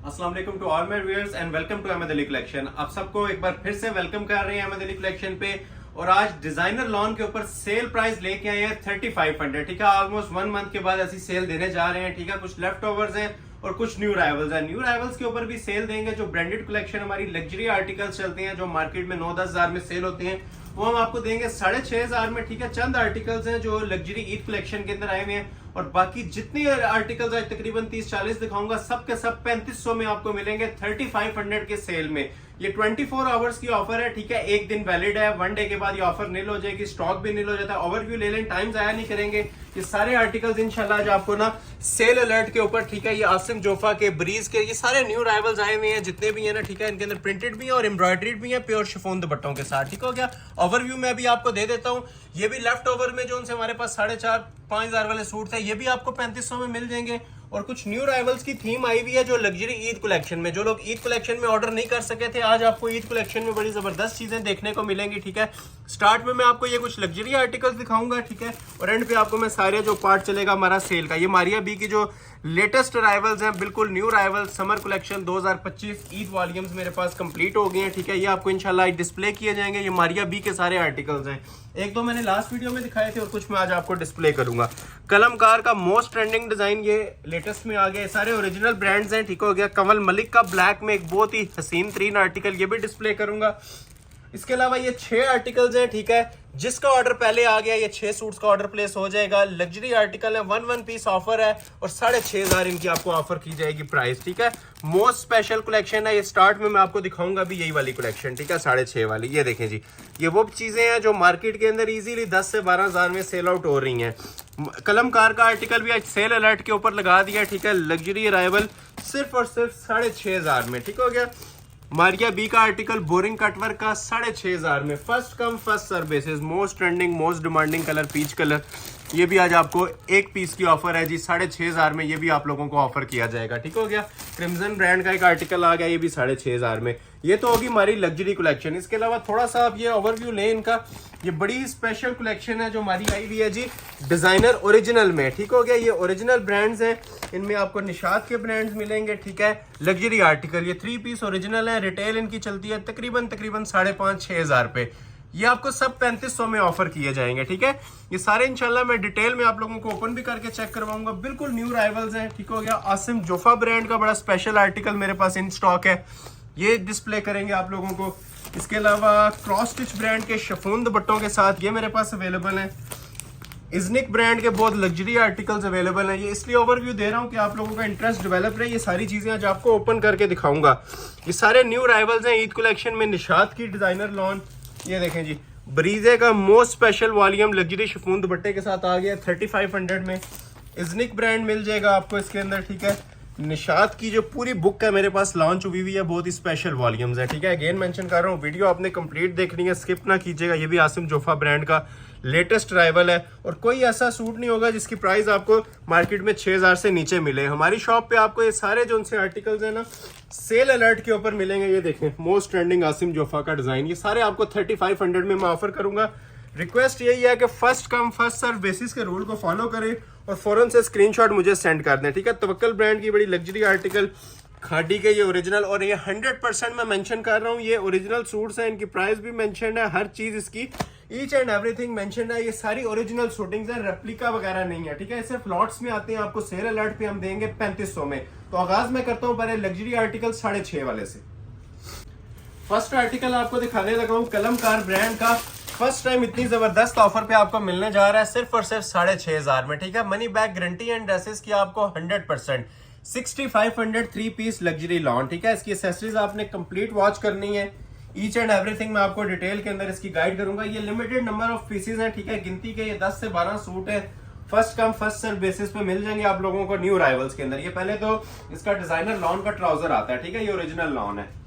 अस्सलाम वालेकुम to all my viewers and welcome to Ahmad Ali collection. आप सबको एक बार फिर से वेलकम कर रहे हैं अहमद अली कलेक्शन पे। और आज डिजाइनर लॉन के ऊपर सेल प्राइस लेके आए हैं 3500। ठीक है, ऑलमोस्ट 1 मंथ के बाद ऐसी सेल देने जा रहे हैं। ठीक है, कुछ लेफ्ट ओवर्स हैं और कुछ न्यू राइवल्स हैं। न्यू राइवल्स के ऊपर भी सेल देंगे। जो ब्रांडेड कलेक्शन हमारी लग्जरी आर्टिकल्स चलते हैं जो मार्केट में 9-10 हजार में सेल होते हैं वो हम आपको देंगे 6500 में। ठीक है, चंद आर्टिकल्स हैं जो लग्जरी ईद कलेक्शन के अंदर आए हुए हैं और बाकी जितने आर्टिकल्स आज तकरीबन 30-40 दिखाऊंगा सब के सब 3500 में आपको मिलेंगे 3500 के सेल में। ये 24 आवर्स की ऑफर है। ठीक है, एक दिन वैलिड है, 1 डे के बाद ये ऑफर नील हो जाएगी, स्टॉक भी नील हो जाता है। ओवरव्यू ले लें, टाइम जाया नहीं करेंगे। ये सारे आर्टिकल्स इंशाल्लाह आज आपको ना सेल अलर्ट के ऊपर, ठीक है, ये आसिम जोफा के, ब्रीज के, ये सारे न्यू राइवल्स आए हुए हैं जितने भी है ना। ठीक है, इनके अंदर प्रिंटेड भी है और एम्ब्रॉयडरीड भी है, प्योर शिफॉन दुपट्टों के साथ। ठीक हो गया, ओवरव्यू मैं भी आपको दे देता हूँ। ये भी लेफ्ट ओवर में जो उनसे हमारे पास 4,500-5 हजार वाले सूट थे ये भी आपको 3500 में मिल जाएंगे। और कुछ न्यू राइवल्स की थीम आई हुई है जो लग्जरी ईद कलेक्शन में, जो लोग ईद कलेक्शन में ऑर्डर नहीं कर सके थे, आज आपको ईद कलेक्शन में बड़ी जबरदस्त चीजें देखने को मिलेंगी। ठीक है, स्टार्ट में मैं आपको ये कुछ लग्जरी आर्टिकल्स दिखाऊंगा। ठीक है, और एंड पे आपको मैं सारे जो पार्ट चलेगा हमारा सेल का, ये मारिया बी की जो लेटेस्ट राइवल्स हैं, बिल्कुल new rivals, summer collection 2025 Eid volumes मेरे पास कंप्लीट हो गए हैं। ठीक है, ये आपको इंशाल्लाह डिस्प्ले किए जाएंगे। ये मारिया बी के सारे आर्टिकल्स हैं, एक दो मैंने लास्ट वीडियो में दिखाए थे और कुछ मैं आज आपको डिस्प्ले करूंगा। कलमकार का मोस्ट ट्रेंडिंग डिजाइन ये लेटेस्ट में आ गया, सारे ओरिजिनल ब्रांड्स हैं। ठीक हो गया, कंवल मलिक का ब्लैक में एक बहुत ही हसीन तरीन आर्टिकल, ये भी डिस्प्ले करूंगा। इसके अलावा ये 6 आर्टिकल्स हैं। ठीक है, जिसका ऑर्डर पहले आ गया ये 6 सूट्स का ऑर्डर प्लेस हो जाएगा। लग्जरी आर्टिकल है, 1 पीस ऑफर है और 6500 इनकी आपको ऑफर की जाएगी प्राइस। ठीक है, मोस्ट स्पेशल कलेक्शन है ये। स्टार्ट में मैं आपको दिखाऊंगा भी यही वाली कलेक्शन। ठीक है, 6.5 वाली, ये देखें जी, ये वो चीजें हैं जो मार्केट के अंदर इजीली 10 से 12 हजार में सेल आउट हो रही हैं। कलमकार का आर्टिकल भी आज सेल अलर्ट के ऊपर लगा दिया। ठीक है, लग्जरी अराइवल सिर्फ और सिर्फ 6500 में। ठीक हो गया, मारिया बी का आर्टिकल बोरिंग कटवर्क का 6500 में, first come first serve basis, most trending most demanding colour peach colour. ये भी आज आपको एक पीस की ऑफर है जी 6500 में, ये भी आप लोगों को ऑफर किया जाएगा। ठीक हो गया, क्रिम्सन ब्रांड का एक आर्टिकल आ गया, ये भी 6500 में। ये तो होगी हमारी लग्जरी कलेक्शन। इसके अलावा थोड़ा सा आप ये ओवरव्यू लें इनका, ये बड़ी ही स्पेशल कलेक्शन है जो हमारी आई हुई है जी डिजाइनर ओरिजिनल में। ठीक हो गया, ये ओरिजिनल ब्रांड्स हैं, इनमें आपको निशात के ब्रांड्स मिलेंगे। ठीक है, लग्जरी आर्टिकल, ये 3 पीस ओरिजिनल है, रिटेल इनकी चलती है तकरीबन 5,500-6 हजार पे। ये आपको सब 3500 में ऑफर किए जाएंगे। ठीक है, ये सारे इंशाल्लाह मैं डिटेल में आप लोगों को ओपन भी करके चेक करवाऊंगा। बिल्कुल न्यू राइवल्स हैं। ठीक हो गया, आसिम जोफा ब्रांड का बड़ा स्पेशल आर्टिकल मेरे पास इन स्टॉक है, ये डिस्प्ले करेंगे आप लोगों को। इसके अलावा क्रॉस स्टिच ब्रांड के शिफॉन दुपट्टों के साथ ये मेरे पास अवेलेबल हैं। इजनिक ब्रांड के बहुत लग्जरी आर्टिकल्स अवेलेबल हैं। ये इसलिए ओवरव्यू दे रहा हूँ कि आप लोगों का इंटरेस्ट डेवलप रहे। ये सारी चीजें आज आपको ओपन करके दिखाऊंगा। ये सारे न्यू राइवल्स हैं ईद कलेक्शन में। निशात की डिजाइनर लॉन, ये देखें जी, ब्रीजे का most special volume luxury chiffon दुपट्टे के साथ आ गया 3500 में। इजनिक ब्रांड मिल जाएगा आपको इसके अंदर। ठीक है, निशात की जो पूरी बुक है मेरे पास लॉन्च हुई हुई है, बहुत ही स्पेशल वॉल्यूम्स है। ठीक है, अगेन मेंशन कर रहा हूँ, वीडियो आपने कंप्लीट देखनी है, स्किप ना कीजिएगा। ये भी आसिम जोफा ब्रांड का लेटेस्ट राइवल है और कोई ऐसा सूट नहीं होगा जिसकी प्राइस आपको मार्केट में 6000 से नीचे मिले। हमारी शॉप पे आपको ये सारे जो उनसे आर्टिकल्स हैं ना सेल अलर्ट के ऊपर मिलेंगे। ये देखें, मोस्ट ट्रेंडिंग आसिम जोफा का डिजाइन, ये सारे आपको 3500 में मैं ऑफर करूंगा। रिक्वेस्ट यही है कि first come first serve basis के रूल को फॉलो करें और फौरन से स्क्रीनशॉट मुझे सेंड कर दें। ठीक है, तवक्कल ब्रांड की बड़ी लग्जरी आर्टिकल, खादी के ये ओरिजिनल, और ये 100% मैं मेंशन कर रहा हूँ, ये ओरिजिनल सूट्स हैं, इनकी प्राइस भी मेंशन है, हर चीज इसकी ईच एंड एवरीथिंग मेंशन है। ये सारी ओरिजिनल शूटिंग्स हैं, रेप्लिका वगैरह नहीं है। ठीक है, सिर्फ लॉट्स में आते हैं, आपको सेल अलर्ट पे हम देंगे 3500 में। तो आगाज मैं करता हूँ पहले लग्जरी आर्टिकल 6.5 वाले से। फर्स्ट आर्टिकल आपको दिखाने लगा हूँ कलमकार ब्रांड का। फर्स्ट टाइम इतनी जबरदस्त ऑफर पे आपको मिलने जा रहा है सिर्फ और सिर्फ 6500 में। ठीक है, money back guarantee and dresses की आपको 100%। 6500 3 पीस लग्जरी लॉन। ठीक है, इसकी एक्सेसरीज आपने कंप्लीट वॉच करनी है, ईच एंड एवरीथिंग मैं आपको डिटेल के अंदर इसकी गाइड करूंगा। ये लिमिटेड नंबर ऑफ पीसेज हैं। ठीक है, गिनती के ये 10 से 12 सूट है, first come first serve basis पे मिल जाएंगे आप लोगों को न्यू राइवल्स के अंदर। ये पहले तो इसका डिजाइनर लॉन का ट्राउजर आता है। ठीक है, ये ओरिजिनल लॉन है।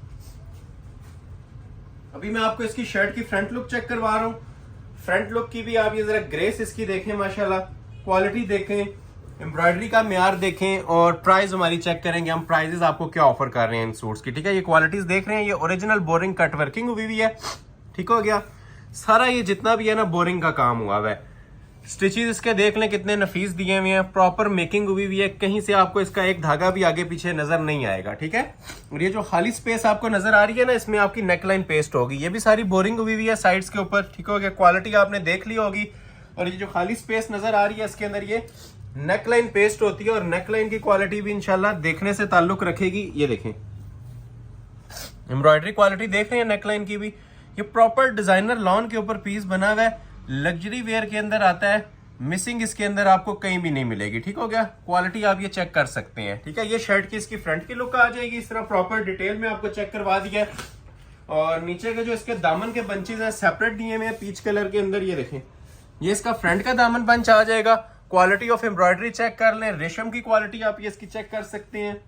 अभी मैं आपको इसकी शर्ट की फ्रंट लुक चेक करवा रहा हूँ। फ्रंट लुक की भी आप ये जरा ग्रेस इसकी देखें, माशाल्लाह क्वालिटी देखें, एम्ब्रॉयडरी का म्यार देखें और प्राइस हमारी चेक करेंगे हम, प्राइजेस आपको क्या ऑफर कर रहे हैं इन सूट्स की। ठीक है, ये क्वालिटीज देख रहे हैं, ये ओरिजिनल बोरिंग कट वर्किंग हुई है। ठीक हो गया, सारा ये जितना भी है ना बोरिंग का काम हुआ है। स्टिचेस इसके देख लें कितने नफीस दिए हुए हैं, प्रॉपर मेकिंग हुई हुई है, कहीं से आपको इसका एक धागा भी आगे पीछे नजर नहीं आएगा, ठीक है। और ये जो खाली स्पेस आपको नजर आ रही है ना, इसमें आपकी नेकलाइन पेस्ट होगी, ये भी सारी बोरिंग हुई हुई है साइड्स के ऊपर, ठीक हो गया। क्वालिटी आपने देख ली होगी। और ये जो खाली स्पेस नजर आ रही है इसके अंदर ये नेकलाइन पेस्ट होती है, और नेकलाइन की क्वालिटी भी इंशाल्लाह देखने से ताल्लुक रखेगी। ये देखें एम्ब्रॉयडरी क्वालिटी देख रहे हैं नेकलाइन की भी। ये प्रॉपर डिजाइनर लॉन के ऊपर पीस बना हुआ है, लग्जरी वेयर के अंदर आता है, मिसिंग इसके अंदर आपको कहीं भी नहीं मिलेगी, ठीक हो गया। क्वालिटी आप ये चेक कर सकते हैं, ठीक है। ये शर्ट की इसकी फ्रंट की लुक आ जाएगी, इस तरह प्रॉपर डिटेल में आपको चेक करवा दिया है। और नीचे के जो इसके दामन के बंचेज हैं सेपरेट दिए हुए हैं पीच कलर के अंदर, ये देखें ये इसका फ्रंट का दामन बंच आ जाएगा। क्वालिटी ऑफ एम्ब्रॉयडरी चेक कर लें, रेशम की क्वालिटी आप ये इसकी चेक कर सकते हैं।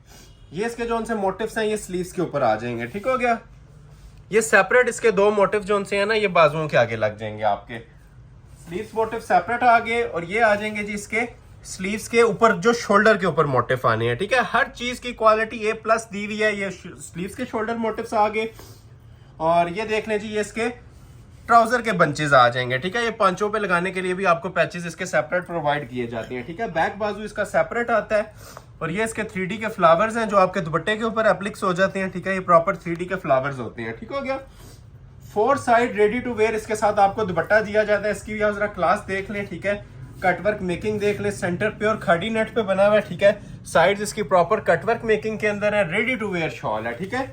ये इसके जो उनसे मोटिव्स हैं ये स्लीव्स के ऊपर आ जाएंगे, ठीक हो गया। ये सेपरेट इसके दो मोटिव जो उनसे है ना, ये बाजुओं के आगे लग जाएंगे, आपके स्लीव्स मोटिव सेपरेट आ गए। और ये आ जाएंगे जी इसके स्लीव्स के ऊपर जो शोल्डर के ऊपर मोटिव आने हैं, ठीक है। हर चीज की क्वालिटी A+ दी हुई है। ये स्लीव्स के शोल्डर मोटिव्स आ गए। और ये देख लें जी ये इसके ट्राउजर के बंचेस आ जाएंगे, ठीक है। ये पांचों पे लगाने के लिए भी आपको पैचेस इसके सेपरेट प्रोवाइड किए जाते हैं, ठीक है। बैक बाजू इसका सेपरेट आता है। और ये इसके 3D के फ्लावर्स हैं जो आपके दुपट्टे के ऊपर एप्लिक्स हो जाते हैं, ठीक है। ये प्रॉपर 3D के फ्लावर्स होते हैं, ठीक हो गया। 4 साइड रेडी टू वेयर इसके साथ आपको दुपट्टा दिया जाता है। इसकी भी आप जरा क्लास देख लें, ठीक है। कटवर्क मेकिंग देख लें, सेंटर प्योर खाड़ी नेट पे बना हुआ है, ठीक है। साइड इसकी प्रॉपर कटवर्क मेकिंग के अंदर है, रेडी टू वेयर शॉल है, ठीक है।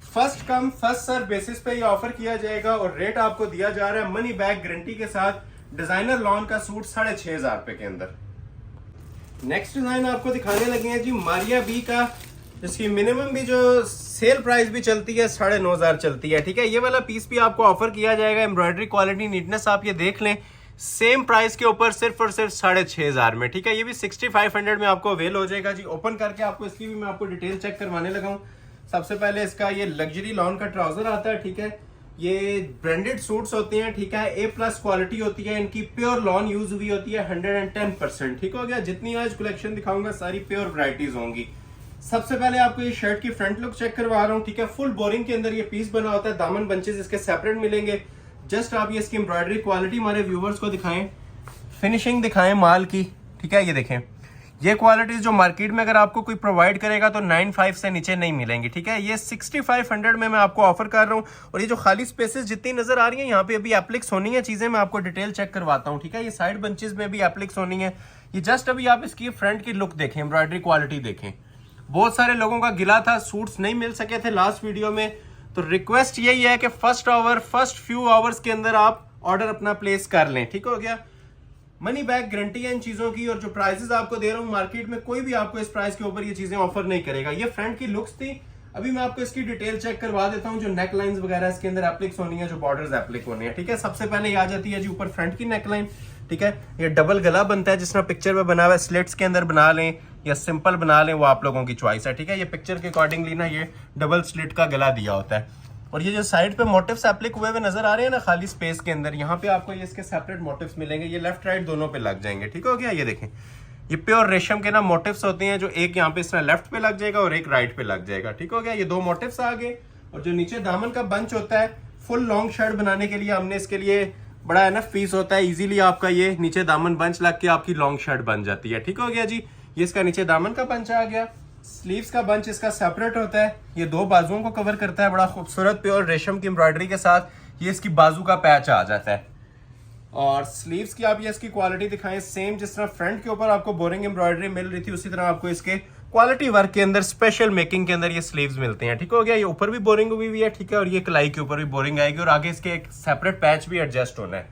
First come first serve basis पे ये ऑफर किया जाएगा। और रेट आपको दिया जा रहा है मनी बैक गारंटी के साथ, डिजाइनर लॉन का सूट 6,500 रुपए के अंदर। नेक्स्ट डिजाइन आपको दिखाने लगे हैं जी मारिया बी का, जिसकी मिनिमम भी जो सेल प्राइस भी चलती है 9,500 चलती है, ठीक है। ये वाला पीस भी आपको ऑफर किया जाएगा। एम्ब्रॉयडरी क्वालिटी नीटनेस आप ये देख लें, सेम प्राइस के ऊपर सिर्फ और सिर्फ 6,500 में, ठीक है। ये भी 6,500 में आपको अवेल हो जाएगा जी। ओपन करके आपको इसकी भी मैं आपको डिटेल चेक करवाने लगा हूँ। सबसे पहले इसका ये लग्जरी लॉन का ट्राउजर आता है, ठीक है। ये ब्रांडेड सूट्स होते हैं, ठीक है। A+ क्वालिटी होती है इनकी, प्योर लॉन यूज हुई होती है 110%, ठीक हो गया। जितनी आज कलेक्शन दिखाऊंगा सारी प्योर वैरायटीज होंगी। सबसे पहले आपको ये शर्ट की फ्रंट लुक चेक करवा रहा हूँ, ठीक है। फुल बोरिंग के अंदर ये पीस बना होता है, दामन बंचेस इसके सेपरेट मिलेंगे। जस्ट आप ये इसकी एम्ब्रॉयडरी क्वालिटी हमारे व्यूवर्स को दिखाएं, फिनिशिंग दिखाएं माल की, ठीक है। ये देखें ये क्वालिटीज जो मार्केट में अगर आपको कोई प्रोवाइड करेगा तो 9,500 से नीचे नहीं मिलेंगी, ठीक है। ये 6,500 में मैं आपको ऑफर कर रहा हूँ। और ये जो खाली स्पेसेस जितनी नजर आ रही है यहाँ पे अभी एप्लिक्स होनी है चीजें, मैं आपको डिटेल चेक करवाता हूँ, ठीक है। ये साइड बंचेस में भी एप्लिक्स होनी है। ये जस्ट अभी आप इसकी फ्रंट की लुक देखें, एम्ब्रॉयडरी क्वालिटी देखें। बहुत सारे लोगों का गिला था, सूट्स नहीं मिल सके थे लास्ट वीडियो में, तो रिक्वेस्ट यही है कि फर्स्ट फ्यू आवर्स के अंदर आप ऑर्डर अपना प्लेस कर लें, ठीक हो गया। मनी बैक गारंटी है इन चीजों की। और जो प्राइसेस आपको दे रहा हूँ मार्केट में कोई भी आपको इस प्राइस के ऊपर ये चीजें ऑफर नहीं करेगा। ये फ्रंट की लुक्स थी, अभी मैं आपको इसकी डिटेल चेक करवा देता हूँ। जो नेक लाइन्स वगैरह इसके अंदर एप्लिक्स होनी है, जो बॉर्डर्स एप्लिक होनी है, ठीक है। सबसे पहले ये आ जाती है जी ऊपर फ्रंट की नेक लाइन, ठीक है। ये डबल गला बनता है जिस तरह पिक्चर में बना हुआ है, स्लिट्स के अंदर बना लें या सिंपल बना लें, वो आप लोगों की चॉइस है, ठीक है। ये पिक्चर के अकॉर्डिंगली ना ये डबल स्लिट का गला दिया होता है। और ये जो साइड पे मोटिव्स एप्लिक हुए हुए नजर आ रहे हैं ना खाली स्पेस के अंदर, यहाँ पे आपको ये इसके सेपरेट मोटिव्स मिलेंगे। ये लेफ्ट राइट दोनों पे लग जाएंगे, ठीक हो गया। ये देखें ये प्योर रेशम के ना मोटिव्स होते हैं, जो एक यहाँ पे इस तरह लेफ्ट पे लग जाएगा और एक राइट पे लग जाएगा, ठीक हो गया। ये दो मोटिव्स आ गए। और जो नीचे दामन का बंच होता है, फुल लॉन्ग शर्ट बनाने के लिए हमने इसके लिए बड़ा एनफ पीस होता है, इजीली आपका ये नीचे दामन बंच लग के आपकी लॉन्ग शर्ट बन जाती है, ठीक हो गया जी। ये इसका नीचे दामन का बंच आ गया। स्लीव्स का बंच इसका सेपरेट होता है, ये दो बाजुओं को कवर करता है, बड़ा खूबसूरत प्योर रेशम की एम्ब्रॉयडरी के साथ ये इसकी बाजू का पैच आ जाता है। और स्लीव्स की आप ये इसकी क्वालिटी दिखाएं, सेम जिस तरह फ्रंट के ऊपर आपको बोरिंग एम्ब्रॉयडरी मिल रही थी उसी तरह आपको इसके क्वालिटी वर्क के अंदर स्पेशल मेकिंग के अंदर ये स्लीव्स मिलते हैं, ठीक हो गया। ये ऊपर भी बोरिंग हुई है, ठीक है। और ये कलाई के ऊपर भी बोरिंग आएगी और आगे इसके एक सेपरेट पैच भी एडजस्ट होना है।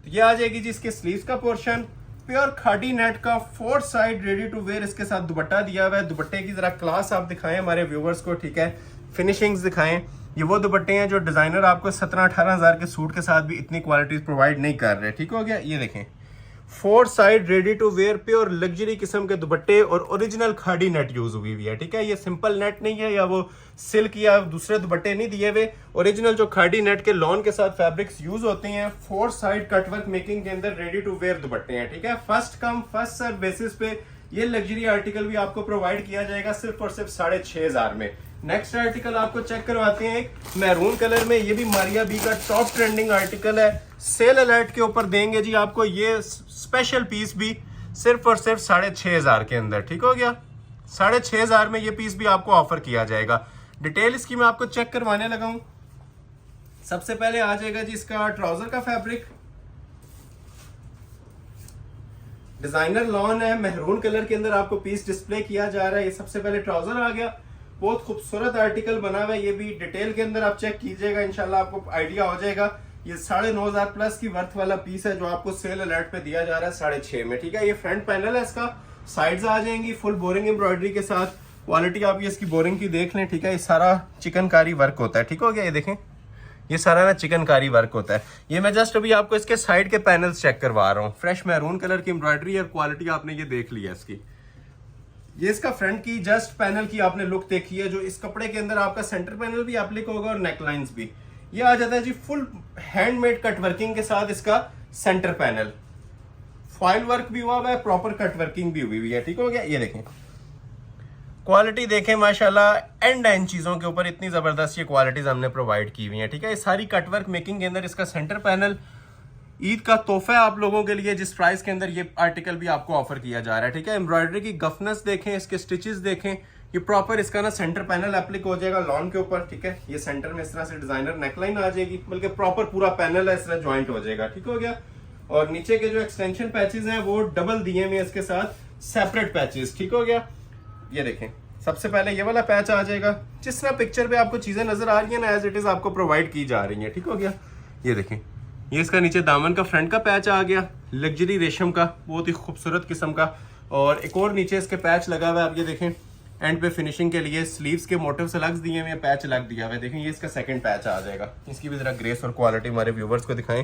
तो ये आ जाएगी जी इसके स्लीव्स का पोर्शन, प्योर खादी नेट का 4 साइड रेडी टू वेयर इसके साथ दुपट्टा दिया हुआ है। दुपट्टे की जरा क्लास आप दिखाएं हमारे व्यूवर्स को, ठीक है। फिनिशिंग्स दिखाएं। ये वो दुपट्टे हैं जो डिजाइनर आपको 17-18 हजार के सूट के साथ भी इतनी क्वालिटीज प्रोवाइड नहीं कर रहे, ठीक हो गया। ये देखें 4 side ready to wear pure luxury किस्म के दुपट्टे और ओरिजिनल खादी नेट यूज हुई है, ठीक है। ये सिंपल नेट नहीं है या वो सिल्क या दूसरे दुपट्टे नहीं दिए हुए, ओरिजिनल जो खादी नेट के लॉन के साथ फैब्रिक्स यूज होते हैं। 4 साइड कटवर्क मेकिंग के अंदर रेडी टू वेयर दुपट्टे हैं, ठीक है। First come first serve basis पे ये लग्जरी आर्टिकल भी आपको प्रोवाइड किया जाएगा सिर्फ और सिर्फ 6,500 में। नेक्स्ट आर्टिकल आपको चेक करवाते हैं, एक मैरून कलर में, ये भी मारिया बी का टॉप ट्रेंडिंग आर्टिकल है। सेल अलर्ट के ऊपर देंगे जी आपको ये स्पेशल पीस भी सिर्फ और सिर्फ 6,500 के अंदर, ठीक हो गया। 6,500 में ये पीस भी आपको ऑफर किया जाएगा। डिटेल इसकी मैं आपको चेक करवाने लगा हूं। सबसे पहले आ जाएगा जी इसका ट्राउजर का फैब्रिक, डिजाइनर लॉन है, मैरून कलर के अंदर आपको पीस डिस्प्ले किया जा रहा है। ये सबसे पहले ट्राउजर आ गया, बहुत खूबसूरत आर्टिकल बना हुआ है। ये भी डिटेल के अंदर आप चेक कीजिएगा, इंशाल्लाह आपको आइडिया हो जाएगा। ये 9,500 प्लस की वर्थ वाला पीस है जो आपको सेल अलर्ट पे दिया जा रहा है 6,500 में, ठीक है। ये फ्रंट पैनल है, इसका साइड्स आ जाएंगी फुल बोरिंग एम्ब्रॉयडरी के साथ। क्वालिटी आप ये इसकी बोरिंग की देख लें, ठीक है। ये सारा चिकनकारी वर्क होता है, ठीक हो गया। ये देखें, ये सारा ना चिकनकारी वर्क होता है। ये मैं जस्ट अभी आपको इसके साइड के पैनल्स चेक करवा रहा हूँ। फ्रेश मैरून कलर की एम्ब्रॉयडरी और क्वालिटी आपने ये देख ली है इसकी। ये इसका फ्रंट की जस्ट पैनल की आपने लुक देखी है, जो इस कपड़े के अंदर आपका सेंटर पैनल भी एप्लिक होगा और नेकलाइंस भी। ये आ जाता है जी फुल हैंडमेड कट वर्किंग के साथ इसका सेंटर पैनल, फॉइल वर्क भी हुआ है, प्रॉपर कट वर्किंग भी हुई है, ठीक हो गया। ये देखें, क्वालिटी देखें माशाल्लाह, एंड एंड चीजों के ऊपर इतनी जबरदस्त ये क्वालिटीज हमने प्रोवाइड की हुई है, ठीक है। ये सारी कटवर्क मेकिंग के अंदर इसका सेंटर पैनल ईद का तोहफा है आप लोगों के लिए, जिस प्राइस के अंदर ये आर्टिकल भी आपको ऑफर किया जा रहा है, ठीक है। एम्ब्रॉयडरी की गफनेस देखें, इसके स्टिचेस देखें, ये प्रॉपर इसका ना सेंटर पैनल एप्लिक हो जाएगा लॉन के ऊपर, ठीक है। ये सेंटर में इस तरह से डिजाइनर नेकलाइन आ जाएगी, बल्कि प्रॉपर पूरा पैनल है इस तरह ज्वाइंट हो जाएगा, ठीक हो गया। और नीचे के जो एक्सटेंशन पैचेस हैं वो डबल दिए हुए इसके साथ सेपरेट पैचेस, ठीक हो गया। ये देखें, सबसे पहले ये वाला पैच आ जाएगा, जिस तरह पिक्चर पे आपको चीजें नजर आ रही है ना, एज इट इज आपको प्रोवाइड की जा रही है, ठीक हो गया। ये देखें, ये इसका नीचे दामन का फ्रंट का पैच आ गया, लग्जरी रेशम का, बहुत ही खूबसूरत किस्म का। और एक और नीचे इसके पैच लगा हुआ है, आप ये देखें, एंड पे फिनिशिंग के लिए स्लीव्स के मोटिव्स अलग दिए हुए हैं, पैच अलग दिया हुआ है। देखें, ये इसका सेकंड पैच आ जाएगा। इसकी भी जरा ग्रेस और क्वालिटी हमारे व्यूवर्स को दिखाएं।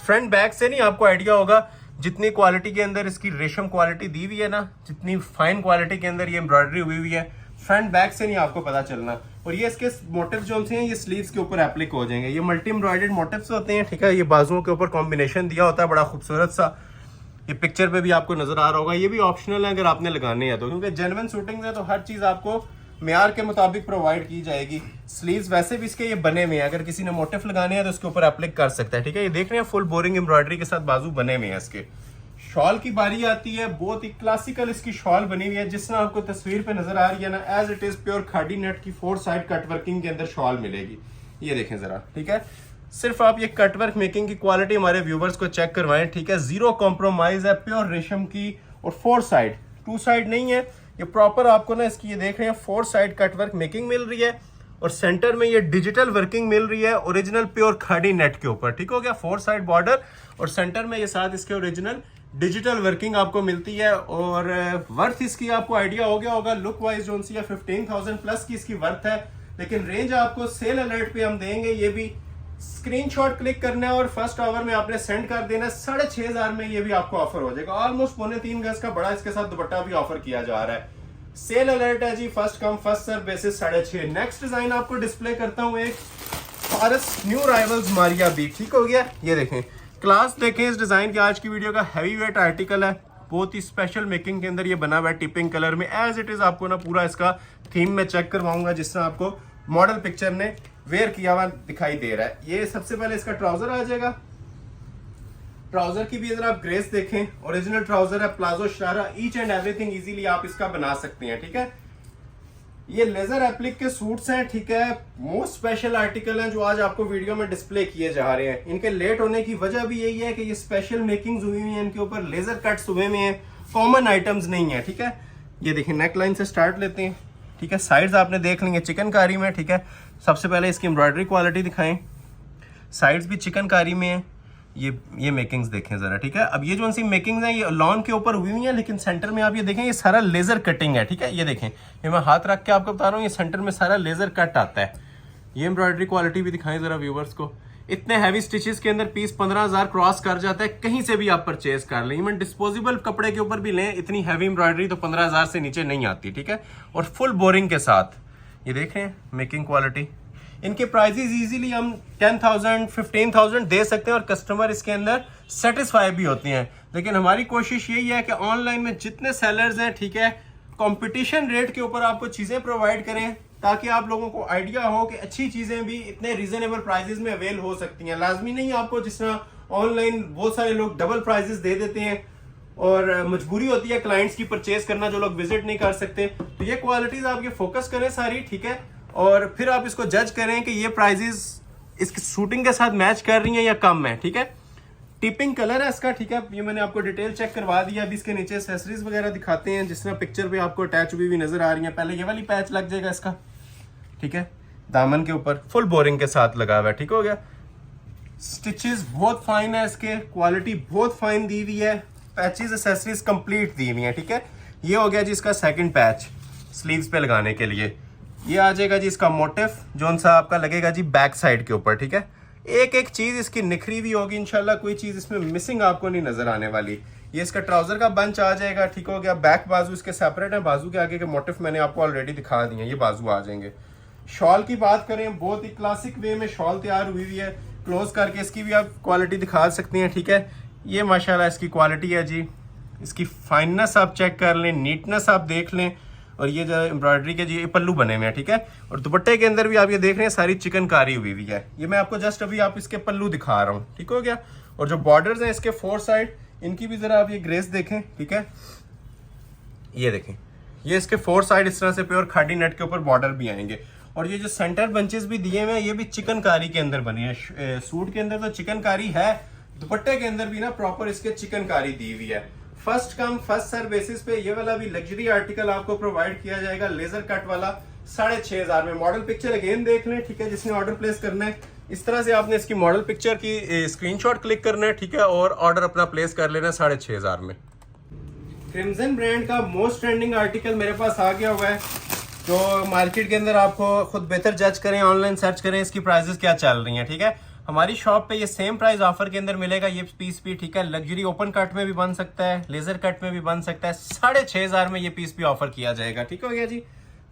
फ्रंट बैक से नहीं आपको आइडिया होगा, जितनी क्वालिटी के अंदर इसकी रेशम क्वालिटी दी हुई है ना, जितनी फाइन क्वालिटी के अंदर ये एम्ब्रॉयडरी हुई है, फ्रंट बैक से नहीं आपको पता चलना। और ये इसके मोटिव जो हैं ये स्लीव्स के ऊपर एप्लिक हो जाएंगे। ये मल्टी एम्ब्रॉयडर्ड मोटिव्स होते हैं, ठीक है। ये बाजुओं के ऊपर कॉम्बिनेशन दिया होता है बड़ा खूबसूरत सा, ये पिक्चर पे भी आपको नजर आ रहा होगा। ये भी ऑप्शनल है अगर आपने लगाने हैं तो, क्योंकि जेन्युइन शूटिंग है तो हर चीज आपको मेयार के मुताबिक प्रोवाइड की जाएगी। स्लीव्स वैसे भी इसके ये बने हुए हैं, अगर किसी ने मोटिव लगाने हैं तो उसके ऊपर एप्लिक कर सकता है, ठीक है। ये देख रहे हैं फुल बोरिंग एम्ब्रॉयडरी के साथ बाजू बने हुए हैं इसके। शॉल की बारी आती है, बहुत ही क्लासिकल इसकी शॉल बनी हुई है, जिस तरह आपको तस्वीर पे नजर आ रही है ना, as it is pure khadi net की 4 साइड कट वर्किंग के अंदर शॉल मिलेगी। ये देखें जरा, ठीक है। सिर्फ आप ये कटवर्क मेकिंग की क्वालिटी हमारे व्यूवर्स को चेक करवाएं, ठीक है। जीरो कॉम्प्रोमाइज है, प्योर रेशम की, और 4 साइड, 2 साइड नहीं है ये, प्रॉपर आपको ना इसकी ये देख रहे हैं 4 साइड कटवर्क मेकिंग मिल रही है, और सेंटर में ये डिजिटल वर्किंग मिल रही है ओरिजिनल प्योर खादी नेट के ऊपर, ठीक हो गया। 4 साइड बॉर्डर और सेंटर में ये साथ इसके ओरिजिनल डिजिटल वर्किंग आपको मिलती है। और वर्थ इसकी आपको आइडिया हो गया होगा, लुक वाइज जो सी 15,000 प्लस की इसकी वर्थ है। लेकिन रेंज आपको सेल अलर्ट पे हम देंगे, ये भी स्क्रीनशॉट क्लिक करना है और फर्स्ट आवर में आपने सेंड कर देना है। 6,500 में ये भी आपको ऑफर हो जाएगा। ऑलमोस्ट 3.25 गज का बड़ा इसके साथ दुपट्टा भी ऑफर किया जा रहा है। सेल अलर्ट है जी, first come first serve basis 6.5। Next design आपको डिस्प्ले करता हूँ, एक फारस न्यू राइवल्स मारिया बी, ठीक हो गया। ये देखें, क्लास देखें इस डिजाइन की। आज की वीडियो का हैवी वेट आर्टिकल है, बहुत ही स्पेशल मेकिंग के अंदर ये बना हुआ है टिपिंग कलर में। एज इट इज आपको ना पूरा इसका थीम में चेक करवाऊंगा, जिस तरह आपको मॉडल पिक्चर ने वेयर किया हुआ दिखाई दे रहा है। ये सबसे पहले इसका ट्राउजर आ जाएगा। ट्राउजर की भी अगर आप ग्रेस देखें, ओरिजिनल ट्राउजर है, palazzo sharara, each and everything easily आप इसका बना सकते हैं, ठीक है। ये लेजर एप्लिक के सूट्स हैं, ठीक है। मोस्ट स्पेशल आर्टिकल हैं जो आज आपको वीडियो में डिस्प्ले किए जा रहे हैं। इनके लेट होने की वजह भी यही है कि ये स्पेशल मेकिंग्स हुई हुई हैं, इनके ऊपर लेजर कट्स हुए हुए हैं, कॉमन आइटम्स नहीं है, ठीक है। ये देखिए, नेक लाइन से स्टार्ट लेते हैं, ठीक है। साइड्स आपने देख लेंगे चिकनकारी में, ठीक है। सबसे पहले इसकी एम्ब्रॉयडरी क्वालिटी दिखाएं, साइड्स भी चिकनकारी में है। ये मेकिंग्स देखें जरा, ठीक है। अब ये जो सी मेकिंग्स हैं ये लॉन के ऊपर हुई हुई है, लेकिन सेंटर में आप ये देखें ये सारा लेजर कटिंग है, ठीक है। ये देखें, ये मैं हाथ रख के आपको बता रहा हूँ, ये सेंटर में सारा लेजर कट आता है। ये एम्ब्रॉयडरी क्वालिटी भी दिखाएं जरा व्यूवर्स को। इतने हैवी स्टिचेस के अंदर पीस 15,000 क्रॉस कर जाता है, कहीं से भी आप परचेज कर लें। इवन डिस्पोजेबल कपड़े के ऊपर भी लें, इतनी हैवी एम्ब्रॉयडरी तो 15,000 से नीचे नहीं आती, ठीक है। और फुल बोरिंग के साथ ये देख रहे हैं मेकिंग क्वालिटी। इनके प्राइजेस इजीली हम 10,000 15,000 दे सकते हैं और कस्टमर इसके अंदर सेटिस्फाई भी होते हैं। लेकिन हमारी कोशिश यही है कि ऑनलाइन में जितने सेलर्स हैं, ठीक है, कंपटीशन रेट के ऊपर आपको चीजें प्रोवाइड करें ताकि आप लोगों को आइडिया हो कि अच्छी चीजें भी इतने रीजनेबल प्राइसेस में अवेल हो सकती हैं। लाजमी नहीं आपको, जिस तरह ऑनलाइन बहुत सारे लोग डबल प्राइसेस दे देते हैं और मजबूरी होती है क्लाइंट्स की परचेज करना, जो लोग विजिट नहीं कर सकते। तो ये क्वालिटीज आप ये फोकस करें सारी, ठीक है, और फिर आप इसको जज करें कि ये प्राइजेस इसकी शूटिंग के साथ मैच कर रही हैं या कम है, ठीक है। टिपिंग कलर है इसका, ठीक है, ये मैंने आपको डिटेल चेक करवा दिया। अभी इसके नीचे एक्सेसरीज वगैरह दिखाते हैं, जिस तरह पिक्चर पे आपको अटैच हुई नजर आ रही है। पहले ये वाली पैच लग जाएगा इसका, ठीक है, दामन के ऊपर फुल बोरिंग के साथ लगा हुआ है, ठीक हो गया। स्टिचेस बहुत फाइन है इसके, क्वालिटी बहुत फाइन दी हुई है, पैचेस एक्सेसरीज कंप्लीट दी हुई है, ठीक है। ये हो गया जी इसका सेकंड पैच स्लीव्स पे लगाने के लिए। ये आ जाएगा जी इसका मोटिफ, जो सा आपका लगेगा जी बैक साइड के ऊपर, ठीक है। एक एक चीज इसकी निखरी हुई होगी इंशाल्लाह, कोई चीज इसमें मिसिंग आपको नहीं नजर आने वाली। ये इसका ट्राउजर का बंच आ जाएगा, ठीक हो गया। बैक बाजू इसके सेपरेट है, बाजू के आगे के मोटिफ मैंने आपको ऑलरेडी दिखा दिए, ये बाजू आ जाएंगे। शॉल की बात करें, बहुत ही क्लासिक वे में शॉल तैयार हुई हुई है। क्लोज करके इसकी भी आप क्वालिटी दिखा सकते हैं, ठीक है। ये माशाल्लाह इसकी क्वालिटी है जी, इसकी फाइननेस आप चेक कर लें, नीटनेस आप देख लें, और ये जो एम्ब्रॉयडरी के जी पल्लू बने हुए हैं, ठीक है। और दुपट्टे के अंदर भी आप ये देख रहे हैं सारी चिकनकारी हुई हुई है। ये मैं आपको जस्ट अभी आप इसके पल्लू दिखा रहा हूँ, ठीक हो गया। और जो बॉर्डर्स हैं इसके फोर साइड, इनकी भी जरा आप ये ग्रेस देखें, ठीक है। ये देखें, ये इसके फोर साइड इस तरह से प्योर खादी नेट के ऊपर बॉर्डर भी आएंगे। और ये जो सेंटर बंचेस भी दिए हुए हैं, ये भी चिकनकारी के अंदर बने हैं। सूट के अंदर तो चिकनकारी है, दुपट्टे के अंदर भी ना प्रॉपर इसके चिकनकारी दी हुई है। First come first serve basis पे ये वाला भी लग्जरी आर्टिकल आपको प्रोवाइड किया जाएगा, लेजर कट वाला 6,500 में। मॉडल पिक्चर अगेन देख लें, ठीक है, जिसने ऑर्डर प्लेस करना है इस तरह से आपने इसकी मॉडल पिक्चर की स्क्रीनशॉट क्लिक करना है, ठीक है, और ऑर्डर अपना प्लेस कर लेना 6,500 में। क्रिम्सन ब्रांड का मोस्ट ट्रेंडिंग आर्टिकल मेरे पास आ गया हुआ है, जो मार्केट के अंदर आपको खुद बेहतर जज करें, ऑनलाइन सर्च करें इसकी प्राइसेस क्या चल रही हैं, ठीक है। हमारी शॉप पे ये सेम प्राइस ऑफर के अंदर मिलेगा ये पीस भी, ठीक है। लग्जरी ओपन कट में भी बन सकता है, लेजर कट में भी बन सकता है। 6,500 में ये पीस भी ऑफर किया जाएगा, ठीक हो गया जी।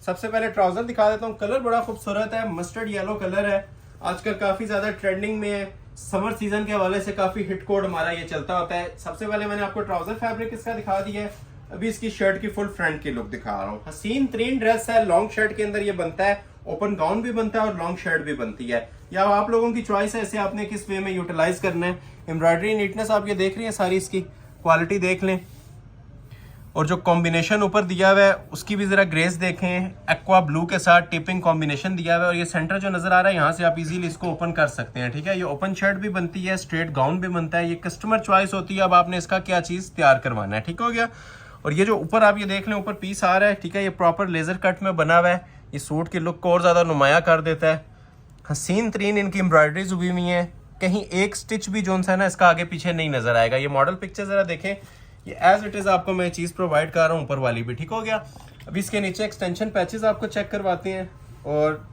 सबसे पहले ट्राउजर दिखा देता हूँ, कलर बड़ा खूबसूरत है, मस्टर्ड येलो कलर है, आजकल काफी ज्यादा ट्रेंडिंग में है। समर सीजन के हवाले से काफी हिट कोड हमारा ये चलता होता है। सबसे पहले मैंने आपको ट्राउजर फैब्रिक इसका दिखा दिया है, अभी इसकी शर्ट की फुल फ्रंट की लुक दिखा रहा हूँ। हसीन तरीन ड्रेस है, लॉन्ग शर्ट के अंदर ये बनता है, ओपन गाउन भी बनता है और लॉन्ग शर्ट भी बनती है, या आप लोगों की चॉइस है इसे आपने किस वे में यूटिलाइज करना है। एम्ब्रॉयडरी नीटनेस आप ये देख रही हैं, सारी इसकी क्वालिटी देख लें। और जो कॉम्बिनेशन ऊपर दिया हुआ है उसकी भी जरा ग्रेस देखें, एक्वा ब्लू के साथ टिपिंग कॉम्बिनेशन दिया हुआ है। और ये सेंटर जो नजर आ रहा है, यहाँ से आप इजीली इसको ओपन कर सकते हैं, ठीक है। ये ओपन शर्ट भी बनती है, स्ट्रेट गाउन भी बनता है, ये कस्टमर चॉइस होती है, अब आपने इसका क्या चीज तैयार करवाना है, ठीक हो गया। और ये जो ऊपर आप ये देख लें, ऊपर पीस आ रहा है, ठीक है, ये प्रॉपर लेजर कट में बना हुआ है, ये सूट की लुक को और ज्यादा नुमाया कर देता है। हसीन तरीन इनकी एम्ब्रॉयडरीज हुई हुई है, कहीं एक स्टिच भी जोन सा है ना इसका आगे पीछे नहीं नजर आएगा। ये मॉडल पिक्चर जरा देखें, ये एज इट इज आपको मैं चीज प्रोवाइड कर रहा हूँ, ऊपर वाली भी, ठीक हो गया। अभी इसके नीचे एक्सटेंशन पैचेस आपको चेक करवाते हैं और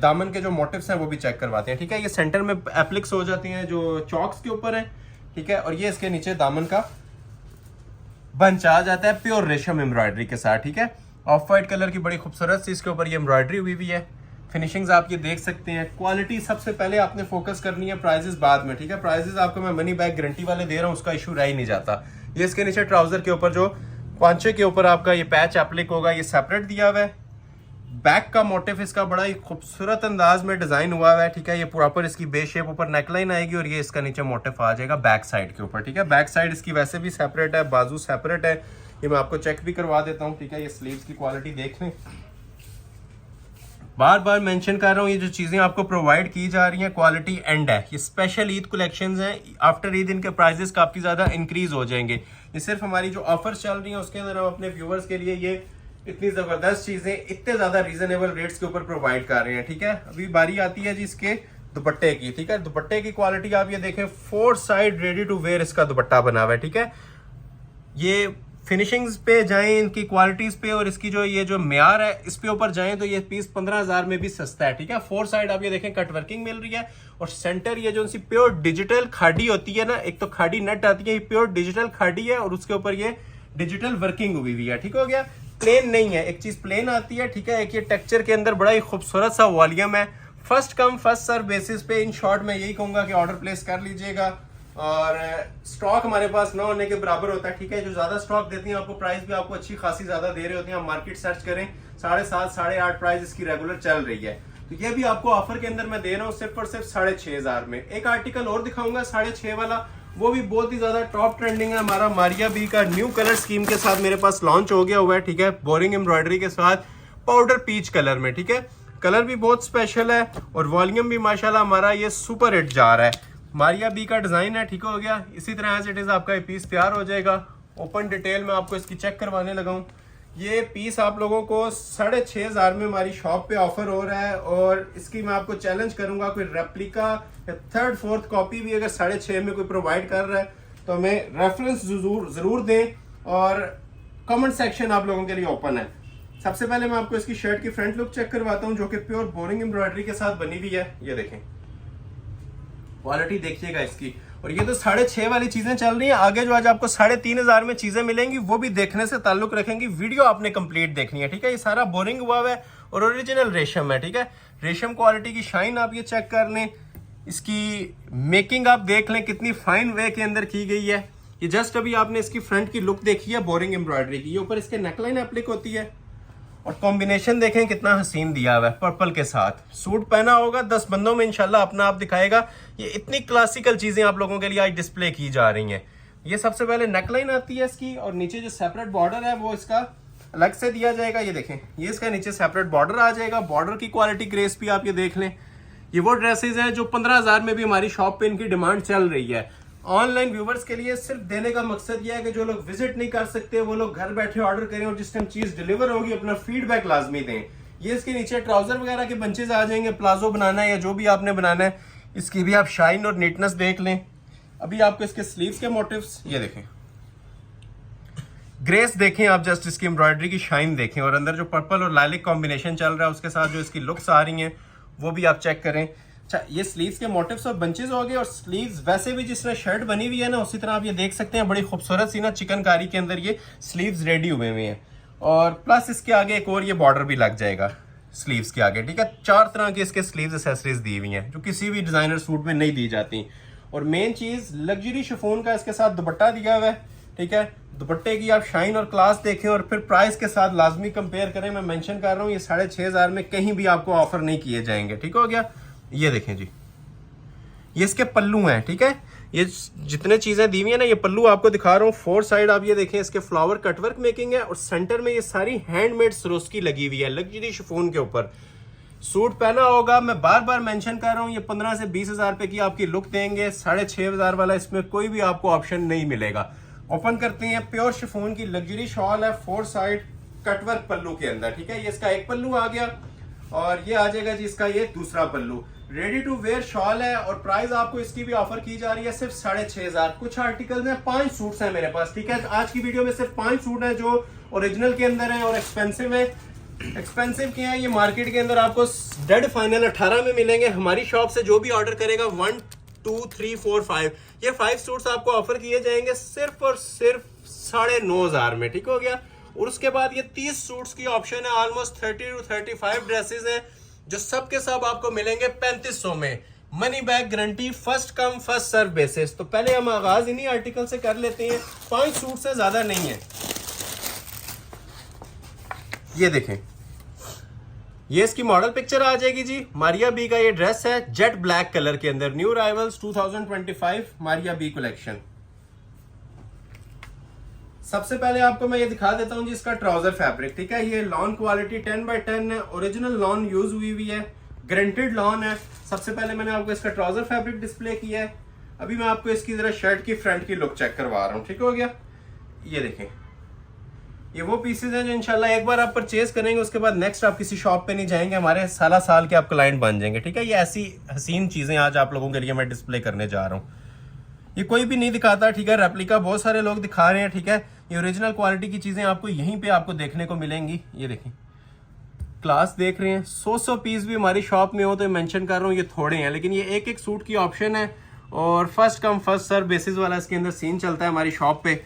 दामन के जो मोटिव्स हैं वो भी चेक करवाते हैं, ठीक है। ये सेंटर में एप्लिक्स हो जाती हैं जो चॉक्स के ऊपर है, ठीक है। और ये इसके नीचे दामन का बंच आ जाता है प्योर रेशम एम्ब्रॉयडरी के साथ, ठीक है। ऑफ वाइट कलर की बड़ी खूबसूरत सी इसके ऊपर ये एम्ब्रॉयडरी हुई हुई है। फिनिशिंग्स आप ये देख सकते हैं। क्वालिटी सबसे पहले आपने फोकस करनी है, प्राइजेस बाद में, ठीक है। प्राइजेस आपको मैं मनी बैक गारंटी वाले दे रहा हूँ, उसका इशू रह ही नहीं जाता। ये इसके नीचे ट्राउजर के ऊपर जो पांचे के ऊपर आपका ये पैच एप्लिक होगा, ये सेपरेट दिया हुआ है। बैक का मोटिव इसका बड़ा ही खूबसूरत अंदाज में डिजाइन हुआ है, ठीक है। ये प्रॉपर इसकी बेस शेप ऊपर नेकलाइन आएगी और ये इसका नीचे मोटिव आ जाएगा बैक साइड के ऊपर, ठीक है। बैक साइड इसकी वैसे भी सेपरेट है, बाजू सेपरेट है, ये मैं आपको चेक भी करवा देता हूँ, ठीक है। ये स्लीव्स की क्वालिटी देख लें, बार बार मेंशन कर रहा हूँ, ये जो चीजें आपको प्रोवाइड की जा रही हैं क्वालिटी एंड है। ये स्पेशल ईद कलेक्शंस हैं, आफ्टर ईद इनके प्राइसेस काफी ज्यादा इंक्रीज हो जाएंगे। ये सिर्फ हमारी जो ऑफर्स चल रही हैं उसके अंदर हम अपने व्यूअर्स के लिए ये इतनी जबरदस्त चीजें इतने ज्यादा रीजनेबल रेट्स के ऊपर प्रोवाइड कर रहे हैं, ठीक है। अभी बारी आती है जी इसके दुपट्टे की, ठीक है। दुपट्टे की क्वालिटी आप ये देखें, 4 साइड रेडी टू वेयर इसका दुपट्टा बना हुआ है, ठीक है। ये फिनिशिंग्स पे जाएं, इनकी क्वालिटीज पे और इसकी जो ये जो म्यार है इस पे ऊपर जाएं तो ये पीस 15,000 में भी सस्ता है, ठीक है। 4 साइड आप ये देखें कट वर्किंग मिल रही है और सेंटर ये जो सी प्योर डिजिटल खाड़ी होती है ना, एक तो खाड़ी नेट आती है, ये प्योर डिजिटल खाड़ी है और उसके ऊपर ये डिजिटल वर्किंग हुई हुई है, ठीक हो गया। प्लेन नहीं है, एक चीज प्लेन आती है, ठीक है। एक ये टेक्सचर के अंदर बड़ा ही खूबसूरत सा वॉल्यूम है। First come first serve basis in इन शॉर्ट में यही कहूंगा कि ऑर्डर प्लेस कर लीजिएगा और स्टॉक हमारे पास ना होने के बराबर होता है, ठीक है। जो ज्यादा स्टॉक देती हैं आपको प्राइस भी आपको अच्छी खासी ज्यादा दे रहे होते हैं। आप मार्केट सर्च करें 7.5 8.5 प्राइस इसकी रेगुलर चल रही है। तो ये भी आपको ऑफर के अंदर मैं दे रहा हूँ सिर्फ और सिर्फ 6,500 में। एक आर्टिकल और दिखाऊंगा 6.5 वाला, वो भी बहुत ही ज्यादा टॉप ट्रेंडिंग है। हमारा मारिया बी का न्यू कलर स्कीम के साथ मेरे पास लॉन्च हो गया हुआ है, ठीक है। बोरिंग एम्ब्रॉयडरी के साथ पाउडर पीच कलर में, ठीक है। कलर भी बहुत स्पेशल है और वॉल्यूम भी माशाल्लाह हमारा ये सुपर हिट जा रहा है। मारिया बी का डिजाइन है, ठीक हो गया। इसी तरह एज इट इज आपका ये पीस तैयार हो जाएगा। ओपन डिटेल में आपको इसकी चेक करवाने लगा हूँ। ये पीस आप लोगों को 6,500 में हमारी शॉप पे ऑफर हो रहा है और इसकी मैं आपको चैलेंज करूंगा, कोई रेप्लिका या 3rd 4th कॉपी भी अगर 6,500 में कोई प्रोवाइड कर रहा है तो हमें रेफरेंस जरूर दें और कमेंट सेक्शन आप लोगों के लिए ओपन है। सबसे पहले मैं आपको इसकी शर्ट की फ्रंट लुक चेक करवाता हूँ जो कि प्योर बोरिंग एम्ब्रॉयडरी के साथ बनी हुई है। ये देखें, क्वालिटी देखिएगा इसकी। और ये तो 6,500 वाली चीजें चल रही हैं, आगे जो आज आपको 3,500 में चीजें मिलेंगी वो भी देखने से ताल्लुक रखेंगी। वीडियो आपने कंप्लीट देखनी है, ठीक है। ये सारा बोरिंग हुआ है और ओरिजिनल रेशम है, ठीक है। रेशम क्वालिटी की शाइन आप ये चेक कर लें, इसकी मेकिंग आप देख लें कितनी फाइन वे के अंदर की गई है। ये जस्ट अभी आपने इसकी फ्रंट की लुक देखी है बोरिंग एम्ब्रॉयडरी की। ये ऊपर इसके नेकलाइन एप्लिक होती है और कॉम्बिनेशन देखें कितना हसीन दिया हुआ है पर्पल के साथ। सूट पहना होगा 10 बंदों में इंशाल्लाह अपना आप दिखाएगा। ये इतनी क्लासिकल चीजें आप लोगों के लिए आज डिस्प्ले की जा रही हैं। ये सबसे पहले नेकलाइन आती है इसकी और नीचे जो सेपरेट बॉर्डर है वो इसका अलग से दिया जाएगा। ये देखें, ये इसका नीचे सेपरेट बॉर्डर आ जाएगा। बॉर्डर की क्वालिटी ग्रेस भी आप ये देख लें। ये वो ड्रेसेस हैं जो 15,000 में भी हमारी शॉप पे इनकी डिमांड चल रही है। ऑनलाइन व्यूवर्स के लिए सिर्फ देने का मकसद यह है कि जो लोग विजिट नहीं कर सकते वो लोग घर बैठे ऑर्डर करें और जिस टाइम चीज डिलीवर होगी अपना फीडबैक लाजमी दें। ये इसके नीचे ट्राउजर वगैरह के बंचेज आ जाएंगे, प्लाजो बनाना है या जो भी आपने बनाना है। इसकी भी आप शाइन और नीटनेस देख लें। अभी आपको इसके स्लीव्स के मोटिव्स ये देखें, ग्रेस देखें आप, जस्ट इसकी एम्ब्रॉयडरी की शाइन देखें और अंदर जो पर्पल और लाइलिक कॉम्बिनेशन चल रहा है उसके साथ जो इसकी लुक्स आ रही हैं वो भी आप चेक करें। अच्छा, ये स्लीव्स के मोटिव्स और बंचेस हो गए और स्लीव्स वैसे भी जिस तरह शर्ट बनी हुई है ना उसी तरह आप ये देख सकते हैं बड़ी खूबसूरत सी ना चिकनकारी के अंदर ये स्लीव्स रेडी हुए हुए हैं। और प्लस इसके आगे एक और ये बॉर्डर भी लग जाएगा स्लीव्स के आगे, ठीक है। 4 तरह की इसके स्लीव्स एक्सेसरीज दी हुई हैं जो किसी भी डिजाइनर सूट में नहीं दी जाती। और मेन चीज लग्जरी शिफॉन का इसके साथ दुपट्टा दिया हुआ है, ठीक है। दुपट्टे की आप शाइन और क्लास देखें और फिर प्राइस के साथ लाजमी कंपेयर करें। मैं मेंशन कर रहा हूँ ये 6,500 में कहीं भी आपको ऑफर नहीं किए जाएंगे, ठीक हो गया। ये देखें जी, ये इसके पल्लू हैं, ठीक है। ये जितने चीजें दी हुई है ना ये पल्लू आपको दिखा रहा हूँ। 4 साइड आप ये देखें, इसके फ्लावर कटवर्क मेकिंग है और सेंटर में ये सारी हैंडमेड सरोस्की लगी हुई है लग्जरी शिफॉन के ऊपर। सूट पहना होगा, मैं बार बार मेंशन कर रहा हूँ, ये 15 से 20,000 रुपए की आपकी लुक देंगे। 6,500 वाला इसमें कोई भी आपको ऑप्शन नहीं मिलेगा। ओपन करते हैं, प्योर शिफॉन की लग्जरी शॉल है 4 साइड कटवर्क पल्लू के अंदर, ठीक है। ये इसका एक पल्लू आ गया और ये आ जाएगा जी इसका ये दूसरा पल्लू। रेडी टू वेयर शॉल है और प्राइस आपको इसकी भी ऑफर की जा रही है सिर्फ 6,500। कुछ आर्टिकल में 5 सूट्स हैं मेरे पास, ठीक है। आज की वीडियो में सिर्फ 5 सूट हैं जो ओरिजिनल के अंदर हैं और एक्सपेंसिव है। एक्सपेंसिव क्या है, ये मार्केट के अंदर आपको डेड फाइनल 18 में मिलेंगे। हमारी शॉप से जो भी ऑर्डर करेगा 1 2 3 4 5 ये 5 सूट्स आपको ऑफर किए जाएंगे सिर्फ और सिर्फ 9,500 में, ठीक हो गया। और उसके बाद ये 30 सूट्स की ऑप्शन है, ऑलमोस्ट 30 to 35 ड्रेसेस हैं जो सब के सब आपको मिलेंगे 3500 में। Money back guarantee, first come first serve basis. तो पहले हम आगाज इन्हीं आर्टिकल से कर लेते हैं, 5 सूट से ज्यादा नहीं है। ये देखें, ये इसकी मॉडल पिक्चर आ जाएगी जी। मारिया बी का ये ड्रेस है जेट ब्लैक कलर के अंदर, new arrivals 2025 Maria B collection. सबसे पहले आपको मैं ये दिखा देता हूं जी इसका ट्राउजर फैब्रिक, ठीक है। ये लॉन क्वालिटी 10x10 है, ओरिजिनल लॉन यूज हुई है, गारंटेड लॉन है। सबसे पहले मैंने आपको इसका ट्राउजर फैब्रिक डिस्प्ले किया है। अभी मैं आपको इसकी जरा शर्ट की फ्रंट की लुक चेक करवा रहा हूँ, ठीक हो गया। ये देखें, ये वो पीसेज हैं जो इंशाल्लाह एक बार आप परचेज करेंगे उसके बाद नेक्स्ट आप किसी शॉप पे नहीं जाएंगे, हमारे साल के आप क्लाइंट बन जाएंगे, ठीक है। ये ऐसी हसीन चीजें आज आप लोगों के लिए मैं डिस्प्ले करने जा रहा हूँ। ये कोई भी नहीं दिखाता, ठीक है। रेप्लिका बहुत सारे लोग दिखा रहे हैं, ठीक है। ये ओरिजिनल क्वालिटी की चीजें आपको यहीं पे आपको देखने को मिलेंगी। ये देखें, क्लास देख रहे हैं। 100 पीस भी हमारी शॉप में हो तो मेंशन कर रहा हूँ ये थोड़े हैं, लेकिन ये एक सूट की ऑप्शन है और first come first serve basis वाला इसके अंदर सीन चलता है हमारी शॉप पे।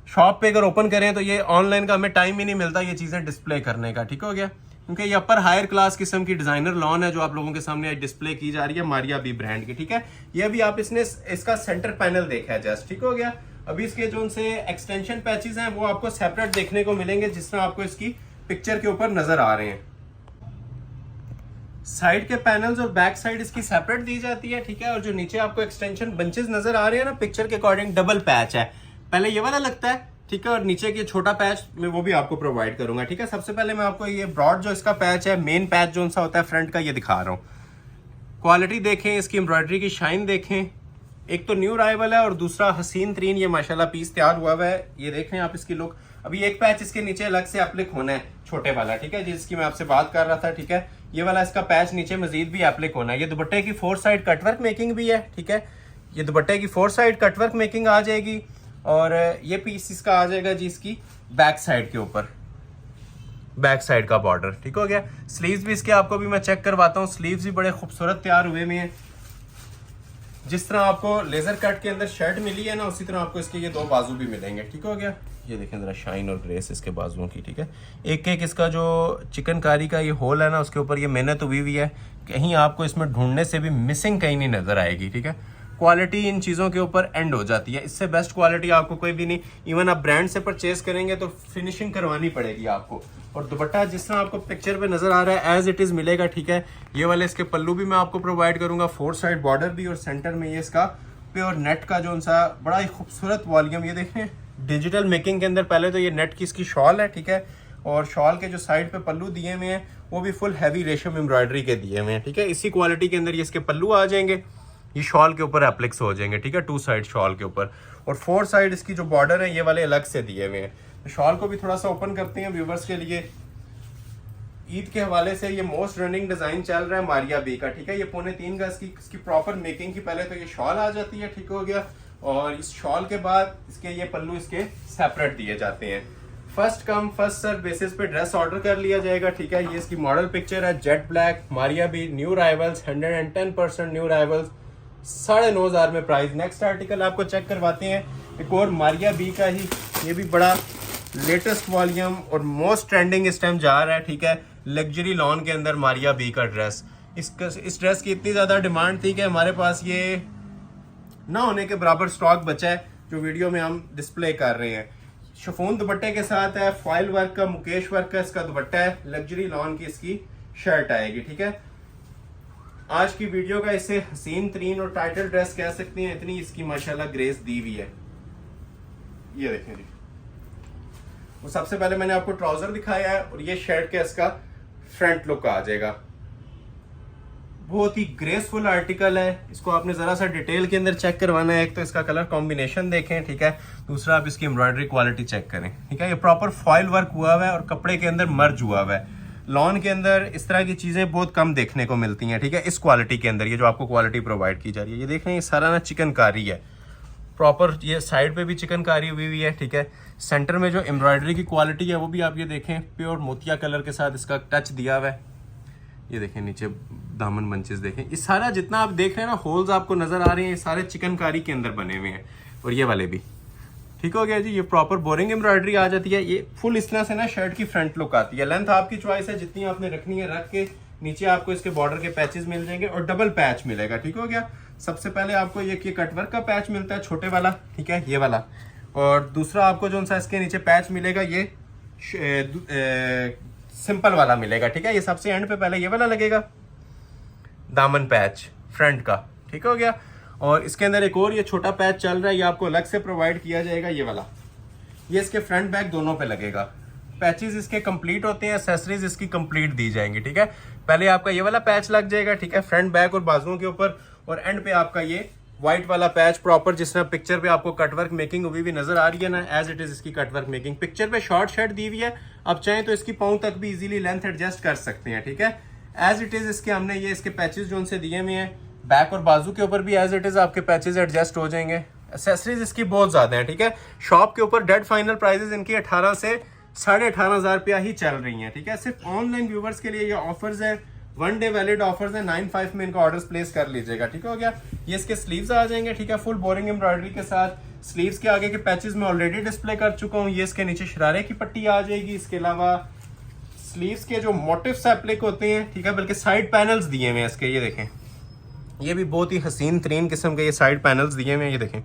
शॉप पे अगर ओपन करें तो ये ऑनलाइन का हमें टाइम ही नहीं मिलता ये चीजें डिस्प्ले करने का, ठीक हो गया। क्योंकि ये अपर हायर क्लास किस्म की डिजाइनर लॉन है जो आप लोगों के सामने डिस्प्ले की जा रही है मारिया बी ब्रांड की, ठीक है। ये अभी आप इसका सेंटर पैनल देखा है जस्ट, ठीक हो गया। अभी इसके जो उनसे एक्सटेंशन पैचेस हैं वो आपको सेपरेट देखने को मिलेंगे, जिस तरह आपको इसकी पिक्चर के ऊपर नजर आ रहे हैं। साइड के पैनल्स और बैक साइड इसकी सेपरेट दी जाती है, ठीक है। और जो नीचे आपको एक्सटेंशन बंचेस नजर आ रहे हैं ना पिक्चर के अकॉर्डिंग, डबल पैच है, पहले ये वाला लगता है, ठीक है। और नीचे की छोटा पैच मैं वो भी आपको प्रोवाइड करूंगा, ठीक है। सबसे पहले मैं आपको ये ब्रॉड जो इसका पैच है, मेन पैच जो सा होता है फ्रंट का, ये दिखा रहा हूँ। क्वालिटी देखें, इसकी एम्ब्रॉयडरी की शाइन देखें। एक तो न्यू अराइवल है और दूसरा हसीन तरीन ये माशाल्लाह पीस तैयार हुआ हुआ है। ये देख रहे हैं आप इसकी लुक। अभी एक पैच इसके नीचे अलग से एप्लिक होना है, छोटे वाला, ठीक है, जिसकी मैं आपसे बात कर रहा था, ठीक है। ये वाला इसका पैच नीचे मजीद भी एप्लिक होना है। ये दुपट्टे की 4 साइड कटवर्क मेकिंग भी है, ठीक है। ये दुपट्टे की 4 साइड कटवर्क मेकिंग आ जाएगी और ये पीस इसका आ जाएगा जी इसकी बैक साइड के ऊपर, बैक साइड का बॉर्डर, ठीक हो गया। स्लीव्स भी इसके आपको भी मैं चेक करवाता हूँ। स्लीव्स भी बड़े खूबसूरत तैयार हुए में हैं। जिस तरह आपको लेजर कट के अंदर शर्ट मिली है ना, उसी तरह आपको इसके ये 2 बाजू भी मिलेंगे, ठीक हो गया। ये देखें जरा शाइन और ग्रेस इसके बाजुओं की, ठीक है। एक एक इसका जो चिकनकारी का ये होल है ना, उसके ऊपर ये मेहनत हुई हुई है, कहीं आपको इसमें ढूंढने से भी मिसिंग कहीं नहीं नजर आएगी, ठीक है। क्वालिटी इन चीज़ों के ऊपर एंड हो जाती है, इससे बेस्ट क्वालिटी आपको कोई भी नहीं। इवन आप ब्रांड से परचेज करेंगे तो फिनिशिंग करवानी पड़ेगी आपको। और दुपट्टा जिस तरह आपको पिक्चर पे नजर आ रहा है एज इट इज मिलेगा, ठीक है। ये वाले इसके पल्लू भी मैं आपको प्रोवाइड करूंगा, 4 साइड बॉर्डर भी, और सेंटर में ये इसका प्योर नेट का जो सा बड़ा ही खूबसूरत वॉल्यूम, ये देखें डिजिटल मेकिंग के अंदर। पहले तो ये नेट की इसकी शॉल है, ठीक है। और शॉल के जो साइड पे पल्लू दिए हुए हैं वो भी फुल हैवी रेशम एम्ब्रॉयडरी के दिए हुए हैं, ठीक है। इसी क्वालिटी के अंदर ये इसके पल्लू आ जाएंगे, ये शॉल के ऊपर एप्लिक्स हो जाएंगे, ठीक है, 2 साइड शॉल के ऊपर। और 4 साइड इसकी जो बॉर्डर है ये वाले अलग से दिए हुए हैं। तो शॉल को भी थोड़ा सा ओपन करते हैं व्यूवर्स के लिए। ईद के हवाले से ये मोस्ट रनिंग डिजाइन चल रहा है मारिया बी का, ठीक है। ये 3.25 गज की इसकी प्रॉपर मेकिंग की पहले तो ये शॉल आ जाती है, ठीक हो गया। और इस शॉल के बाद इसके ये पल्लू इसके सेपरेट दिए जाते हैं। First come first serve basis पे ड्रेस ऑर्डर कर लिया जाएगा, ठीक है। ये इसकी मॉडल पिक्चर है, jet black Maria B, new arrivals, 110% new arrivals, 9,500 में प्राइस। नेक्स्ट आर्टिकल आपको चेक करवाते हैं, एक और मारिया बी का ही, ये भी बड़ा लेटेस्ट वॉल्यूम और मोस्ट ट्रेंडिंग इस टाइम जा रहा है, ठीक है। लग्जरी लॉन के अंदर मारिया बी का ड्रेस, इस ड्रेस की इतनी ज्यादा डिमांड थी कि हमारे पास ये ना होने के बराबर स्टॉक बचा है, जो वीडियो में हम डिस्प्ले कर रहे हैं। शिफॉन दुपट्टे के साथ है, फॉइल वर्क का मुकेश वर्क का इसका दुपट्टा है, लग्जरी लॉन की इसकी शर्ट आएगी, ठीक है। आज की वीडियो का इसे हसीन तरीन और टाइटल ड्रेस कह सकते हैं, इतनी इसकी माशाल्लाह ग्रेस दी हुई है। ये देखें जी, वो सबसे पहले मैंने आपको ट्राउजर दिखाया है और ये शर्ट का इसका फ्रंट लुक आ जाएगा। बहुत ही ग्रेसफुल आर्टिकल है, इसको आपने जरा सा डिटेल के अंदर चेक करवाना है। एक तो इसका कलर कॉम्बिनेशन देखें, ठीक है, दूसरा आप इसकी एम्ब्रॉयडरी क्वालिटी चेक करें, ठीक है। ये प्रॉपर फॉइल वर्क हुआ हुआ है और कपड़े के अंदर मर्ज हुआ हुआ है। लॉन के अंदर इस तरह की चीजें बहुत कम देखने को मिलती हैं, ठीक है। इस क्वालिटी के अंदर ये जो आपको क्वालिटी प्रोवाइड की जा रही है, ये देख रहे हैं, ये सारा ना चिकनकारी है, प्रॉपर ये साइड पे भी चिकनकारी हुई हुई है, ठीक है। सेंटर में जो एम्ब्रॉयडरी की क्वालिटी है वो भी आप ये देखें, प्योर मोतिया कलर के साथ इसका टच दिया हुआ है। ये देखें नीचे दामन बंचेस देखें, ये सारा जितना आप देख रहे हैं ना होल्स आपको नजर आ रहे हैं, ये सारे चिकनकारी के अंदर बने हुए हैं। और ये वाले भी, ठीक हो गया जी। ये प्रॉपर बोरिंग एम्ब्रॉयडरी आ जाती है। ये फुल इस तरह से ना शर्ट की फ्रंट लुक आती है। लेंथ आपकी चॉइस है, जितनी आपने रखनी है रख के। नीचे आपको इसके बॉर्डर के पैचेस मिल जाएंगे और डबल पैच मिलेगा, ठीक हो गया। सबसे पहले आपको ये कटवर्क का पैच मिलता है छोटे वाला, ठीक है, ये वाला। और दूसरा आपको जो सा इसके नीचे पैच मिलेगा ये सिंपल वाला मिलेगा, ठीक है। ये सबसे एंड पे पहले ये वाला लगेगा, दामन पैच फ्रंट का, ठीक हो गया। और इसके अंदर एक और ये छोटा पैच चल रहा है, ये आपको अलग से प्रोवाइड किया जाएगा, ये वाला। ये इसके फ्रंट बैक दोनों पे लगेगा। पैचेस इसके कंप्लीट होते हैं, एक्सेसरीज इसकी कंप्लीट दी जाएंगी, ठीक है। पहले आपका ये वाला पैच लग जाएगा, ठीक है, फ्रंट बैक और बाजुओं के ऊपर। और एंड पे आपका ये व्हाइट वाला पैच प्रॉपर, जिस तरह पिक्चर पे आपको कटवर्क मेकिंग हुई भी नजर आ रही है ना, एज इट इज इसकी कटवर्क मेकिंग। पिक्चर पे शॉर्ट शर्ट दी हुई है, आप चाहें तो इसकी पाँव तक भी इजीली लेंथ एडजस्ट कर सकते हैं, ठीक है। एज इट इज इसके हमने ये इसके पैचेस जो उनसे दिए हुए हैं, बैक और बाजू के ऊपर भी एज इट इज आपके पैचेस एडजस्ट हो जाएंगे। एक्सेसरीज इसकी बहुत ज्यादा है, ठीक है। शॉप के ऊपर डेड फाइनल प्राइजेस इनकी 18 से 18,500 रुपया ही चल रही है, ठीक है। सिर्फ ऑनलाइन व्यूवर्स के लिए ये ऑफर्स है, 1 डे वैलिड ऑफर्स है। 9/5 में इनका ऑर्डर्स प्लेस कर लीजिएगा, ठीक हो गया। ये इसके स्लीव्स आ जाएंगे, ठीक है, फुल बोरिंग एम्ब्रॉयडरी के साथ। स्लीव्स के आगे के पैचेस मैं ऑलरेडी डिस्प्ले कर चुका हूँ। ये इसके नीचे शरारे की पट्टी आ जाएगी। इसके अलावा स्लीव्स के जो मोटिव्स एप्लिक होते हैं, ठीक है, बल्कि साइड पैनल्स दिए हुए हैं इसके, ये देखें, ये भी बहुत ही हसीन तरीन किस्म के ये साइड पैनल्स दिए हुए हैं, ये देखें,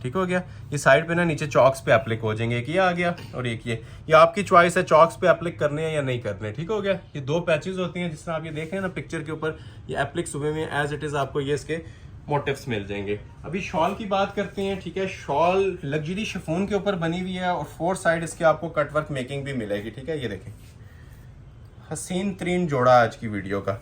ठीक हो गया। ये साइड पे ना नीचे चॉक्स पे एप्लिक हो जाएंगे, एक ये आ गया और एक ये आपकी चॉइस है चॉक्स पे एप्लिक करने हैं या नहीं करने, ठीक हो गया। ये दो पैचेस होती हैं, जिस तरह आप ये देख रहे हैं ना पिक्चर के ऊपर, ये एप्लिक्स हुए में एज इट इज आपको ये इसके मोटिव्स मिल जाएंगे। अभी शॉल की बात करते हैं, ठीक है। शॉल लग्जरी शिफॉन के ऊपर बनी हुई है और 4 साइड इसके आपको कटवर्क मेकिंग भी मिलेगी, ठीक है। ये देखें, हसीन तरीन जोड़ा आज की वीडियो का,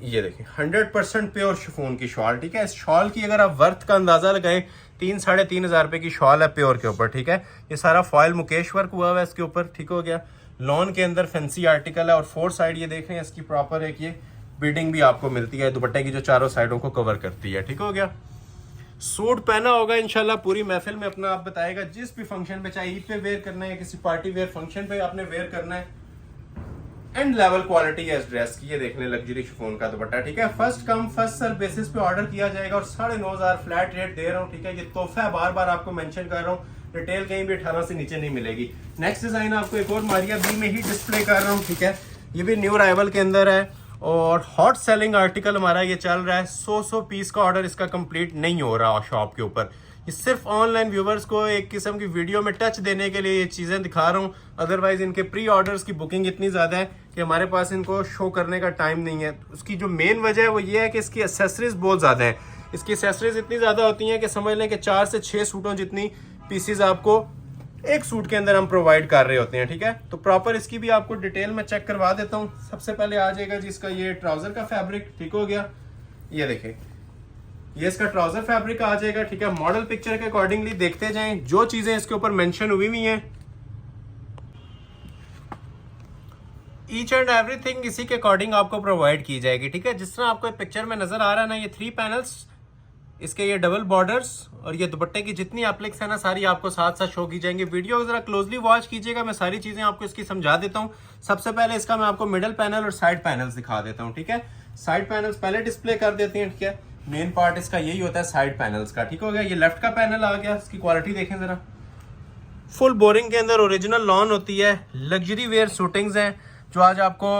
ये देखें 100% प्योर शिफॉन की शॉल, ठीक है। इस शॉल की अगर आप वर्थ का अंदाजा लगाएं, 3-3.5 हज़ार रुपए की शॉल है प्योर के ऊपर, ठीक है। ये सारा फॉयल मुकेश वर्क हुआ हुआ है इसके ऊपर, ठीक हो गया। लॉन के अंदर फैंसी आर्टिकल है और 4 साइड ये देख रहे हैं इसकी प्रॉपर एक ये बीडिंग भी आपको मिलती है, दुपट्टे की जो चारों साइडों को कवर करती है, ठीक हो गया। सूट पहना होगा इंशाल्लाह पूरी महफिल में अपना, आप बताएगा जिस भी फंक्शन पे, चाहे ईद पे वेयर करना है, किसी पार्टी वेयर फंक्शन पे आपने वेयर करना है, एंड लेवल क्वालिटी है इस ड्रेस की। ये देखने लग्जरी शिफॉन का दुपट्टा, ठीक है। First come first serve basis पे ऑर्डर किया जाएगा और 9,500 फ्लैट रेट दे रहा हूँ, ठीक है। ये तोहफा है, बार बार आपको मेंशन कर रहा हूँ, रिटेल कहीं भी 18 से नीचे नहीं मिलेगी। नेक्स्ट डिजाइन आपको एक और मारिया बी में ही डिस्प्ले कर रहा हूँ, ठीक है। ये भी न्यू अराइवल के अंदर है और हॉट सेलिंग आर्टिकल हमारा ये चल रहा है। 100 पीस का ऑर्डर इसका कंप्लीट नहीं हो रहा शॉप के ऊपर। ये सिर्फ ऑनलाइन व्यूवर्स को एक किस्म की वीडियो में टच देने के लिए ये चीज़ें दिखा रहा हूँ। अदरवाइज इनके प्री ऑर्डर्स की बुकिंग इतनी ज़्यादा है कि हमारे पास इनको शो करने का टाइम नहीं है। उसकी जो मेन वजह है वो ये है कि इसकी एसेसरीज बहुत ज़्यादा है। इसकी एसेसरीज इतनी ज़्यादा होती हैं कि समझ लें कि 4 से 6 सूटों जितनी पीसीज आपको एक सूट के अंदर हम प्रोवाइड कर रहे होते हैं, ठीक है। तो प्रॉपर इसकी भी आपको डिटेल में चेक करवा देता हूँ। सबसे पहले आ जाएगा जी इसका ये ट्राउजर का फैब्रिक, ठीक हो गया। ये देखें, ये इसका ट्राउजर फैब्रिक आ जाएगा, ठीक है। मॉडल पिक्चर के अकॉर्डिंगली देखते जाएं, जो चीजें इसके ऊपर मेंशन हुई हैं ईच एंड एवरीथिंग इसी के अकॉर्डिंग आपको प्रोवाइड की जाएगी, ठीक है। जिस तरह आपको पिक्चर में नजर आ रहा है ना, ये 3 पैनल्स, इसके ये डबल बॉर्डर्स और ये दुपट्टे की जितनी एप्लिक्स है ना सारी आपको साथ साथ शो की जाएंगी। वीडियो जरा क्लोजली वॉच कीजिएगा, मैं सारी चीजें आपको इसकी समझा देता हूँ। सबसे पहले इसका मैं आपको मिडल पैनल और साइड पैनल्स दिखा देता हूँ, ठीक है। साइड पैनल्स पहले डिस्प्ले कर देते हैं, ठीक है। मेन पार्ट इसका यही होता है साइड पैनल्स का, ठीक हो गया। ये लेफ्ट का पैनल आ गया, इसकी क्वालिटी देखें जरा। फुल बोरिंग के अंदर ओरिजिनल लॉन होती है, लग्जरी वेयर शूटिंग्स हैं जो आज आपको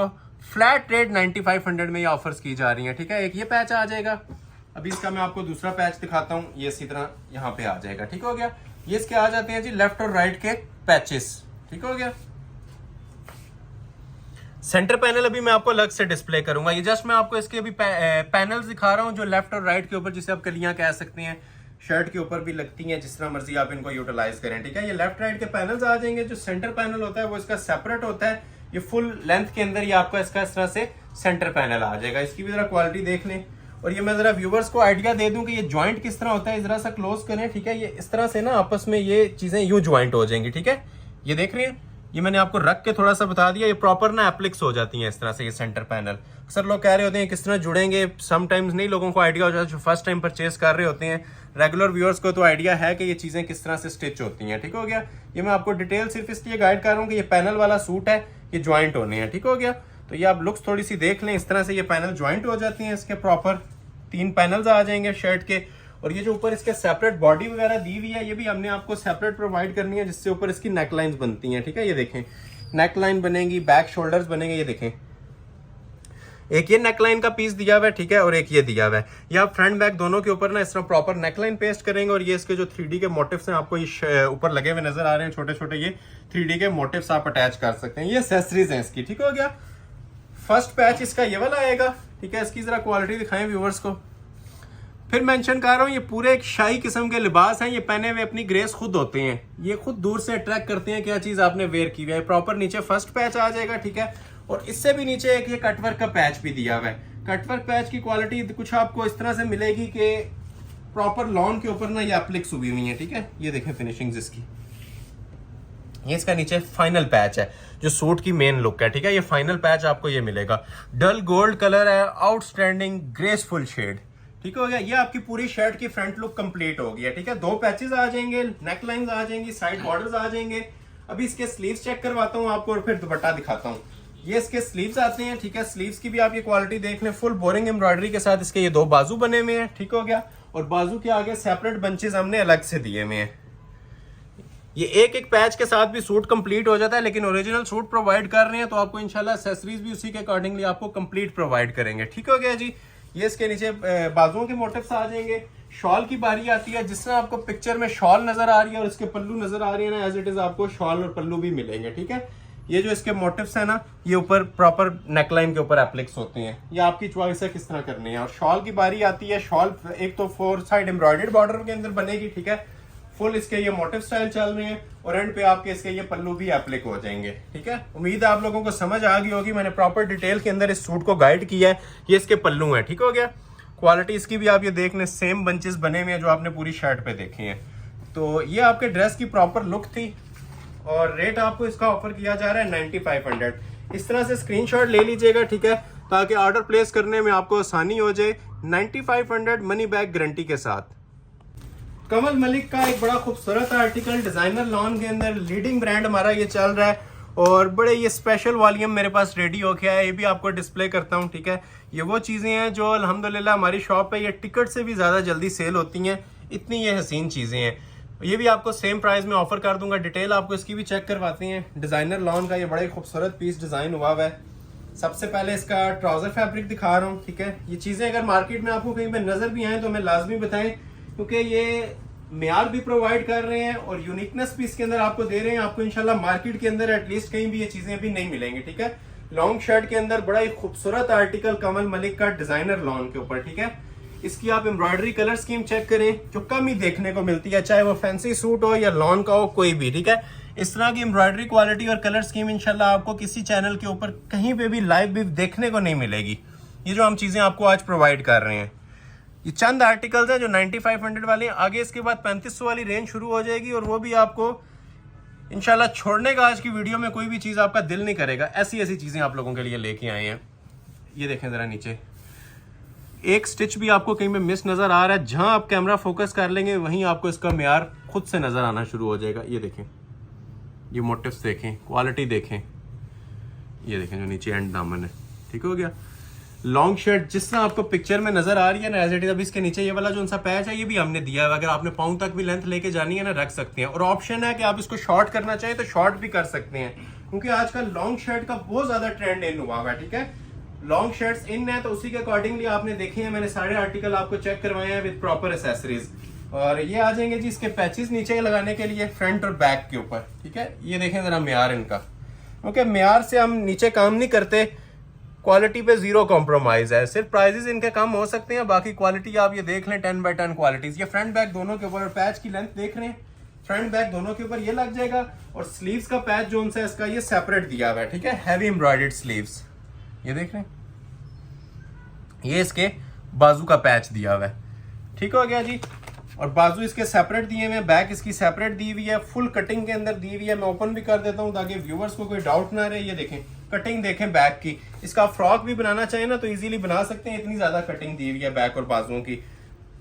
फ्लैट रेट 9500 में ये ऑफर्स की जा रही हैं, ठीक है। एक ये पैच आ जाएगा, अभी इसका मैं आपको दूसरा पैच दिखाता हूँ, ये इसी तरह यहाँ पे आ जाएगा, ठीक हो गया। ये इसके आ जाते हैं जी लेफ्ट और राइट के पैचेस, ठीक हो गया। सेंटर पैनल अभी मैं आपको अलग से डिस्प्ले करूंगा, ये जस्ट मैं आपको इसके अभी पैनल्स दिखा रहा हूँ जो लेफ्ट और राइट के ऊपर, जिसे आप कलियां कह सकते हैं, शर्ट के ऊपर भी लगती हैं, जिस तरह मर्जी आप इनको यूटिलाइज करें, ठीक है। ये लेफ्ट राइट के पैनल्स आ जाएंगे। जो सेंटर पैनल होता है वो इसका सेपरेट होता है, ये फुल लेंथ के अंदर ये आपका इसका इस तरह से सेंटर पैनल आ जाएगा। इसकी भी जरा क्वालिटी देख लें और ये मैं जरा व्यूवर्स को आइडिया दे दूं कि ये ज्वाइंट किस तरह होता है। जरा सा क्लोज करें, ठीक है। ये इस तरह से ना आपस में ये चीजें यूं ज्वाइंट हो जाएंगी, ठीक है। ये देख रहे हैं, ये मैंने आपको रख के थोड़ा सा बता दिया, ये प्रॉपर ना एप्लिक्स हो जाती है इस तरह से ये सेंटर पैनल। अक्सर लोग कह रहे होते हैं किस तरह जुड़ेंगे, समटाइम्स नहीं लोगों को आइडिया हो जाता है जो फर्स्ट टाइम परचेज कर रहे होते हैं। रेगुलर व्यूअर्स को तो आइडिया है कि ये चीजें किस तरह से स्टिच होती हैं, ठीक हो गया। ये मैं आपको डिटेल सिर्फ इसलिए गाइड कर रहा हूँ कि ये पैनल वाला सूट है, ये ज्वाइंट होने हैं, ठीक हो गया। तो ये आप लुक्स थोड़ी सी देख लें, इस तरह से ये पैनल ज्वाइंट हो जाती हैं। इसके प्रॉपर 3 पैनल्स आ जाएंगे शर्ट के, और ये जो ऊपर इसके सेपरेट बॉडी वगैरह दी हुई है ये भी हमने आपको सेपरेट प्रोवाइड करनी है, जिससे ऊपर इसकी नेक लाइन्स बनती हैं, ठीक है। ये देखें नेक लाइन बनेगी, बैक शोल्डर्स बनेंगे, ये देखें एक ये नेकलाइन का पीस दिया हुआ है, ठीक है, और एक ये दिया हुआ है। ये आप फ्रंट बैक दोनों के ऊपर ना इस तरह प्रॉपर नेकलाइन पेस्ट करेंगे और ये इसके जो 3D के मोटिव्स हैं आपको ये ऊपर लगे हुए नजर आ रहे हैं, छोटे छोटे ये 3D के मोटिव्स आप अटैच कर सकते हैं। ये एक्सेसरीज हैं इसकी, ठीक हो गया। फर्स्ट पैच इसका ये वाला आएगा, ठीक है। इसकी जरा क्वालिटी दिखाएं व्यूवर्स को। फिर मेंशन कर रहा हूँ, ये पूरे एक शाही किस्म के लिबास हैं, ये पहने हुए अपनी ग्रेस खुद होते हैं, ये खुद दूर से अट्रैक्ट करते हैं क्या चीज आपने वेयर की हुई है। प्रॉपर नीचे फर्स्ट पैच आ जाएगा, ठीक है, और इससे भी नीचे एक ये कटवर्क का पैच भी दिया हुआ है। कटवर्क पैच की क्वालिटी कुछ आपको इस तरह से मिलेगी कि प्रॉपर लॉन के ऊपर ना ये एप्लिक्स हुई हुई है, ठीक है। ये देखें फिनिशिंग्स इसकी, ये इसका नीचे फाइनल पैच है जो सूट की मेन लुक है, ठीक है। ये फाइनल पैच आपको ये मिलेगा, डल गोल्ड कलर है, आउटस्टैंडिंग ग्रेसफुल शेड, ठीक हो गया। ये आपकी पूरी शर्ट की फ्रंट लुक कंप्लीट हो गया, ठीक है। 2 पैचेस आ जाएंगे, नेक लाइन्स आ जाएंगी, साइड बॉर्डर्स आ जाएंगे। अभी इसके स्लीव्स चेक करवाता हूँ आपको और फिर दुपट्टा दिखाता हूँ। ये इसके स्लीव्स आते हैं, ठीक है। स्लीव्स की भी आप ये क्वालिटी देख लें, फुल बोरिंग एम्ब्रॉयडरी के साथ इसके ये 2 बाजू बने हुए हैं, ठीक हो गया। और बाजू के आगे सेपरेट बंचेस हमने अलग से दिए हुए हैं। ये एक एक पैच के साथ भी सूट कंप्लीट हो जाता है, लेकिन ओरिजिनल सूट प्रोवाइड कर रहे हैं तो आपको इंशाल्लाह एक्सेसरीज भी उसी के अकॉर्डिंगली आपको कंप्लीट प्रोवाइड करेंगे। ठीक हो गया जी। ये इसके नीचे बाजुओं के मोटिव्स आ जाएंगे। शॉल की बारी आती है, जिस तरह आपको पिक्चर में शॉल नजर आ रही है और इसके पल्लू नजर आ रही है ना, एज इट इज आपको शॉल और पल्लू भी मिलेंगे। ठीक है, ये जो इसके मोटिव्स है ना, ये ऊपर प्रॉपर नेकलाइन के ऊपर एप्लिक्स होते हैं। ये आपकी चॉइस है किस तरह करनी है। और शॉल की बारी आती है, शॉल एक तो 4 साइड एम्ब्रॉयडर्ड बॉर्डर के अंदर बनेगी। ठीक है, फुल इसके ये मोटिव स्टाइल चल रहे हैं और एंड पे आपके इसके ये पल्लू भी एप्लिक हो जाएंगे। ठीक है, उम्मीद है आप लोगों को समझ आ गई होगी। मैंने प्रॉपर डिटेल के अंदर इस सूट को गाइड किया है। ये इसके पल्लू है। ठीक हो गया। क्वालिटी इसकी भी आप ये देख लें, सेम बंचेस बने हुए हैं जो आपने पूरी शर्ट पे देखे हैं। तो ये आपके ड्रेस की प्रॉपर लुक थी और रेट आपको इसका ऑफर किया जा रहा है 9500। इस तरह से स्क्रीनशॉट ले लीजिएगा। ठीक है, ताकि ऑर्डर प्लेस करने में आपको आसानी हो जाए। 9500 मनी बैक गारंटी के साथ। कमल मलिक का एक बड़ा खूबसूरत आर्टिकल डिजाइनर लॉन के अंदर, लीडिंग ब्रांड हमारा ये चल रहा है और बड़े ये स्पेशल वॉल्यूम मेरे पास रेडी हो गया है। ये भी आपको डिस्प्ले करता हूँ। ठीक है, ये वो चीजें हैं जो अल्हम्दुलिल्लाह हमारी शॉप पे ये टिकट से भी ज्यादा जल्दी सेल होती हैं। इतनी ये हसीन चीजें हैं। ये भी आपको सेम प्राइस में ऑफर कर दूंगा। डिटेल आपको इसकी भी चेक करवाते हैं। डिजाइनर लॉन का ये बड़ा ही खूबसूरत पीस डिजाइन हुआ हुआ है। सबसे पहले इसका ट्राउजर फैब्रिक दिखा रहा हूँ। ठीक है, ये चीजें अगर मार्केट में आपको कहीं पे नजर भी आए तो हमें लाजमी बताएं, क्योंकि ये मेयार भी प्रोवाइड कर रहे हैं और यूनिकनेस भी इसके अंदर आपको दे रहे हैं। आपको इंशाल्लाह मार्केट के अंदर एटलीस्ट कहीं भी ये चीजें भी नहीं मिलेंगी। ठीक है, लॉन्ग शर्ट के अंदर बड़ा ही खूबसूरत आर्टिकल कमल मलिक का डिजाइनर लॉन के ऊपर। ठीक है, इसकी आप एम्ब्रॉयडरी कलर स्कीम चेक करें जो कम ही देखने को मिलती है, चाहे वो फैंसी सूट हो या लॉन का हो, कोई भी। ठीक है, इस तरह की एम्ब्रॉयडरी क्वालिटी और कलर स्कीम इंशाल्लाह आपको किसी चैनल के ऊपर कहीं पे भी लाइव भी देखने को नहीं मिलेगी। ये जो हम चीजें आपको आज प्रोवाइड कर रहे हैं, ये चंद आर्टिकल्स हैं जो 9500 वाले हैं। आगे इसके बाद 3500 वाली रेंज शुरू हो जाएगी और वो भी आपको इंशाल्लाह छोड़ने का आज की वीडियो में कोई भी चीज आपका दिल नहीं करेगा। ऐसी ऐसी चीजें आप लोगों के लिए लेके आए हैं। ये देखें जरा नीचे, एक स्टिच भी आपको कहीं में मिस नजर आ रहा है। जहां आप कैमरा फोकस कर लेंगे वहीं आपको इसका म्यार खुद से नजर आना शुरू हो जाएगा। ये देखें, ये मोटिव्स देखें, क्वालिटी देखें। ये देखें जो नीचे एंड दामन है। ठीक हो गया। लॉन्ग शर्ट जिस तरह आपको पिक्चर में नजर आ रही है ना, एज इट इज। अब इसके नीचे ये वाला जो सा पैच है ये भी हमने दिया है। अगर आपने पाँव तक भी लेंथ लेके जानी है ना, रख सकते हैं। और ऑप्शन है कि आप इसको शॉर्ट करना चाहें तो शॉर्ट भी कर सकते हैं, क्योंकि आजकल लॉन्ग शर्ट का बहुत ज्यादा ट्रेंड इन हुआ है। ठीक है, लॉन्ग शर्ट्स इन है तो उसी के अकॉर्डिंगली आपने देखे हैं। मैंने सारे आर्टिकल आपको चेक करवाए हैं विद प्रॉपर एसेसरीज। और ये आ जाएंगे जी इसके पैचेस नीचे लगाने के लिए फ्रंट और बैक के ऊपर। ठीक है, ये देखें जरा म्यार इनका, क्योंकि म्यार से हम नीचे काम नहीं करते। क्वालिटी पे जीरो कॉम्प्रोमाइज है। सिर्फ प्राइजेस इनके कम हो सकते हैं, बाकी क्वालिटी आप ये देख लें 10 बाय 10 क्वालिटीज। ये फ्रंट बैक दोनों के ऊपर, और पैच की लेंथ देख रहे हैं, फ्रंट बैक दोनों के ऊपर ये लग जाएगा। और स्लीव्स का पैच जो उनसे इसका ये सेपरेट दिया हुआ है। ठीक है, हैवी एम्ब्रॉयडर्ड स्लीव्स ये देख रहे हैं। ये इसके बाजू का पैच दिया हुआ है। ठीक हो गया जी। और बाजू इसके सेपरेट दिए हुए हैं, बैक इसकी सेपरेट दी हुई है, फुल कटिंग के अंदर दी हुई है। मैं ओपन भी कर देता हूं ताकि व्यूअर्स को कोई डाउट ना रहे। ये देखें, कटिंग देखें बैक की। इसका फ्रॉक भी बनाना चाहे ना तो इजीली बना सकते हैं, इतनी ज्यादा कटिंग दी हुई है बैक और बाजुओं की।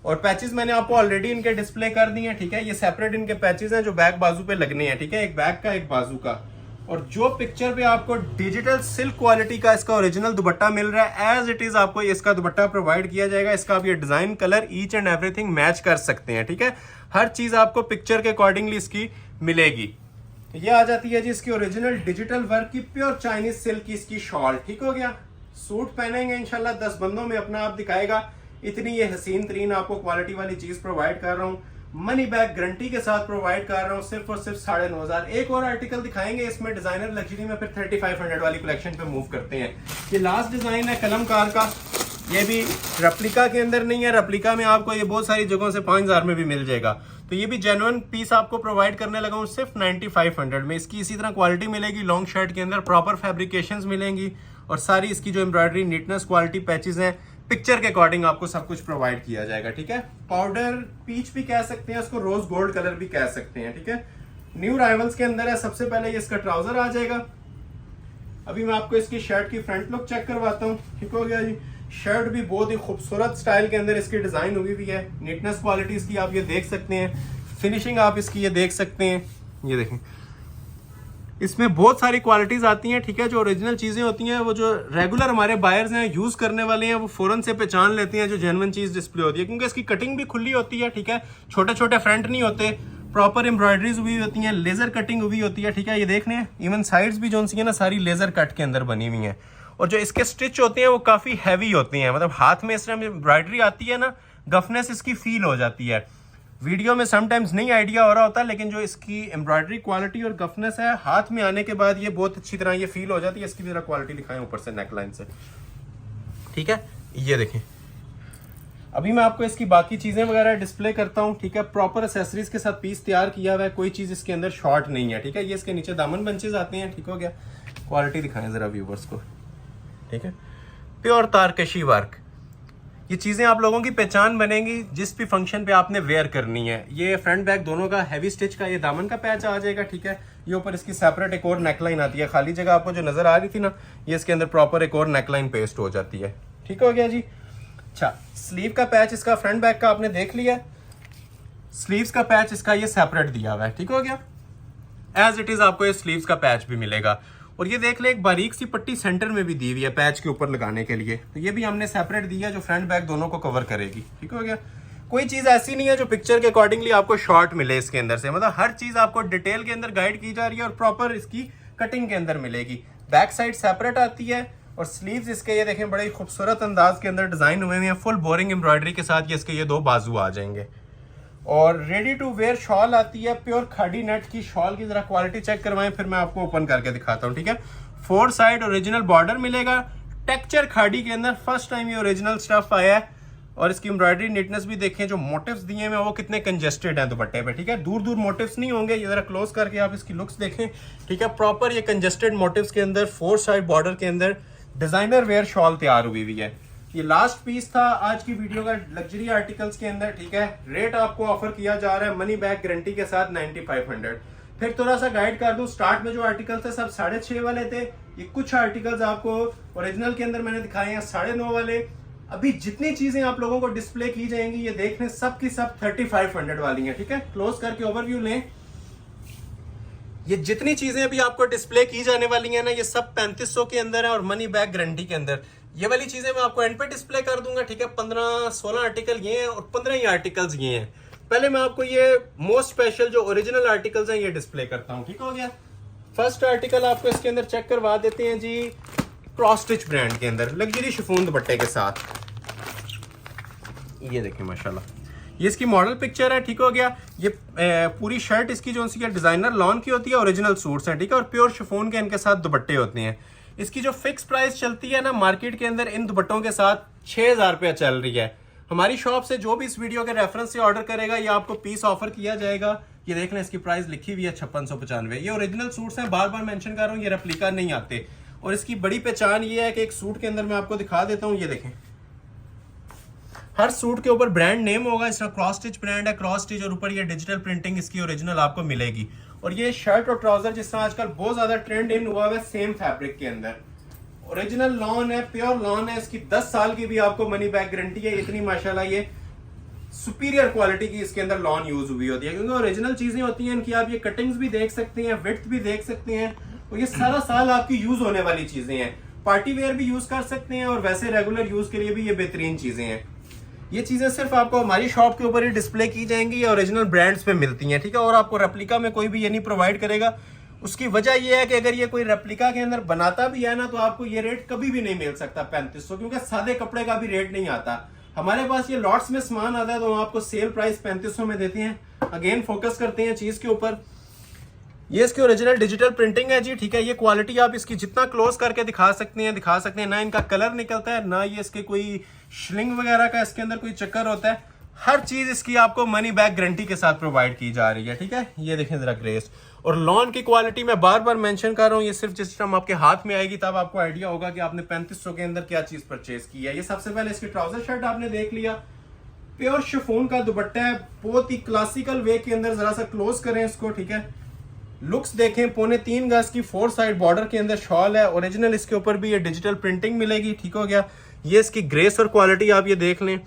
और पैचेस मैंने आपको ऑलरेडी इनके डिस्प्ले कर दिए हैं। ठीक है, ये सेपरेट इनके पैचेस हैं जो बैक बाजू पे लगने हैं। ठीक है, एक बैक का एक बाजू का। और जो पिक्चर पे आपको डिजिटल सिल्क क्वालिटी का इसका ओरिजिनल दुपट्टा मिल रहा है, एज इट इज आपको इसका दुपट्टा प्रोवाइड किया जाएगा। इसका आप ये design, colour, each and everything match कर सकते हैं। ठीक है, हर चीज आपको पिक्चर के अकॉर्डिंगली इसकी मिलेगी। ये आ जाती है जी इसकी ओरिजिनल डिजिटल वर्क की प्योर चाइनीज सिल्क की इसकी शॉल। ठीक हो गया। सूट पहनेंगे इंशाल्लाह 10 बंदों में अपना आप दिखाएगा। इतनी ये हसीन तरीन आपको क्वालिटी वाली चीज प्रोवाइड कर रहा हूँ, मनी बैक गारंटी के साथ प्रोवाइड कर रहा हूँ, सिर्फ और सिर्फ 9,500। एक और आर्टिकल दिखाएंगे इसमें डिजाइनर लग्जरी में, फिर 3500 वाली कलेक्शन पे मूव करते हैं। ये लास्ट डिजाइन है कलमकार का। ये भी रेप्लिका के अंदर नहीं है, रेप्लिका में आपको ये बहुत सारी जगहों से 5000 में भी मिल जाएगा। तो ये भी जेन्युइन पीस आपको प्रोवाइड करने लगा हूँ सिर्फ 9500 में। इसकी इसी तरह क्वालिटी मिलेगी, लॉन्ग शर्ट के अंदर प्रॉपर फैब्रिकेशंस मिलेंगी और सारी इसकी जो एम्ब्रॉयडरी, नीटनेस, क्वालिटी, पैचेस हैं, पिक्चर के अकॉर्डिंग आपको सब कुछ प्रोवाइड किया जाएगा। ठीक है, पाउडर पीच भी कह सकते हैं उसको, रोज गोल्ड कलर भी कह सकते हैं। ठीक है, न्यू राइवल्स के अंदर है। सबसे पहले ये इसका ट्राउजर आ जाएगा। अभी मैं आपको इसकी शर्ट की फ्रंट लुक चेक करवाता हूँ। ठीक हो गया जी। शर्ट भी बहुत ही खूबसूरत स्टाइल के अंदर इसकी डिजाइन हुई हुई है। नीटनेस क्वालिटी इसकी आप ये देख सकते हैं, फिनिशिंग आप इसकी ये देख सकते हैं। ये देखें, इसमें बहुत सारी क्वालिटीज आती हैं। ठीक है, जो ओरिजिनल चीजें होती हैं वो जो रेगुलर हमारे बायर्स हैं, यूज करने वाले हैं, वो फौरन से पहचान लेते हैं जो जेन्युइन चीज डिस्प्ले होती है, क्योंकि इसकी कटिंग भी खुली होती है। ठीक है, छोटे छोटे फ्रंट नहीं होते, प्रॉपर एम्ब्रॉयडरीज हुई होती हैं, लेजर कटिंग हुई होती है, ठीक है। ये देख रहे हैं इवन साइड्स भी जो सी है ना सारी लेजर कट के अंदर बनी हुई हैं। और जो इसके स्टिच होते हैं वो काफ़ी हैवी होती हैं, मतलब हाथ में इस तरह एम्ब्रॉयडरी आती है ना, गफनेस इसकी फील हो जाती है। वीडियो में समटाइम्स नहीं आइडिया हो रहा होता, लेकिन जो इसकी एम्ब्रॉयडरी क्वालिटी और गफनेस है हाथ में आने के बाद ये बहुत अच्छी तरह ये फील हो जाती है। इसकी जरा क्वालिटी दिखाएं ऊपर से नेकलाइन से, ठीक है। ये देखें, अभी मैं आपको इसकी बाकी चीजें वगैरह डिस्प्ले करता हूँ, ठीक है। प्रॉपर एसेसरीज के साथ पीस तैयार किया हुआ है, कोई चीज इसके अंदर शॉर्ट नहीं है, ठीक है। ये इसके नीचे दामन बंचेज आते हैं, ठीक हो गया। क्वालिटी दिखाएं जरा व्यूवर्स को, ठीक है। प्योर तारकशी वर्क, ये चीजें आप लोगों की पहचान बनेंगी जिस भी फंक्शन पे आपने वेयर करनी है। ये फ्रंट बैक दोनों का हैवी स्टिच का ये दामन का पैच आ जाएगा, ठीक है। ये ऊपर इसकी सेपरेट एक और नेकलाइन आती है, खाली जगह आपको जो नजर आ रही थी ना, ये इसके अंदर प्रॉपर एक और नेकलाइन पेस्ट हो जाती है, ठीक हो गया जी। अच्छा, स्लीव का पैच इसका फ्रंट बैक का आपने देख लिया, स्लीव्स का पैच इसका ये सेपरेट दिया हुआ है, ठीक हो गया। एज इट इज आपको ये स्लीव्स का पैच भी मिलेगा। और ये देख ले एक बारीक सी पट्टी सेंटर में भी दी हुई है पैच के ऊपर लगाने के लिए, तो ये भी हमने सेपरेट दी है जो फ्रंट बैक दोनों को कवर करेगी, ठीक हो गया। कोई चीज ऐसी नहीं है जो पिक्चर के अकॉर्डिंगली आपको शॉर्ट मिले इसके अंदर से, मतलब हर चीज आपको डिटेल के अंदर गाइड की जा रही है और प्रॉपर इसकी कटिंग के अंदर मिलेगी। बैक साइड सेपरेट आती है और स्लीव्स इसके ये देखें बड़े खूबसूरत अंदाज के अंदर डिजाइन हुए हुए हैं, फुल बोरिंग एम्ब्रॉयडरी के साथ ये इसके ये दो बाजू आ जाएंगे। और रेडी टू वेयर शॉल आती है, प्योर खादी नेट की शॉल की जरा क्वालिटी चेक करवाएं, फिर मैं आपको ओपन करके दिखाता हूँ, ठीक है। 4 साइड ओरिजिनल बॉर्डर मिलेगा, टेक्सचर खादी के अंदर फर्स्ट टाइम ये ओरिजिनल स्टफ आया है। और इसकी एम्ब्रॉयडरी नीटनेस भी देखें, जो मोटिव्स दिए हैं वो कितने कंजेस्टेड हैं दुपट्टे पे, ठीक है। दूर दूर मोटिव्स नहीं होंगे, ये जरा क्लोज करके आप इसकी लुक्स देखें, ठीक है। प्रॉपर ये कंजेस्टेड मोटिव्स के अंदर 4 साइड बॉर्डर के अंदर डिजाइनर वेयर शॉल तैयार हुई हुई है। ये लास्ट पीस था आज की वीडियो का लग्जरी आर्टिकल्स के अंदर, ठीक है। रेट आपको ऑफर किया जा रहा है मनी बैक गारंटी के साथ 9500। फिर थोड़ा सा गाइड कर दूं, स्टार्ट में जो आर्टिकल थे सब 6.5 वाले थे, ये कुछ आर्टिकल्स आपको ओरिजिनल के अंदर मैंने दिखाए हैं 9.5 वाले। अभी जितनी चीजें आप लोगों को डिस्प्ले की जाएंगी ये देख लें, सब की सब 3500 वाली हैं, ठीक है। क्लोज करके ओवरव्यू लें, ये जितनी चीजें अभी आपको डिस्प्ले की जाने वाली हैं ना, ये सब 3500 के अंदर है और मनी बैक गारंटी के अंदर। ये वाली चीजें मैं आपको एंड पे डिस्प्ले कर दूंगा, ठीक है। 15-16 आर्टिकल ये हैं और 15 ही आर्टिकल्स ये हैं। पहले मैं आपको ये मोस्ट स्पेशल जो ओरिजिनल आर्टिकल्स हैं ये डिस्प्ले करता हूँ, ठीक हो गया। फर्स्ट आर्टिकल आपको इसके अंदर चेक करवा देते हैं जी, क्रॉस स्टिच ब्रांड के अंदर लग्जरी शिफॉन दुपट्टे के साथ। ये देखें माशाल्लाह, ये इसकी मॉडल पिक्चर है, ठीक हो गया। ये पूरी शर्ट इसकी जो सी डिजाइनर लॉन की होती है, ओरिजिनल सूट्स हैं, ठीक है। और प्योर शिफॉन के इनके साथ दुपट्टे होते हैं। इसकी जो फिक्स प्राइस चलती है ना मार्केट के अंदर इन दुपट्टों के साथ 6000 रुपया चल रही है। हमारी शॉप से जो भी इस वीडियो के रेफरेंस से ऑर्डर करेगा ये आपको पीस ऑफर किया जाएगा। ये देख लें इसकी प्राइस लिखी हुई है 5695। ये ओरिजिनल सूट्स हैं, बार बार मेंशन कर रहा हूँ, ये रेप्लिका नहीं आते। और इसकी बड़ी पहचान ये है कि एक सूट के अंदर मैं आपको दिखा देता हूँ, ये देखें हर सूट के ऊपर ब्रांड नेम होगा, इसका क्रॉस स्टिच ब्रांड है, क्रॉस स्टिच, और ऊपर ये डिजिटल प्रिंटिंग इसकी ओरिजिनल आपको मिलेगी। और ये शर्ट और ट्राउजर जिस तरह आजकल बहुत ज्यादा ट्रेंड इन हुआ है सेम फैब्रिक के अंदर, ओरिजिनल लॉन है, प्योर लॉन है। इसकी 10 साल की भी आपको मनी बैक गारंटी है। इतनी माशाल्लाह ये सुपीरियर क्वालिटी की इसके अंदर लॉन यूज हुई होती है, क्योंकि ओरिजिनल चीजें होती हैं इनकी। आप ये कटिंग्स भी देख सकते हैं, विड्थ भी देख सकते हैं, और ये सारा साल आपकी यूज होने वाली चीजें हैं। पार्टी वेयर भी यूज कर सकते हैं और वैसे रेगुलर यूज के लिए भी ये बेहतरीन चीजें हैं। ये चीजें सिर्फ आपको हमारी शॉप के ऊपर ही डिस्प्ले की जाएंगी, ये ओरिजिनल ब्रांड्स पे मिलती हैं, ठीक है। और आपको रेप्लिका में कोई भी ये नहीं प्रोवाइड करेगा। उसकी वजह यह है कि अगर ये कोई रेप्लिका के अंदर बनाता भी है ना, तो आपको ये रेट कभी भी नहीं मिल सकता 3500, क्योंकि सादे कपड़े का भी रेट नहीं आता। हमारे पास ये लॉट्स में सामान आता है तो हम आपको सेल प्राइस 3500 में देते हैं। अगेन फोकस करते हैं चीज के ऊपर। ये इसकी ओरिजिनल डिजिटल प्रिंटिंग है जी, ठीक है। ये क्वालिटी आप इसकी जितना क्लोज करके दिखा सकते हैं। ना इनका कलर निकलता है, ना ये इसके कोई श्लिंग वगैरह का इसके अंदर कोई चक्कर होता है। हर चीज इसकी आपको मनी बैक गारंटी के साथ प्रोवाइड की जा रही है, ठीक है। ये देखें जरा ग्रेस और लॉन की क्वालिटी मैं बार बार मेंशन कर रहा हूँ। ये सिर्फ जिस टाइम आपके हाथ में आएगी तब आपको आइडिया होगा कि आपने 3500 के अंदर क्या चीज परचेज की है। ये सबसे पहले इसकी ट्राउजर शर्ट आपने देख लिया, प्योर शिफॉन का दुपट्टा है, बहुत ही क्लासिकल वे के अंदर। जरा सा क्लोज करें इसको, ठीक है। लुक्स देखें, 3.25 गज की 4 साइड बॉर्डर के अंदर शॉल है, ओरिजिनल इसके ऊपर भी ये डिजिटल प्रिंटिंग मिलेगी, ठीक हो गया। ये इसकी ग्रेस और क्वालिटी आप ये देख लें।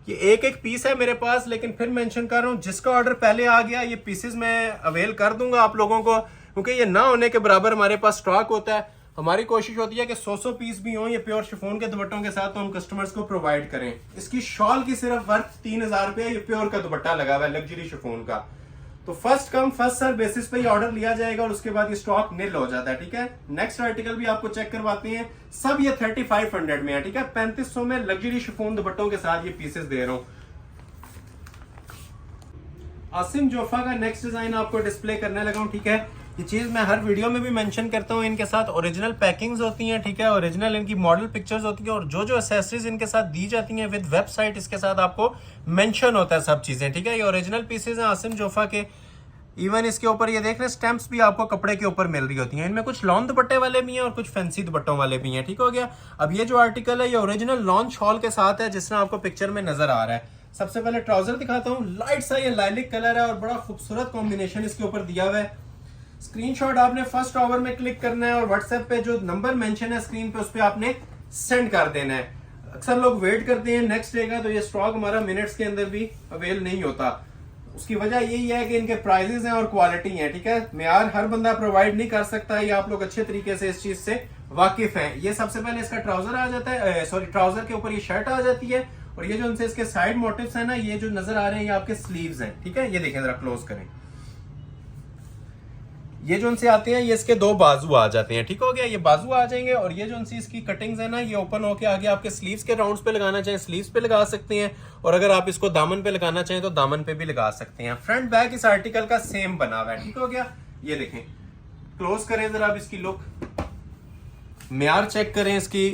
ये एक एक पीस है मेरे पास, लेकिन फिर मेंशन कर रहा हूँ जिसका ऑर्डर पहले आ गया ये पीसेस मैं अवेल कर दूंगा आप लोगों को, क्योंकि ये ना होने के बराबर हमारे पास स्टॉक होता है। हमारी कोशिश होती है कि 100 पीस भी हो ये प्योर शिफॉन के दुपट्टों के साथ, तो हम कस्टमर्स को प्रोवाइड करें। इसकी शॉल की सिर्फ वर्थ 3000 रुपये, ये प्योर का दुपट्टा लगा हुआ है लग्जरी शिफॉन का। तो first come first serve basis पे ये ऑर्डर लिया जाएगा और उसके बाद ये स्टॉक निल हो जाता है, ठीक है। नेक्स्ट आर्टिकल भी आपको चेक करवाते हैं, सब ये 3500 में है, ठीक है। 3500 में लग्जरी शिफॉन दुपट्टों के साथ ये पीसेस दे रहा हूं। आसिम जोफा का नेक्स्ट डिजाइन आपको डिस्प्ले करने लगा हूं, ठीक है। ये चीज मैं हर वीडियो में भी मेंशन करता हूं, इनके साथ ओरिजिनल पैकिंग्स होती हैं, ठीक है। ओरिजिनल इनकी मॉडल पिक्चर्स होती हैं और जो जो एक्सेसरीज इनके साथ दी जाती हैं विद वेबसाइट इसके साथ आपको मेंशन होता है सब चीजें, ठीक है। ये ओरिजिनल पीसेज हैं आसिम जोफा के। इवन इसके ऊपर ये देख रहे हैं स्टैंप्स भी आपको कपड़े के ऊपर मिल रही होती हैं। इनमें कुछ लॉन दुपट्टे वाले भी हैं और कुछ फैंसी दुपट्टों वाले भी हैं, ठीक हो गया। अब ये जो आर्टिकल है ये ओरिजिनल लॉन शॉल के साथ है, जिस तरह आपको पिक्चर में नजर आ रहा है। सबसे पहले ट्राउजर दिखाता हूँ, लाइट सा ये लाइलिक कलर है और बड़ा खूबसूरत कॉम्बिनेशन इसके ऊपर दिया हुआ है। स्क्रीनशॉट आपने फर्स्ट आवर में क्लिक करना है और व्हाट्सएप पे जो नंबर मेंशन है स्क्रीन पे उस पे आपने सेंड कर देना है। अक्सर लोग वेट करते हैं नेक्स्ट डे का, तो ये स्टॉक हमारा मिनट्स के अंदर भी अवेल नहीं होता। उसकी वजह यही है कि इनके प्राइजेस हैं और क्वालिटी है, ठीक है। मेयार हर बंदा प्रोवाइड नहीं कर सकता, ये आप लोग अच्छे तरीके से इस चीज से वाकिफ हैं। ये सबसे पहले इसका ट्राउजर आ जाता है, सॉरी ट्राउजर के ऊपर ये शर्ट आ जाती है और ये जो उनसे इसके साइड मोटिव्स है ना, ये जो नजर आ रहे हैं ये आपके स्लीव्स हैं, ठीक है। ये देखें जरा क्लोज करें, ये जो उनसे आते हैं ये इसके दो बाजू आ जाते हैं, ठीक हो गया। ये बाजू आ जाएंगे और ये जो उनसी इसकी कटिंग्स है ना, ये ओपन होके आगे आपके स्लीव्स के राउंड्स पे लगाना चाहें स्लीव्स पे लगा सकते हैं और अगर आप इसको दामन पे लगाना चाहें तो दामन पे भी लगा सकते हैं। फ्रंट बैक इस आर्टिकल का सेम बना हुआ है, ठीक हो गया। ये देखें, क्लोज करें जरा आप इसकी लुक, म्यार चेक करें, इसकी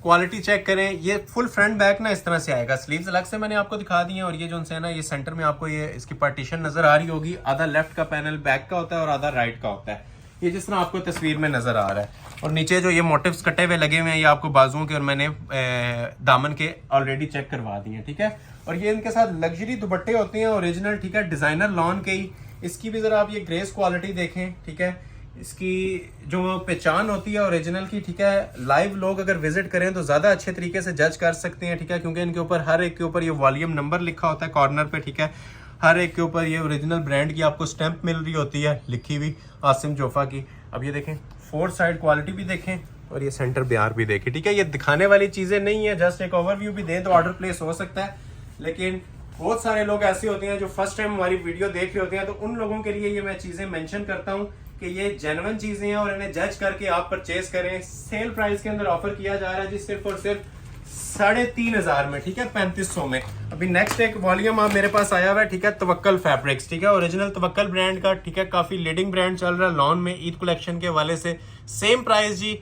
क्वालिटी चेक करें। ये फुल फ्रंट बैक ना इस तरह से आएगा, स्लीव्स अलग से मैंने आपको दिखा दी हैं और ये जो है ना, ये सेंटर में आपको ये इसकी पार्टीशन नजर आ रही होगी। आधा लेफ्ट का पैनल बैक का होता है और आधा राइट का होता है, ये जिस तरह आपको तस्वीर में नजर आ रहा है। और नीचे जो ये मोटिव्स कटे हुए लगे हुए हैं ये आपको बाजुओं के और मैंने दामन के ऑलरेडी चेक करवा दिए हैं, ठीक है। और ये इनके साथ लग्जरी दुपट्टे होते हैं ओरिजिनल, ठीक है, डिजाइनर लॉन के ही। इसकी भी जरा आप ये ग्रेस क्वालिटी देखें, ठीक है। इसकी जो पहचान होती है ओरिजिनल की, ठीक है, लाइव लोग अगर विजिट करें तो ज्यादा अच्छे तरीके से जज कर सकते हैं, ठीक है, क्योंकि इनके ऊपर हर एक के ऊपर ये वॉल्यूम नंबर लिखा होता है कॉर्नर पे, ठीक है। हर एक के ऊपर ये ओरिजिनल ब्रांड की आपको स्टैंप मिल रही होती है लिखी हुई आसिम जोफा की। अब ये देखें, फोर साइड क्वालिटी भी देखें और ये सेंटर ब्यार भी देखें, ठीक है। ये दिखाने वाली चीजें नहीं है, जस्ट एक ओवरव्यू भी दें तो ऑर्डर प्लेस हो सकता है। लेकिन बहुत सारे लोग ऐसे होते हैं जो फर्स्ट टाइम हमारी वीडियो देख रहे होते हैं, तो उन लोगों के लिए ये मैं चीजें मेंशन करता हूँ कि ये जेन्युइन चीजें हैं और इन्हें जज करके आप परचेज करें। सेल प्राइस के अंदर ऑफर किया जा रहा है जी सिर्फ और सिर्फ 3500 में, ठीक है, 3500 में। अभी नेक्स्ट एक वॉल्यूम आप मेरे पास आया हुआ है, ठीक है, तवक्कल फैब्रिक्स, ठीक है, ओरिजिनल तवक्कल ब्रांड का, ठीक है, काफी लीडिंग ब्रांड चल रहा है लॉन में ईद कलेक्शन के हवाले से। सेम प्राइस जी,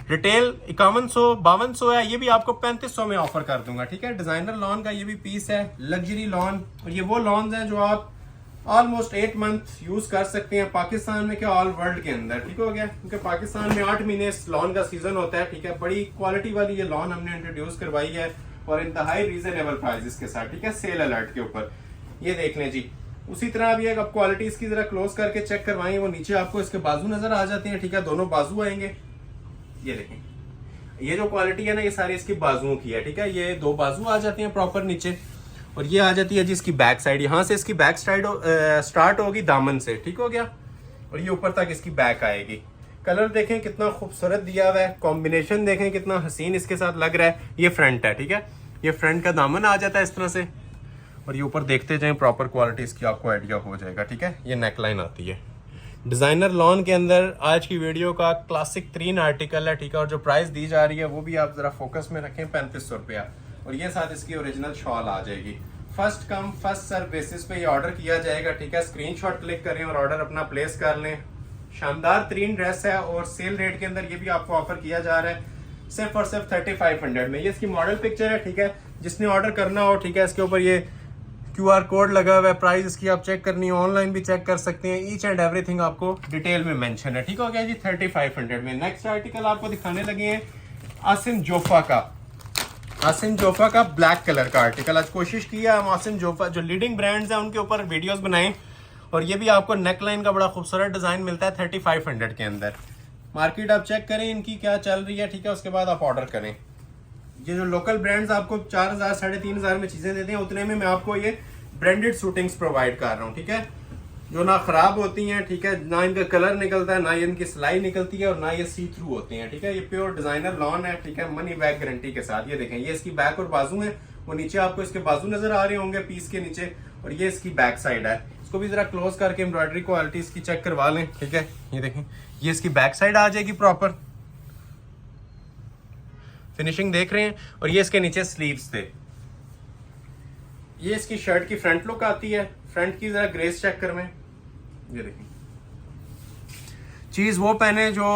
रिटेल 5100-5200 है, ये भी आपको 3500 में ऑफर कर दूंगा, ठीक है। डिजाइनर लॉन का ये भी पीस है, लग्जरी लॉन, और ये वो लॉन्स हैं जो आप ऑलमोस्ट 8 मंथ यूज कर सकते हैं पाकिस्तान में, क्या ऑल वर्ल्ड के अंदर, ठीक हो गया। क्योंकि पाकिस्तान में 8 महीने इस लॉन का सीजन होता है, ठीक है। बड़ी क्वालिटी वाली ये लॉन हमने इंट्रोड्यूस करवाई है और इंतहाई रीजनेबल प्राइसेस के साथ, ठीक है, सेल अलर्ट के ऊपर। ये देख लें जी। उसी तरह अभी अब क्वालिटी इसकी जरा क्लोज करके चेक करवाएं, वो नीचे आपको इसके बाजू नजर आ जाते हैं, ठीक है, दोनों बाजू आएंगे। ये देखें, ये जो क्वालिटी है ना, ये सारी इसकी बाजुओं की है, ठीक है। ये दो बाजू आ जाती हैं प्रॉपर नीचे और ये आ जाती है जी इसकी बैक साइड। यहाँ से इसकी बैक साइड स्टार्ट होगी दामन से, ठीक हो गया, और ये ऊपर तक इसकी बैक आएगी। कलर देखें कितना खूबसूरत दिया हुआ है, कॉम्बिनेशन देखें कितना हसीन इसके साथ लग रहा है। ये फ्रंट है, ठीक है, ये फ्रंट का दामन आ जाता है इस तरह से और ये ऊपर देखते जाएं प्रॉपर क्वालिटी इसकी आपको आइडिया हो जाएगा, ठीक है। ये नेकलाइन आती है डिजाइनर लॉन के अंदर। आज की वीडियो का क्लासिक 3 आर्टिकल है, ठीक है, और जो प्राइस दी जा रही है वो भी आप जरा फोकस में रखें, 3500 रुपया, और ये साथ इसकी ओरिजिनल शॉल आ जाएगी। First come first serve basis पे ये ऑर्डर किया जाएगा, ठीक है। स्क्रीनशॉट क्लिक करें और ऑर्डर अपना प्लेस कर लें। शानदार 3 ड्रेस है और सेल रेट के अंदर ये भी आपको ऑफर किया जा रहा है सिर्फ और सिर्फ 3500 में। ये इसकी मॉडल पिक्चर है, ठीक है, जिसने ऑर्डर करना हो, ठीक है, इसके ऊपर ये QR कोड लगा हुआ है। प्राइस इसकी आप चेक करनी है, ऑनलाइन भी चेक कर सकते हैं। ईच एंड एवरीथिंग आपको डिटेल में मेंशन है, ठीक हो गया जी, 3500 में। नेक्स्ट आर्टिकल आपको दिखाने लगे हैं आसिम जोफा का, आसिम जोफा का ब्लैक कलर का आर्टिकल। आज कोशिश की है हम आसिम जोफा जो लीडिंग ब्रांड्स हैं उनके ऊपर वीडियोस बनाएं और ये भी आपको नेकलाइन का बड़ा खूबसूरत डिजाइन मिलता है 3500 के अंदर। मार्केट आप चेक करें इनकी क्या चल रही है, ठीक है, उसके बाद आप ऑर्डर करें। ये जो लोकल ब्रांड्स आपको 4000 3500 में चीजें देते हैं, उतने में मैं आपको ये ब्रांडेड शूटिंग्स प्रोवाइड कर रहा हूँ, ठीक है, जो ना खराब होती हैं, ठीक है, ना इनका कलर निकलता है, ना इनकी सिलाई निकलती है और ना ये सी थ्रू होते हैं, ठीक है। ये प्योर डिजाइनर लॉन है, ठीक है, मनी बैक गारंटी के साथ। ये देखें, ये इसकी बैक और बाजू है, वो नीचे आपको इसके बाजू नजर आ रहे होंगे पीस के नीचे, और ये इसकी बैक साइड है। इसको इसको भी जरा क्लोज करके एम्ब्रॉयडरी क्वालिटी इसकी चेक करवा लें, ठीक है। ये देखें, ये इसकी बैक साइड आ जाएगी, प्रॉपर फिनिशिंग देख रहे हैं। और ये इसके नीचे स्लीव्स थे। ये इसकी शर्ट की फ्रंट लुक आती है। फ्रंट की जरा ग्रेस चेक कर में, ये देखें, चीज वो पहने जो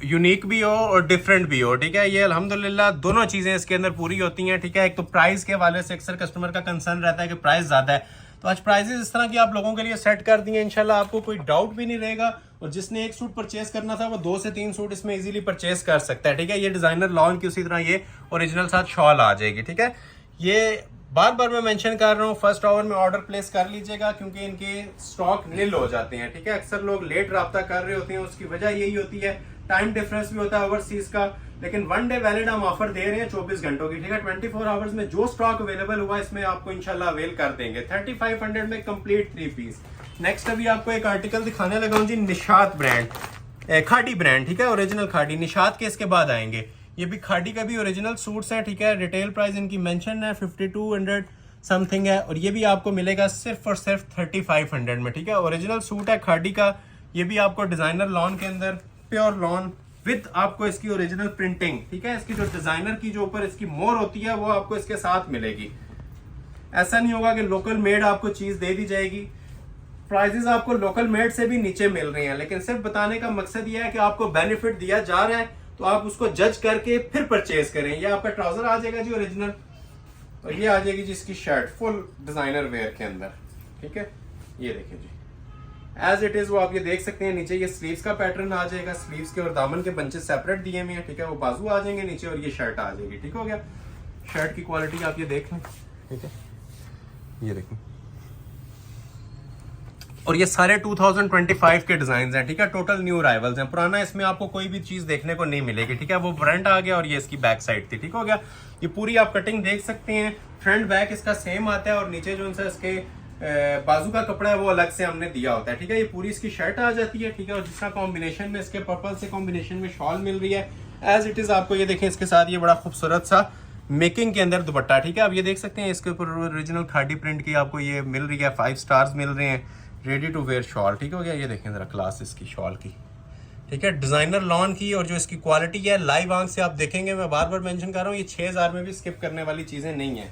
यूनिक भी हो और डिफरेंट भी हो, ठीक है। ये अल्हम्दुलिल्लाह दोनों चीजें इसके अंदर पूरी होती हैं, ठीक है। एक तो प्राइस के हवाले से अक्सर कस्टमर का कंसर्न रहता है कि प्राइस ज्यादा है, तो आज प्राइसेस इस तरह की आप लोगों के लिए सेट कर दिए, इंशाल्लाह आपको कोई डाउट भी नहीं रहेगा। और जिसने एक सूट परचेस करना था वो 2 से 3 सूट इसमें इजीली परचेस कर सकता है, ठीक है। ये डिजाइनर लॉन की उसी तरह ये ओरिजिनल साथ शॉल आ जाएगी, ठीक है। ये बार बार मैं मेंशन कर रहा हूँ, फर्स्ट आवर में ऑर्डर प्लेस कर लीजिएगा क्योंकि इनके स्टॉक नील हो जाते हैं, ठीक है। अक्सर लोग लेट राब्ता कर रहे होते हैं, उसकी वजह यही होती है, टाइम डिफरेंस भी होता है ओवरसीज का। लेकिन 1 डे वैलिड हम ऑफर दे रहे हैं 24 घंटों की, ठीक है। 24 आवर्स में जो स्टॉक अवेलेबल हुआ इसमें आपको इंशाल्लाह अवेल कर देंगे। 3500 में कंप्लीट 3 पीस। नेक्स्ट अभी आपको एक आर्टिकल दिखाने लगा हूं जी, निशात ब्रांड, खाड़ी ब्रांड, ठीक है, ओरिजिनल खाड़ी। निशात के इसके बाद आएंगे, ये भी खाड़ी का भी ओरिजिनल सूट्स हैं, ठीक है। रिटेल प्राइस इनकी मेंशन है 5200 समथिंग है, और ये भी आपको मिलेगा सिर्फ और सिर्फ 3500 में, ठीक है। ओरिजिनल सूट है खाड़ी का। ये भी आपको डिजाइनर लॉन के अंदर, प्योर लॉन विद आपको इसकी ओरिजिनल प्रिंटिंग, ठीक है। इसकी जो डिजाइनर की जो ऊपर इसकी मोर होती है वो आपको इसके साथ मिलेगी। ऐसा नहीं होगा कि लोकल मेड आपको चीज दे दी जाएगी। प्राइसेस आपको लोकल मेड से भी नीचे मिल रही हैं, लेकिन सिर्फ बताने का मकसद ये है कि आपको बेनिफिट दिया जा रहा है तो आप उसको जज करके फिर परचेज करें। ये आपका ट्राउजर आ जाएगा जी ओरिजिनल, और ये आ जाएगी जिसकी शर्ट फुल डिजाइनर वेयर के अंदर, ठीक है। ये देखिए जी, एज इट इज वो आप ये देख सकते हैं। नीचे ये स्लीव्स का पैटर्न आ जाएगा, स्लीव्स के और दामन के बंचेस सेपरेट दिए हुए हैं, ठीक है। वो बाजू आ जाएंगे नीचे और ये शर्ट आ जाएगी, ठीक हो गया। शर्ट की क्वालिटी आप ये देख लें, ठीक है। ये देखें, और ये सारे 2025 के डिजाइन हैं, ठीक है। टोटल न्यू अराइवल्स हैं, पुराना इसमें आपको कोई भी चीज देखने को नहीं मिलेगी, ठीक है। वो फ्रंट आ गया और ये इसकी बैक साइड थी, ठीक हो गया। ये पूरी आप कटिंग देख सकते हैं, फ्रंट बैक इसका सेम आता है और नीचे जो इनसे इसके बाजू का कपड़ा है वो अलग से हमने दिया होता है, ठीक है। ये पूरी इसकी शर्ट आ जाती है, ठीक है। और जिसका कॉम्बिनेशन में इसके पर्पल से कॉम्बिनेशन में शॉल मिल रही है एज इट इज। आपको ये देखें, इसके साथ ये बड़ा खूबसूरत सा मेकिंग के अंदर दुपट्टा, ठीक है। अब ये देख सकते हैं इसके ऊपर ओरिजिनल खादी प्रिंट की आपको ये मिल रही है, 5 स्टार्स मिल रहे हैं, रेडी टू वेयर शॉल, ठीक हो गया। ये देखें जरा क्लास इसकी शॉल की, ठीक है, डिजाइनर लॉन की। और जो इसकी क्वालिटी है लाइव आंख से आप देखेंगे, मैं बार बार मेंशन कर रहा हूँ, ये 6000 में भी स्किप करने वाली चीजें नहीं है।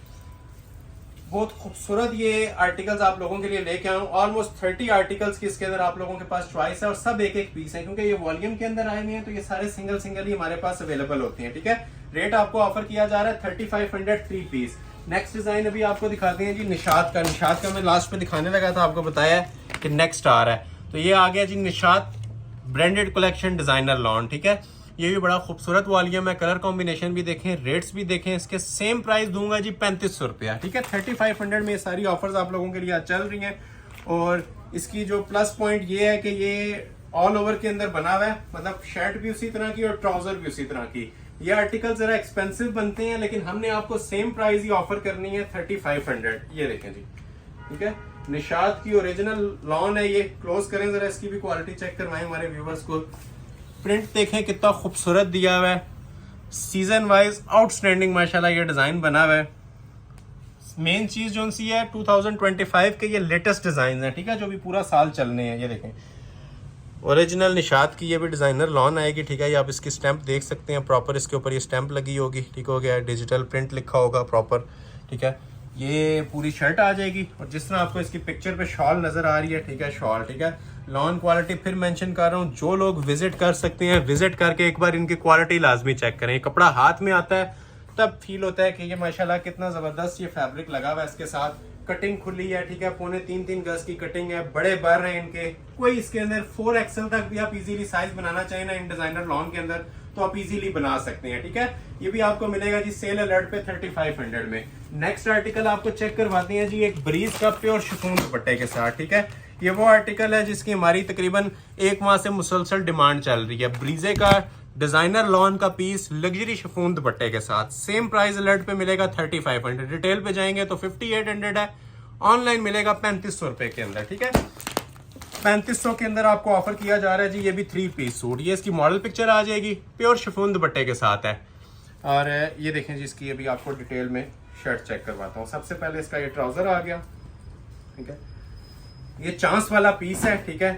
बहुत खूबसूरत ये आर्टिकल्स आप लोगों के लिए लेके आया हूँ। ऑलमोस्ट 30 आर्टिकल्स की इसके अंदर आप लोगों के पास चॉइस है और सब एक एक पीस है, क्योंकि ये वॉल्यूम के अंदर आए हुए हैं तो ये सारे सिंगल सिंगल ही हमारे पास अवेलेबल होते हैं, ठीक है। रेट आपको ऑफर किया जा रहा है 3500 3 पीस। नेक्स्ट डिजाइन अभी आपको दिखाते हैं जी निशात का। निशात का मैं लास्ट में दिखाने लगा था, आपको बताया कि नेक्स्ट आ रहा है, तो ये आ गया जी Nishat branded collection designer lawn, ठीक है। ये भी बड़ा खूबसूरत वॉल्यूम है, कलर कॉम्बिनेशन भी देखें, रेट्स भी देखें। इसके सेम प्राइस दूंगा जी 3500 रुपया, ठीक है। 3500 में ये सारी ऑफर्स आप लोगों के लिए चल रही हैं। और इसकी जो प्लस पॉइंट ये है कि ये ऑल ओवर के अंदर बना हुआ है, मतलब शर्ट भी उसी तरह की और ट्राउजर भी उसी तरह की। ये आर्टिकल जरा एक्सपेंसिव बनते हैं, लेकिन हमने आपको सेम प्राइस ही ऑफर करनी है 3500। ये देखें जी, ठीक है। निशात की ओरिजिनल लॉन है ये। क्लोज करें जरा, इसकी भी क्वालिटी चेक करवाएं हमारे व्यूवर्स को। प्रिंट देखें कितना खूबसूरत दिया हुआ है, सीजन वाइज आउटस्टैंडिंग माशाल्लाह ये डिजाइन बना हुआ है। मेन चीज जो सी है 2025 के ये लेटेस्ट डिजाइन है, ठीक है, जो भी पूरा साल चलने हैं। ये देखें ओरिजिनल निशात की ये भी डिजाइनर लॉन आएगी, ठीक है। ये आप इसकी स्टैंप देख सकते हैं, प्रॉपर इसके ऊपर ये स्टैंप लगी होगी, ठीक हो गया। डिजिटल प्रिंट लिखा होगा प्रॉपर, ठीक है। ये पूरी शर्ट आ जाएगी और जिस तरह आपको इसकी पिक्चर पे शॉल नजर आ रही है, ठीक है, शॉल, ठीक है। लॉन क्वालिटी फिर मेंशन कर रहा हूँ, जो लोग विजिट कर सकते हैं विजिट करके एक बार इनकी क्वालिटी लाजमी चेक करें। कपड़ा हाथ में आता है तब फील होता है कि ये माशाल्लाह कितना जबरदस्त ये फैब्रिक लगा हुआ है। इसके साथ कटिंग खुली है, ठीक है, 3.25 गज की कटिंग है, बड़े बर हैं इनके। कोई इसके अंदर 4XL तक भी आप इजीली साइज बनाना चाहें ना इन डिजाइनर लॉन के अंदर तो आप इजीली बना सकते हैं, ठीक है। ये भी आपको मिलेगा जी सेल अलर्ट पे 3500 में। नेक्स्ट आर्टिकल आपको चेक करवाते हैं जी, एक ब्रीज का प्योर शिफॉन दुपट्टे के साथ, ठीक है। ये वो आर्टिकल है जिसकी हमारी तकरीबन 1 माह से मुसलसल डिमांड चल रही है। ब्रीजे का डिजाइनर लॉन का पीस लग्जरी शिफॉन दुपट्टे के साथ, सेम प्राइस अलर्ट पे मिलेगा 3500। रिटेल पे जाएंगे तो 5800 है, ऑनलाइन मिलेगा 3500 रुपए के अंदर, ठीक है। 3500 के अंदर आपको ऑफर किया जा रहा है जी ये भी 3 पीस सूट। ये इसकी मॉडल पिक्चर आ जाएगी, प्योर शिफॉन दुपट्टे के साथ है। और ये देखें जी, इसकी अभी आपको डिटेल में शर्ट चेक करवाता हूँ। सबसे पहले इसका ये ट्राउजर आ गया, ठीक है। ये चांस वाला पीस है, ठीक है,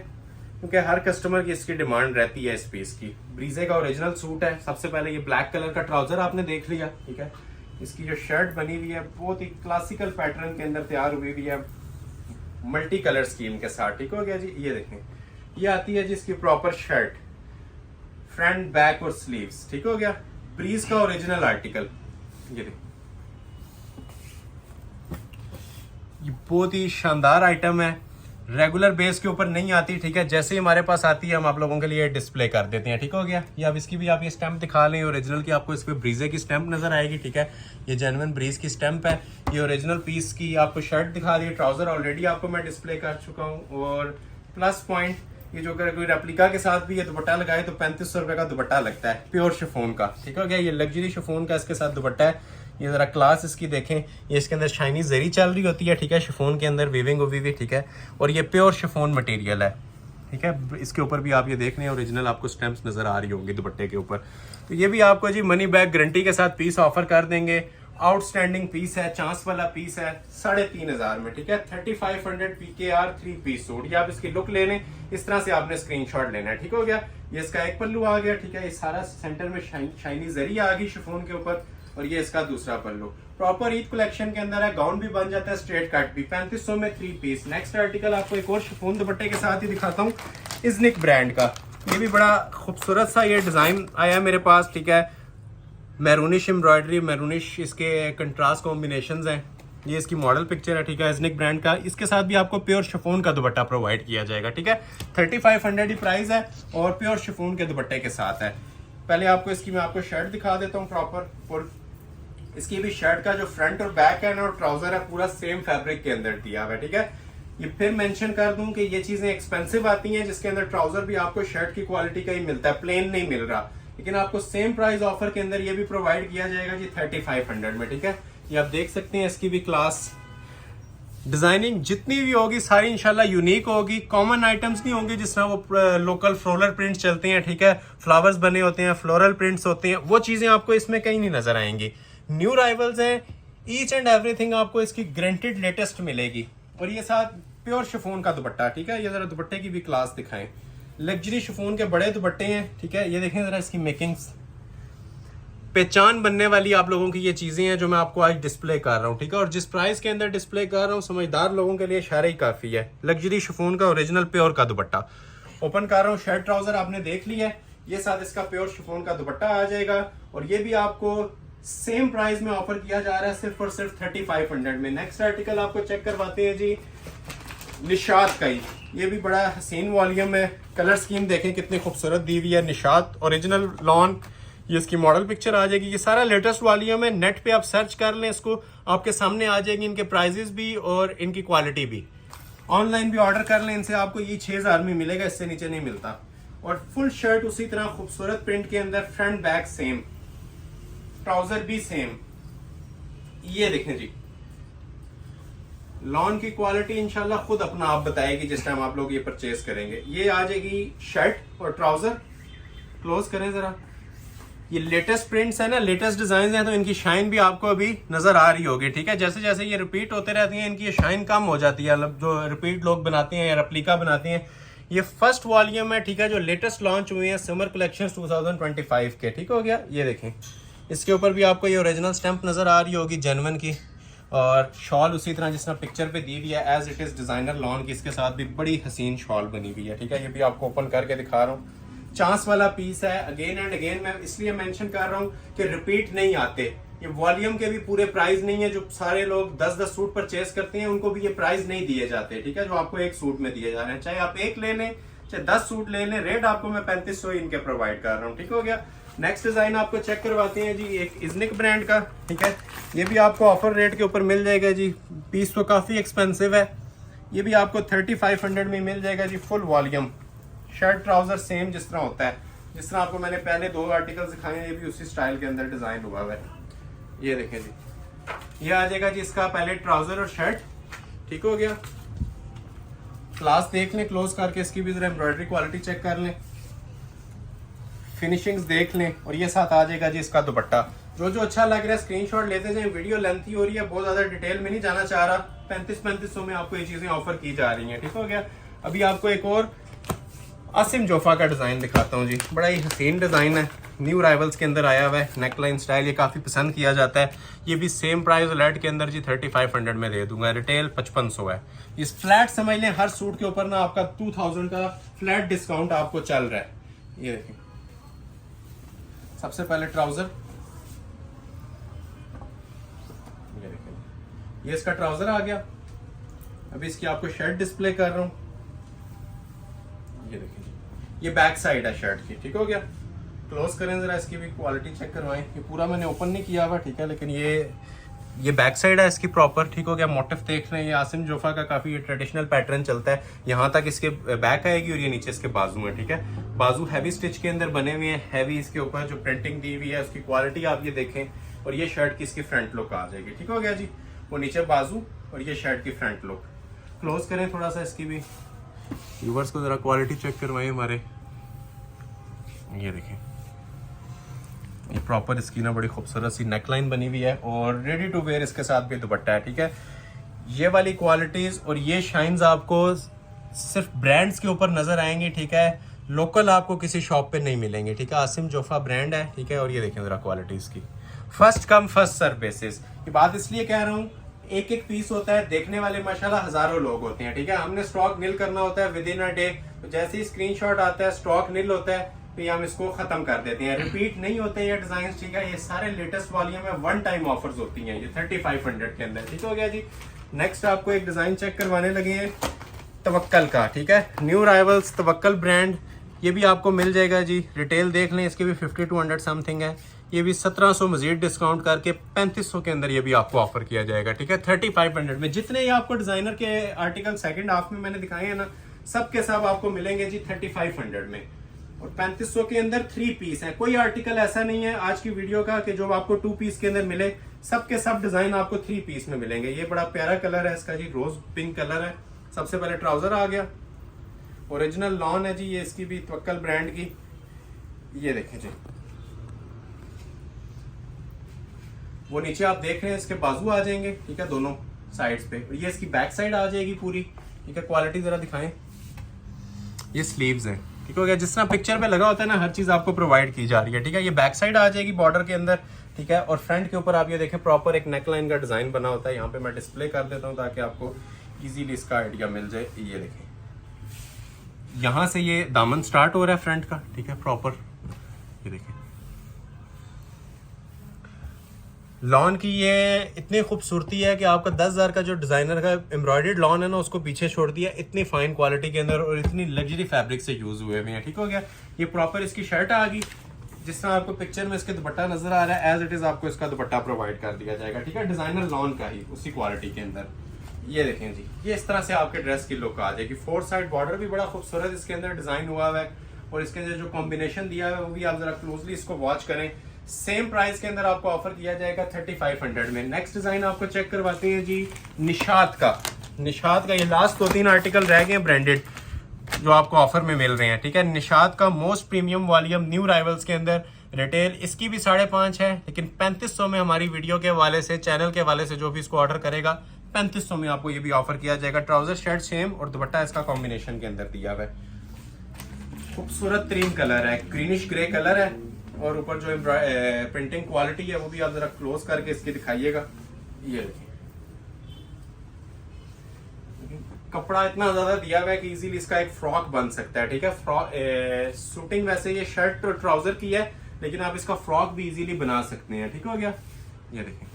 क्योंकि हर कस्टमर की इसकी डिमांड रहती है इस पीस की। ब्रीजे का ओरिजिनल सूट है। सबसे पहले ये ब्लैक कलर का ट्राउजर आपने देख लिया, ठीक है। इसकी जो शर्ट बनी हुई है बहुत ही क्लासिकल पैटर्न के अंदर तैयार हुई हुई है, मल्टी कलर स्कीम के साथ, ठीक हो गया जी। ये देखें, ये आती है जी इसकी प्रॉपर शर्ट, फ्रंट बैक और स्लीव्स, ठीक हो गया। ब्रीज का ओरिजिनल आर्टिकल, ये देखें, ये बहुत ही शानदार आइटम है, रेगुलर बेस के ऊपर नहीं आती, ठीक है। जैसे ही हमारे पास आती है हम आप लोगों के लिए डिस्प्ले कर देते हैं, ठीक हो गया। ये अब इसकी भी आप ये स्टैंप दिखा लें, ओरिजिनल की आपको इस पे ब्रीजे की स्टैंप नजर आएगी, ठीक है। ये जेन्युइन ब्रीज की स्टैंप है। ये ओरिजिनल पीस की आपको शर्ट दिखा दी, ट्राउजर ऑलरेडी आपको मैं डिस्प्ले कर चुका हूँ। और प्लस पॉइंट, ये जो अगर कोई रेप्लिका के साथ भी ये दुपट्टा लगाए तो 3500 रुपए का दुपट्टा लगता है, प्योर शिफॉन का, ठीक हो गया। ये लग्जरी शिफॉन का इसके साथ दुपट्टा है। ये जरा क्लास इसकी देखें, ये इसके अंदर शाइनी जरी चल रही होती है, ठीक है। शिफॉन के अंदर वीविंग हुई हुई, ठीक है। और ये प्योर शिफॉन मटेरियल है, ठीक है। इसके ऊपर भी आप ये देख रहे हैं ओरिजिनल आपको स्टैंप्स नजर आ रही होंगी दुपट्टे के ऊपर। तो ये भी आपको जी मनी बैक गारंटी के साथ पीस ऑफर कर देंगे। आउटस्टैंडिंग पीस है, चांस वाला पीस है, 3500 में, ठीक है। 3500 PKR 3 पीस सूट। ये आप इसकी लुक ले लें, इस तरह से आपने स्क्रीनशॉट लेना है, ठीक हो गया। ये इसका एक पल्लू आ गया, ठीक है। ये सारा सेंटर में शाइनी जरी आ गई शिफॉन के ऊपर, और ये इसका दूसरा पल्लू प्रॉपर ईद कलेक्शन के अंदर है। गाउन भी बन जाता है, स्ट्रेट कट भी। 3500 में 3 पीस। नेक्स्ट आर्टिकल आपको एक और शिफॉन दुपट्टे के साथ ही दिखाता हूँ, इजनिक ब्रांड का। ये भी बड़ा खूबसूरत सा ये डिजाइन आया मेरे पास, ठीक है। मैरूनिश एम्ब्रॉयडरी, मैरूनिश इसके कंट्रास्ट कॉम्बिनेशंस हैं। ये इसकी मॉडल पिक्चर है, ठीक है, इजनिक ब्रांड का। इसके साथ भी आपको प्योर शिफॉन का दुपट्टा प्रोवाइड किया जाएगा, ठीक है। 3500 ही प्राइस है और प्योर शिफॉन के दुपट्टे के साथ है। पहले आपको इसकी मैं आपको शर्ट दिखा देता हूँ प्रॉपर फुल। इसकी भी शर्ट का जो फ्रंट और बैक है ना और ट्राउजर है पूरा सेम फैब्रिक के अंदर दिया हुआ है, ठीक है। ये फिर मेंशन कर दूं कि ये चीजें एक्सपेंसिव आती हैं, जिसके अंदर ट्राउजर भी आपको शर्ट की क्वालिटी का ही मिलता है, प्लेन नहीं मिल रहा, लेकिन आपको सेम प्राइस ऑफर के अंदर ये भी प्रोवाइड किया जाएगा जी 3500 में, ठीक है। ये आप देख सकते हैं, इसकी भी क्लास डिजाइनिंग जितनी भी होगी सारी इंशाल्लाह यूनिक होगी। कॉमन आइटम्स नहीं होंगे, जिस तरह वो लोकल फ्लोरल प्रिंट्स चलते हैं, ठीक है, फ्लावर्स बने होते हैं, फ्लोरल प्रिंट्स होते हैं, वो चीजें आपको इसमें कहीं नहीं नजर आएंगी। न्यू राइवल्स हैं, ईच एंड एवरीथिंग आपको इसकी ग्रेंटेड लेटेस्ट मिलेगी। और ये साथ प्योर शिफॉन का दुपट्टा, ठीक है। ये जरा दुपट्टे की भी क्लास दिखाएं, लग्जरी शिफॉन के बड़े दुपट्टे हैं, ठीक है। ये देखें जरा इसकी मेकिंग्स, पहचान बनने वाली आप लोगों की ये चीजें हैं जो मैं आपको आज डिस्प्ले कर रहा हूँ, ठीक है। और जिस प्राइस के अंदर डिस्प्ले कर रहा हूँ समझदार लोगों के लिए इशारा ही काफी है। लग्जरी शिफॉन का ओरिजिनल प्योर का दुपट्टा ओपन कर रहा हूँ। शर्ट ट्राउजर आपने देख लिया है, ये साथ इसका प्योर शिफॉन का दुपट्टा आ जाएगा। और ये भी आपको सेम प्राइस में ऑफर किया जा रहा है, सिर्फ और सिर्फ 3500 में। नेक्स्ट आर्टिकल आपको चेक करवाते हैं जी, निशात का ही। ये भी बड़ा हसीन वॉल्यूम है, कलर स्कीम देखें कितनी खूबसूरत दी हुई है। निशात ओरिजिनल लॉन, ये इसकी मॉडल पिक्चर आ जाएगी। ये सारा लेटेस्ट वॉल्यूम है, नेट पे आप सर्च कर लें इसको, आपके सामने आ जाएगी इनके प्राइजेस भी और इनकी क्वालिटी भी। ऑनलाइन भी ऑर्डर कर लें इनसे, आपको ये 6000 में मिलेगा, इससे नीचे नहीं मिलता। और फुल शर्ट उसी तरह खूबसूरत प्रिंट के अंदर, फ्रंट बैक सेम, ट्राउजर भी सेम। ये देखें जी, लॉन की क्वालिटी इंशाल्लाह खुद अपना आप बताएगी जिस टाइम आप लोग ये परचेज करेंगे। ये आ जाएगी शर्ट और ट्राउजर, क्लोज करें जरा। ये लेटेस्ट प्रिंट्स है ना, लेटेस्ट डिजाइन है, तो इनकी शाइन भी आपको अभी नजर आ रही होगी, ठीक है। जैसे जैसे ये रिपीट होते रहती हैं इनकी शाइन कम हो जाती है, जो रिपीट लोग बनाते हैं या रेप्लिका बनाते हैं। ये फर्स्ट वॉल्यूम है, ठीक है, जो लेटेस्ट लॉन्च हुए हैं समर कलेक्शन 2025 के, ठीक हो गया। ये देखें, इसके ऊपर भी आपको ये ओरिजिनल स्टैंप नजर आ रही होगी जेन्युइन की। और शॉल उसी तरह जिस तरह पिक्चर पे दी हुई है as it is designer lawn की, इसके साथ भी बड़ी हसीन शॉल बनी हुई है, ठीक है। ये भी आपको ओपन करके दिखा रहा हूँ, चांस वाला पीस है। अगेन एंड अगेन मैं इसलिए मेंशन कर रहा हूँ कि रिपीट नहीं आते। ये वॉल्यूम के भी पूरे प्राइस नहीं है, जो सारे लोग 10-10 सूट परचेज करते हैं उनको भी ये प्राइस नहीं दिए जाते, ठीक है, जो आपको एक सूट में दिए जा रहे हैं। चाहे आप एक ले लें चाहे 10 सूट ले लें, रेट आपको मैं 3500 इनके प्रोवाइड कर रहा हूँ, ठीक हो गया। नेक्स्ट डिजाइन आपको चेक करवाते हैं जी, एक इजनिक ब्रांड का, ठीक है। ये भी आपको ऑफर रेट के ऊपर मिल जाएगा जी, पीस तो काफी एक्सपेंसिव है। ये भी आपको 3500 में मिल जाएगा जी, full volume, shirt trouser same जिस तरह होता है, जिस तरह आपको मैंने पहले 2 आर्टिकल दिखाए हैं, ये भी उसी स्टाइल के अंदर डिजाइन हुआ है। ये देखें जी, ये आ जाएगा जी इसका पहले ट्राउजर और शर्ट, ठीक हो गया। क्लास देख लें क्लोज करके, इसकी भी जरा एम्ब्रॉयडरी क्वालिटी चेक कर लें। फिनिशिंग्स देख लें। और ये साथ आ जाएगा जी इसका दुपट्टा। जो जो अच्छा लग रहा है स्क्रीनशॉट लेते जाएं। वीडियो लेंथी हो रही है, बहुत ज्यादा डिटेल में नहीं जाना चाह रहा। 3500 में आपको ये चीजें ऑफर की जा रही हैं, ठीक हो गया। अभी आपको एक और आसिम जोफा का डिजाइन दिखाता हूँ जी। बड़ा ही हसीन डिजाइन है, न्यू राइवल्स के अंदर आया हुआ है, नेकलाइन स्टाइल, ये काफी पसंद किया जाता है। ये भी सेम प्राइस लेट के अंदर जी 3500 में दे दूंगा, रिटेल 5500 है। इस फ्लैट समझ लें हर सूट के ऊपर ना आपका 2000 का फ्लैट डिस्काउंट आपको चल रहा है। ये देखिए, सबसे पहले ट्राउजर, ये देखिए, ये इसका ट्राउजर आ गया। अभी इसकी आपको शर्ट डिस्प्ले कर रहा हूं। ये देखिए, ये बैक साइड है शर्ट की, ठीक हो गया। क्लोज करें जरा, इसकी भी क्वालिटी चेक करवाएं। ये पूरा मैंने ओपन नहीं किया हुआ, ठीक है, लेकिन ये बैक साइड है इसकी प्रॉपर, ठीक हो गया। मोटिफ देख रहे हैं, ये आसिम जोफा का काफी ट्रेडिशनल पैटर्न चलता है। यहाँ तक इसके बैक आएगी और ये नीचे इसके बाजू है, ठीक है। बाजू हैवी स्टिच के अंदर बने हुए हैं, हैवी इसके ऊपर जो प्रिंटिंग दी हुई है उसकी क्वालिटी आप ये देखें। और ये शर्ट की इसकी फ्रंट लुक आ जाएगी, ठीक हो गया जी। वो नीचे बाजू और ये शर्ट की फ्रंट लुक। क्लोज करें थोड़ा सा इसकी भी, व्यूअर्स को जरा क्वालिटी चेक करवाएं हमारे। ये देखें, ये प्रॉपर इसकी ना बड़ी खूबसूरत सी नेकलाइन बनी हुई है और रेडी टू वेयर इसके साथ भी दुपट्टा है, ठीक है। ये वाली क्वालिटीज और ये शाइन्स आपको सिर्फ ब्रांड्स के ऊपर नजर आएंगे, ठीक है। लोकल आपको किसी शॉप पे नहीं मिलेंगे, ठीक है। आसिम जोफा ब्रांड है, ठीक है। और ये देखें जरा क्वालिटी इसकी, first come first serve basis. ये बात इसलिए कह रहा हूँ, एक एक पीस होता है, देखने वाले माशाल्लाह हजारों लोग होते हैं, ठीक है। हमने स्टॉक नील करना होता है विद इन अ डे। तो जैसे ही स्क्रीनशॉट आता है, स्टॉक नील होता है, तो हम इसको खत्म कर देते हैं। रिपीट नहीं होते ये डिजाइन, ठीक है। ये सारे लेटेस्ट वॉल्यूम में वन टाइम ऑफर्स होती हैं, ये 3500 के अंदर, ठीक हो गया जी। नेक्स्ट आपको एक डिजाइन चेक करवाने लगे हैं तवक्कल का, ठीक है। न्यू राइवल्स तवक्कल ब्रांड, ये भी आपको मिल जाएगा जी। रिटेल देख लें, इसके भी 5200 समथिंग है। ये भी 1700 मजीद डिस्काउंट करके 3500 के अंदर ये भी आपको ऑफर किया जाएगा, ठीक है। 3500 में जितने ये आपको डिजाइनर के आर्टिकल सेकंड हाफ में मैंने दिखाए हैं ना, सब के सब आपको मिलेंगे जी 3500 में। और 3500 के अंदर 3 पीस है। कोई आर्टिकल ऐसा नहीं है आज की वीडियो का कि जो आपको 2 पीस के अंदर मिले। सब के सब डिजाइन आपको 3 पीस में मिलेंगे। ये बड़ा प्यारा कलर है इसका जी, रोज पिंक कलर है। सबसे पहले ट्राउजर आ गया, ओरिजिनल लॉन है जी, ये इसकी भी तवक्कल ब्रांड की। ये देखें जी, वो नीचे आप देख रहे हैं, इसके बाजू आ जाएंगे, ठीक है, दोनों साइड्स पे। और ये इसकी बैक साइड आ जाएगी पूरी, ठीक है। क्वालिटी जरा दिखाएं, ये स्लीव्स हैं, ठीक हो गया। जिस तरह पिक्चर पे लगा होता है ना, हर चीज आपको प्रोवाइड की जा रही है, ठीक है। ये बैक साइड आ जाएगी बॉर्डर के अंदर, ठीक है। और फ्रंट के ऊपर आप ये देखें, प्रॉपर एक नेकलाइन का डिजाइन बना होता है। यहाँ पे मैं डिस्प्ले कर देता हूँ ताकि आपको इजीली इसका आइडिया मिल जाए। ये देखें, यहाँ से ये दामन स्टार्ट हो रहा है फ्रंट का, ठीक है, प्रॉपर। ये देखें, लॉन की ये इतनी खूबसूरती है कि आपका 10,000 का जो डिजाइनर का एम्ब्रॉयडर्ड लॉन है ना, उसको पीछे छोड़ दिया। इतनी फाइन क्वालिटी के अंदर और इतनी लग्जरी फैब्रिक से यूज हुए हुए हैं, ठीक हो गया। ये प्रॉपर इसकी शर्ट आ गई, जिस तरह आपको पिक्चर में इसके दुपट्टा नजर आ रहा है, एज इट इज आपको इसका दुपट्टा प्रोवाइड कर दिया जाएगा, ठीक है। डिजाइनर लॉन का ही उसी क्वालिटी के अंदर। ये देखें जी, ये इस तरह से आपके ड्रेस की लुक आ जाएगी। 4 साइड बॉर्डर भी बड़ा खूबसूरत इसके अंदर डिजाइन हुआ है। और इसके अंदर जो कॉम्बिनेशन दिया है वो भी आप जरा क्लोजली इसको वॉच करें। सेम प्राइस के अंदर आपको ऑफर किया जाएगा 3500 में। नेक्स्ट डिजाइन आपको चेक करवाते हैं जी, निशात का। निशात का ये लास्ट 2-3 आर्टिकल रह गए ब्रांडेड जो आपको ऑफर में मिल रहे हैं, ठीक है। निशात का most premium volume new rivals के अंदर, रिटेल इसकी भी 5.5 है, लेकिन 3500 में हमारी वीडियो के हवाले से, चैनल के हवाले से जो भी इसको ऑर्डर करेगा 3500 में आपको ये भी ऑफर किया जाएगा। ट्राउजर शर्ट सेम और दुपट्टा इसका कॉम्बिनेशन के अंदर दिया हुआ है। खूबसूरत तीन कलर है, ग्रीनिश ग्रे कलर है और ऊपर जो प्रिंटिंग क्वालिटी है वो भी आप जरा क्लोज करके इसकी दिखाइएगा। ये देखिए, कपड़ा इतना ज्यादा दिया हुआ है कि इजीली इसका एक फ्रॉक बन सकता है, ठीक है। फ्रॉक सूटिंग वैसे ये शर्ट और ट्राउजर की है, लेकिन आप इसका फ्रॉक भी इजीली बना सकते हैं, ठीक हो गया। ये देखिए,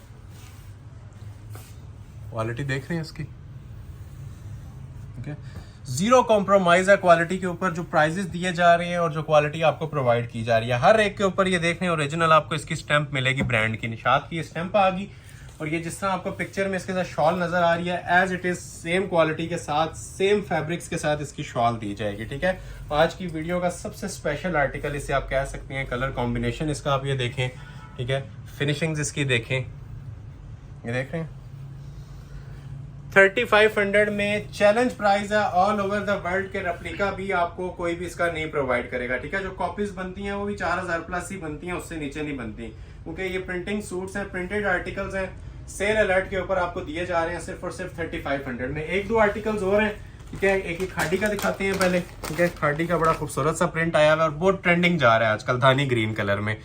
क्वालिटी देख रहे हैं इसकी, ठीक है। जीरो कॉम्प्रोमाइज है क्वालिटी के ऊपर। जो प्राइजेस दिए जा रहे हैं और जो क्वालिटी आपको प्रोवाइड की जा रही है, हर एक के ऊपर ये देख रहे हैं ओरिजिनल आपको इसकी स्टैंप मिलेगी, ब्रांड की निशात की स्टैंप आ गई। और ये जिस तरह आपको पिक्चर में इसके साथ शॉल नजर आ रही है, as it is same quality के साथ, सेम फैब्रिक्स के साथ इसकी शॉल दी जाएगी, ठीक है। आज की वीडियो का सबसे स्पेशल आर्टिकल इसे आप कह सकते हैं। कलर कॉम्बिनेशन इसका आप ये देखें, ठीक है। फिनिशिंग्स इसकी देखें, ये देख रहे हैं। 3500 में चैलेंज प्राइस है। ऑल ओवर द वर्ल्ड के रेप्लिका भी आपको कोई भी इसका नहीं प्रोवाइड करेगा, ठीक है। जो कॉपीज बनती हैं वो भी 4000 प्लस ही बनती हैं, उससे नीचे नहीं बनती, क्योंकि ये प्रिंटिंग सूट्स हैं, प्रिंटेड आर्टिकल्स हैं। सेल अलर्ट के ऊपर आपको दिए जा रहे हैं सिर्फ और सिर्फ 3500 में। एक दो आर्टिकल्स और हैं, ठीक है। एक खाड़ी का दिखाते हैं पहले, ठीक है। खाड़ी का बड़ा खूबसूरत सा प्रिंट आया हुआ है और बहुत ट्रेंडिंग जा रहा है आजकल, धानी ग्रीन कलर में।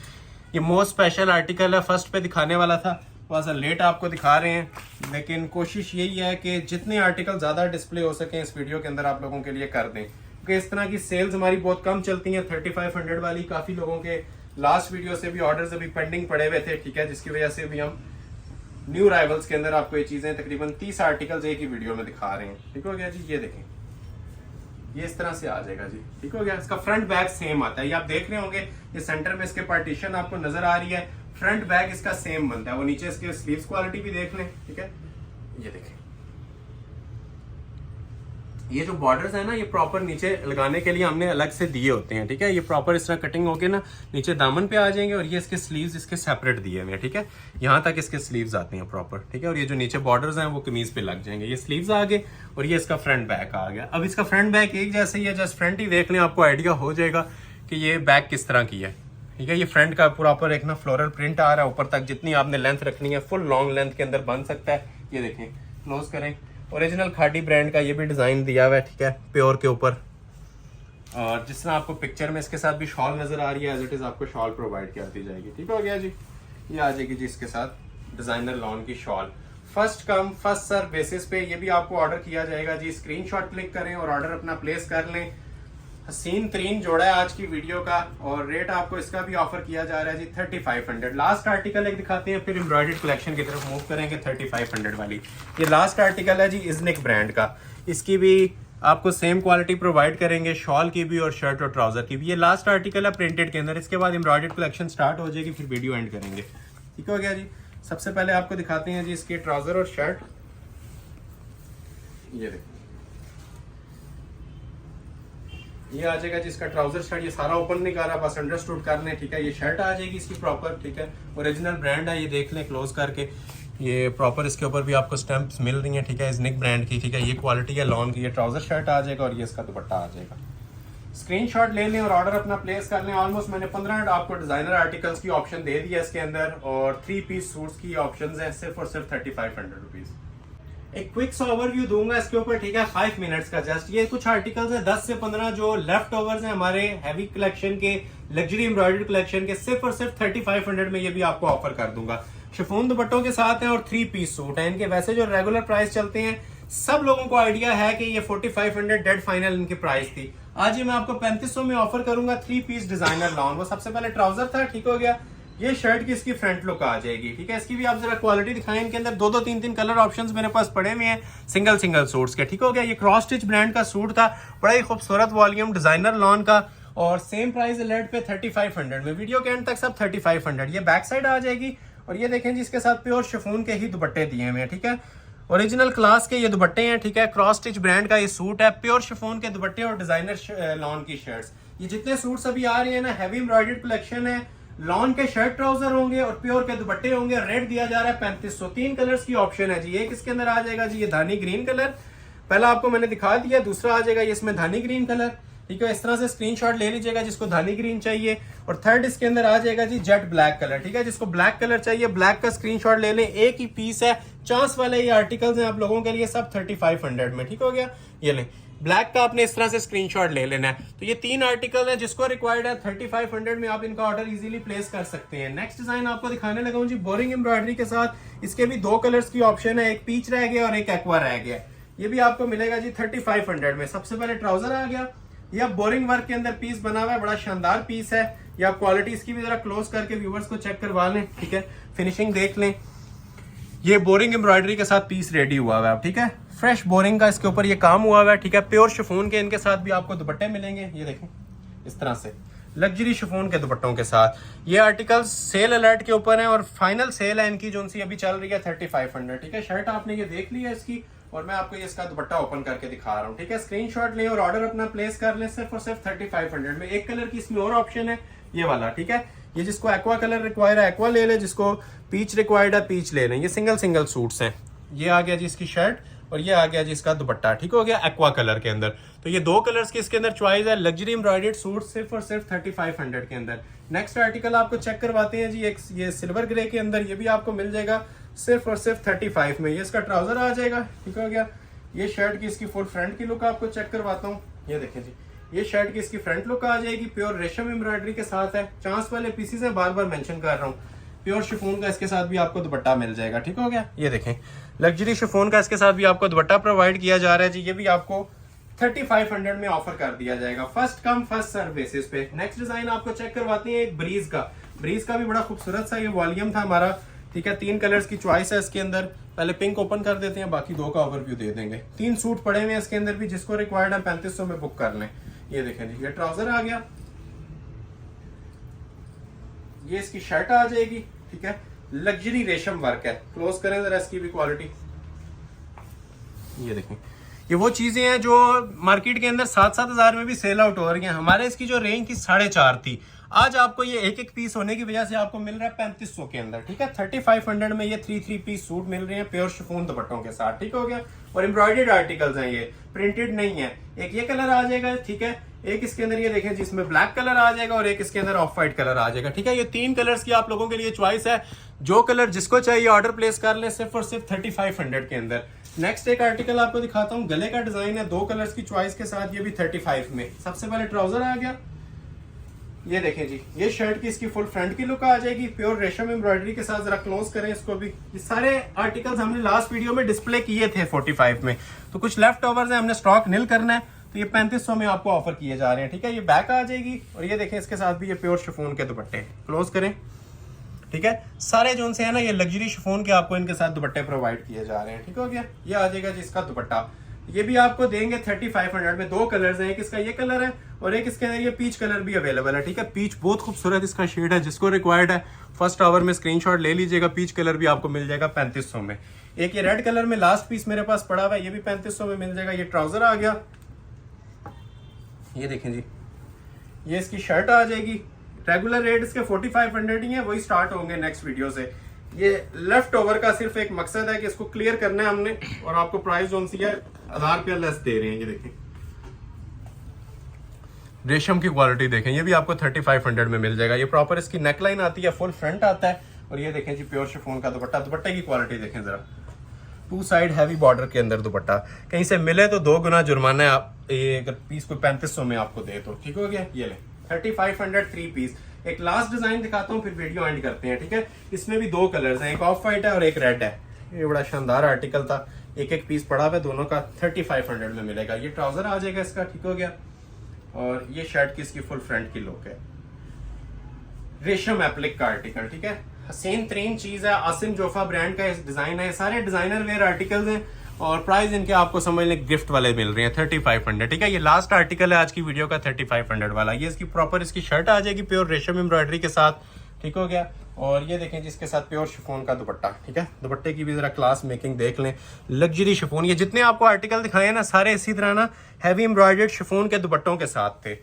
ये मोस्ट स्पेशल आर्टिकल है, फर्स्ट पे दिखाने वाला था, थोड़ा सा लेट आपको दिखा रहे हैं, लेकिन कोशिश यही है कि जितने आर्टिकल ज़्यादा डिस्प्ले हो सके इस वीडियो के अंदर आप लोगों के लिए कर दें, क्योंकि इस तरह की सेल्स हमारी बहुत कम चलती हैं 3500 वाली। काफ़ी लोगों के लास्ट वीडियो से भी ऑर्डर्स अभी पेंडिंग पड़े हुए थे, ठीक है, जिसकी वजह से भी हम न्यू राइवल्स के अंदर आपको ये चीज़ें तकरीबन 30 आर्टिकल्स एक ही वीडियो में दिखा रहे हैं। ठीक हो गया जी, ये देखें, ये इस तरह से आ जाएगा जी, ठीक हो गया। इसका फ्रंट बैक सेम आता है, ये आप देख रहे होंगे, ये सेंटर में इसके पार्टीशन आपको नजर आ रही है। फ्रंट बैक इसका सेम बनता है, वो नीचे इसके स्लीव्स क्वालिटी भी देख लें, ठीक है। ये देखें, ये जो बॉर्डर्स है ना, ये प्रॉपर नीचे लगाने के लिए हमने अलग से दिए होते हैं, ठीक है। ये प्रॉपर इस तरह कटिंग होके ना नीचे दामन पे आ जाएंगे, और ये इसके स्लीव्स इसके सेपरेट दिए हुए हैं, ठीक है। यहाँ तक इसके स्लीव्स आते हैं प्रॉपर, ठीक है। और ये जो नीचे बॉर्डर्स हैं वो कमीज पे लग जाएंगे। ये स्लीव्स आ गए और ये इसका फ्रंट बैक आ गया। अब इसका फ्रंट बैक एक जैसे ही है, जस्ट फ्रंट ही देख लें, आपको आइडिया हो जाएगा कि ये बैक किस तरह की है, ठीक है। ये फ्रंट का प्रॉपर एक ना फ्लोरल प्रिंट आ रहा है ऊपर तक, जितनी आपने लेंथ रखनी है फुल लॉन्ग लेंथ के अंदर बन सकता है। ये देखें, क्लोज करें, ओरिजिनल खाड़ी ब्रांड का ये भी डिजाइन दिया हुआ है, ठीक है, प्योर के ऊपर। और जिस तरह आपको पिक्चर में इसके साथ भी शॉल नजर आ रही है, एज इट इज आपको शॉल प्रोवाइड कर दी जाएगी। ठीक हो गया जी, ये आ जाएगी जी इसके साथ डिजाइनर लॉन की shawl. First come first serve basis पे ये भी आपको ऑर्डर किया जाएगा जी। स्क्रीनशॉट क्लिक करें और ऑर्डर अपना प्लेस कर लें। हसीन तरीन जोड़ा है आज की वीडियो का, और रेट आपको इसका भी ऑफर किया जा रहा है जी 3500। लास्ट आर्टिकल एक दिखाते हैं, फिर एम्ब्रॉयडर्ड कलेक्शन की तरफ मूव करेंगे 3500 वाली। ये लास्ट आर्टिकल है जी इजनिक ब्रांड का, इसकी भी आपको सेम क्वालिटी प्रोवाइड करेंगे, शॉल की भी और शर्ट और ट्राउजर की भी। ये लास्ट आर्टिकल है प्रिंटेड के अंदर, इसके बाद एम्ब्रॉयडर्ड कलेक्शन स्टार्ट हो जाएगी, फिर वीडियो एंड करेंगे। ठीक हो गया जी। सबसे पहले आपको दिखाते हैं जी इसके ट्राउजर और शर्ट। ये देखो, ये आ जाएगा जी इसका ट्राउजर शर्ट। ये सारा ओपन नहीं कर रहा, बस अंडरस्टूड कर लें, ठीक है। ये शर्ट आ जाएगी इसकी प्रॉपर, ठीक है। ओरिजिनल ब्रांड है, ये देख लें क्लोज करके। ये प्रॉपर इसके ऊपर भी आपको स्टैंप्स मिल रही हैं, ठीक है, इजनिक ब्रांड की, ठीक है। ये क्वालिटी है लॉन की। ये ट्राउजर शर्ट आ जाएगा और ये इसका दुपट्टा आ जाएगा। स्क्रीनशॉट ले लें और ऑर्डर अपना प्लेस कर लें। ऑलमोस्ट मैंने 15 आपको डिजाइनर आर्टिकल्स की ऑप्शन दे दिया इसके अंदर, और 3 पीस सूट्स की ऑप्शन है सिर्फ और सिर्फ 3500 रुपीज। एक क्विक सा ओवरव्यू दूंगा इसके ऊपर, ठीक है, 5 मिनट्स का जस्ट। ये कुछ आर्टिकल्स हैं 10 से 15 जो लेफ्ट ओवर्स हैं हमारे हैवी कलेक्शन के, लग्जरी एम्ब्रॉयडर्ड कलेक्शन के, सिर्फ और सिर्फ 3500 में ये भी आपको ऑफर कर दूंगा। शिफॉन दुपट्टों के साथ हैं और 3 पीस सूट है इनके। वैसे जो रेगुलर प्राइस चलते हैं, सब लोगों को आइडिया है कि ये 4500 डेड फाइनल इनकी प्राइस थी। आज ये मैं आपको 3500 में ऑफर करूंगा 3 पीस डिजाइनर लॉन। वो सबसे पहले ट्राउजर था, ठीक हो गया। ये शर्ट की इसकी फ्रंट लुक आ जाएगी, ठीक है। इसकी भी आप जरा क्वालिटी दिखाएं, इनके अंदर 2-2 3-3 कलर ऑप्शंस मेरे पास पड़े हुए हैं, सिंगल सिंगल सूट्स के, ठीक हो गया। ये क्रॉस स्टिच ब्रांड का सूट था, बड़ा ही खूबसूरत वॉल्यूम डिजाइनर लॉन का, और सेम प्राइस अलर्ट पे 3500 में। वीडियो के एंड तक सब 3500। ये बैक साइड आ जाएगी, और ये देखें जी इसके साथ प्योर शिफॉन के ही दुपट्टे दिए हुए हैं, ठीक है। ओरिजिनल क्लास के ये दुपट्टे हैं, ठीक है। क्रॉस स्टिच ब्रांड का ये सूट है, प्योर शिफॉन के दुपट्टे और डिजाइनर लॉन की शर्ट्स। ये जितने सूट्स अभी आ रहे हैं ना, हैवी एम्ब्रॉयडर्ड कलेक्शन है, लॉन के शर्ट ट्राउजर होंगे और प्योर के दुपट्टे होंगे। रेट दिया जा रहा है 3500। 3 कलर्स की ऑप्शन है जी। एक इसके अंदर आ जाएगा जी ये धानी ग्रीन कलर, पहला आपको मैंने दिखा दिया। दूसरा आ जाएगा ये इसमें धानी ग्रीन कलर, ठीक है। इस तरह से स्क्रीनशॉट ले लीजिएगा जिसको धानी ग्रीन चाहिए। और थर्ड इसके अंदर आ जाएगा जी जेट ब्लैक कलर, ठीक है। जिसको ब्लैक कलर चाहिए, ब्लैक का स्क्रीनशॉट ले लें। एक ही पीस है, चांस वाले ये आर्टिकल्स हैं आप लोगों के लिए, सब 3500 में, ठीक हो गया। ये लें, ब्लैक का आपने इस तरह से स्क्रीनशॉट ले लेना है। तो ये 3 आर्टिकल है, जिसको रिक्वायर्ड है 3500 में आप इनका ऑर्डर इजीली प्लेस कर सकते हैं। नेक्स्ट डिजाइन आपको दिखाने लगा हूं जी बोरिंग एम्ब्रॉयडरी के साथ। इसके भी 2 कलर्स की ऑप्शन है, एक पीच रह गया और एक एक्वा रह गया। ये भी आपको मिलेगा जी 3500 में। सबसे पहले ट्राउजर आ गया, ये आप बोरिंग वर्क के अंदर पीस बना हुआ है, बड़ा शानदार पीस है। ये आप क्वालिटी इसकी भी जरा क्लोज करके व्यूवर्स को चेक करवा लें, ठीक है, फिनिशिंग देख लें। ये बोरिंग एम्ब्रॉयडरी के साथ पीस रेडी हुआ हुआ है, ठीक है। फ्रेश बोरिंग का इसके ऊपर ये काम हुआ हुआ है, ठीक है। प्योर शिफॉन के इनके साथ भी आपको दुपट्टे मिलेंगे, ये देखें इस तरह से लग्जरी शिफॉन के दुपट्टों के साथ। ये आर्टिकल्स सेल अलर्ट के ऊपर है और फाइनल सेल है इनकी, जो सी अभी चल रही है 3500, ठीक है। शर्ट आपने ये देख ली है इसकी, और मैं आपको ये इसका दुपट्टा ओपन करके दिखा रहा हूँ, ठीक है। स्क्रीनशॉट लें और ऑर्डर अपना प्लेस कर लें सिर्फ और सिर्फ 3500 में। एक कलर की इसमें और ऑप्शन है, ये वाला, ठीक है। ये जिसको एक्वा कलर रिक्वायर है एक्वा ले ले, जिसको पीच रिक्वायर्ड है पीच ले लें। ये सिंगल सिंगल सूट्स हैं। ये आ गया जी इसकी शर्ट, और ये आ गया जी इसका दुपट्टा, ठीक हो गया, एक्वा कलर के अंदर। तो ये दो कलर्स की इसके अंदर चॉइस है। लग्जरी एम्ब्रॉयडर्ड सूट सिर्फ और सिर्फ 3500 के अंदर। नेक्स्ट आर्टिकल आपको चेक करवाते हैं जी, एक ये सिल्वर ग्रे के अंदर, ये भी आपको मिल जाएगा सिर्फ और सिर्फ 35 में। ये इसका ट्राउजर आ जाएगा, ठीक हो गया। ये शर्ट की इसकी फुल फ्रंट की लुक आपको चेक करवाता हूँ। ये देखें जी, ये शर्ट की इसकी फ्रंट लुक आ जाएगी, प्योर रेशम एम्ब्रॉयडरी के साथ है। चांस वाले पीसीज है, बार बार मेंशन कर रहा हूँ। प्योर शिफॉन का इसके साथ भी आपको दुपट्टा मिल जाएगा, ठीक हो गया। ये देखें, लग्जरी शिफॉन का इसके साथ भी आपको दुपट्टा प्रोवाइड किया जा रहा है जी। ये भी आपको 3500 में ऑफर कर दिया जाएगा, first come first serve basis पे। नेक्स्ट डिजाइन आपको चेक करवाते हैं एक ब्रीज का। ब्रीज का भी बड़ा खूबसूरत सा ये वॉल्यूम था हमारा, ठीक है। 3 कलर्स की चॉइस है इसके अंदर। पहले पिंक ओपन कर देते हैं, बाकी 2 का ओवरव्यू दे देंगे। 3 सूट पड़े हुए हैं इसके अंदर भी, जिसको रिक्वायर्ड है 3500 में बुक कर लें। ये देखें जी, ये ट्राउजर आ गया, ये इसकी शर्ट आ जाएगी, ठीक है। लग्जरी रेशम वर्क है। क्लोज करें जरा इसकी भी क्वालिटी। ये देखें, ये वो चीजें हैं जो मार्केट के अंदर 7-7 हजार में भी सेल आउट हो रही हैं। हमारे इसकी जो रेंज थी 4.5 थी, आज आपको ये एक पीस होने की वजह से आपको मिल रहा है 3500 के अंदर, ठीक है। 3500 में ये 3 पीस सूट मिल रहे हैं प्योर शिफॉन दुपट्टों के साथ, ठीक हो गया। और एम्ब्रॉयडर्ड आर्टिकल्स हैं, ये प्रिंटेड नहीं है। एक ये कलर आ जाएगा, ठीक है। एक इसके अंदर ये देखें जिसमें ब्लैक कलर आ जाएगा, और एक इसके अंदर ऑफ व्हाइट कलर आ जाएगा, ठीक है। ये 3 कलर्स की आप लोगों के लिए चॉइस है। जो कलर जिसको चाहिए ऑर्डर प्लेस कर ले, सिर्फ और सिर्फ 3500 के अंदर। नेक्स्ट एक आर्टिकल आपको दिखाता हूँ, गले का डिजाइन है, 2 कलर्स की चॉइस के साथ, ये भी 35 में। सबसे पहले ट्राउजर आ गया, ये देखें जी, ये शर्ट की इसकी फुल फ्रंट की लुक आ जाएगी, प्योर रेशम एम्ब्रॉयडरी के साथ। जरा क्लोज करें इसको भी। ये सारे आर्टिकल्स हमने लास्ट वीडियो में डिस्प्ले किए थे 45 में, तो कुछ लेफ्ट ओवर्स है, हमने स्टॉक नील करना है, तो ये 3500 में आपको ऑफर किए जा रहे हैं, ठीक है। ये बैक आ जाएगी, और ये देखें इसके साथ भी ये प्योर शिफॉन के दुपट्टे। क्लोज करें, ठीक है। सारे जो से है ना, ये लग्जरी शिफॉन के आपको इनके साथ दुपट्टे प्रोवाइड किए जा रहे हैं, ठीक हो गया। ये आ जाएगा जिसका दुपट्टा, ये भी आपको देंगे 3500 में। 2 कलर्स हैं, एक इसका ये कलर है, और एक इसके अंदर ये पीच कलर भी अवेलेबल है, ठीक है। पीच बहुत खूबसूरत इसका शेड है, जिसको रिक्वायर्ड है फर्स्ट आवर में स्क्रीनशॉट ले लीजिएगा। पीच कलर भी आपको मिल जाएगा 3500 में। एक ये रेड कलर में लास्ट पीस मेरे पास पड़ा हुआ है, ये भी 3500 में मिल जाएगा। ये ट्राउजर आ गया, ये देखें जी, ये इसकी शर्ट आ जाएगी। रेगुलर रेट इसके 4500 ही है, वही स्टार्ट होंगे नेक्स्ट वीडियो से। ये लेफ्ट ओवर का सिर्फ एक मकसद है कि इसको क्लियर करना है हमने, और आपको प्राइस जोन सी है 1000 रुपया लेस दे रहे हैं। ये देखें, रेशम की क्वालिटी देखें, ये भी आपको 3500 में मिल जाएगा। ये प्रॉपर इसकी नेकलाइन आती है, फुल फ्रंट आता है, और ये देखें जी प्योर शिफॉन का दुपट्टा। दुपट्टे की क्वालिटी देखें जरा, 2 साइड हैवी बॉर्डर के अंदर दुपट्टा। कहीं से मिले तो 2 गुना जुर्माना है, आप ये अगर पीस को 3500 में आपको दे तो, ठीक हो गया। ये ले 3500 3 पीस। एक लास्ट डिजाइन दिखाता हूँ, फिर वीडियो एंड करते हैं, ठीक है। इसमें भी 2 कलर्स हैं, एक ऑफ व्हाइट है और एक रेड है। ये बड़ा शानदार आर्टिकल था, एक पीस पड़ा हुआ है, दोनों का 3500 में मिलेगा। ये ट्राउजर आ जाएगा इसका, ठीक हो गया। और ये शर्ट की इसकी फुल फ्रंट की लुक है, रेशम एप्लिक का आर्टिकल, ठीक है। हसीन तरीन चीज है, आसिम जोफा ब्रांड का डिजाइन है। सारे डिजाइनर वेयर आर्टिकल्स हैं, और प्राइस इनके आपको समझ लें गिफ्ट वाले मिल रहे हैं 3500, ठीक है। ये लास्ट आर्टिकल है आज की वीडियो का 3500 वाला। ये इसकी प्रॉपर इसकी शर्ट आ जाएगी प्योर रेशम एम्ब्रॉयडरी के साथ, ठीक हो गया। और ये देखें जिसके साथ प्योर शिफॉन का दुपट्टा, ठीक है। दुपट्टे की भी जरा क्लास मेकिंग देख लें, लग्जरी शिफॉन। ये जितने आपको आर्टिकल दिखाए ना, सारे इसी तरह ना हैवी एम्ब्रॉयडर्ड शिफॉन के दुपट्टों के साथ थे।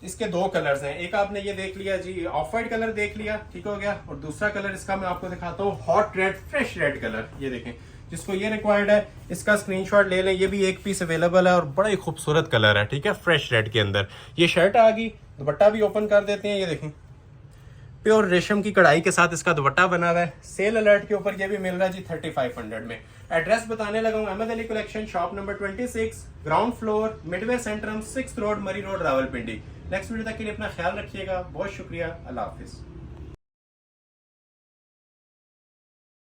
इसके 2 कलर्स हैं, एक आपने ये देख लिया जी ऑफ व्हाइट कलर देख लिया, ठीक हो गया। और दूसरा कलर इसका मैं आपको दिखाता हूँ, hot red, fresh red colour. ये देखें, जिसको ये रिक्वायर्ड है इसका स्क्रीनशॉट ले लें। ये भी 1 पीस अवेलेबल है, और बड़ा ही खूबसूरत कलर है, ठीक है, फ्रेश रेड के अंदर। ये शर्ट आ गई, दुपट्टा भी ओपन कर देते हैं। ये देखें, प्योर रेशम की कढ़ाई के साथ इसका दुपट्टा बना हुआ है। सेल अलर्ट के ऊपर ये भी मिल रहा है जी 3500 में। एड्रेस बताने लगा हूँ, Ahmad Ali collection, shop number 26, ground floor, midway centrum, 6th road, Murree road, Rawalpindi. Next video तक के लिए अपना ख्याल रखिएगा। बहुत शुक्रिया, अल्लाह हाफिज।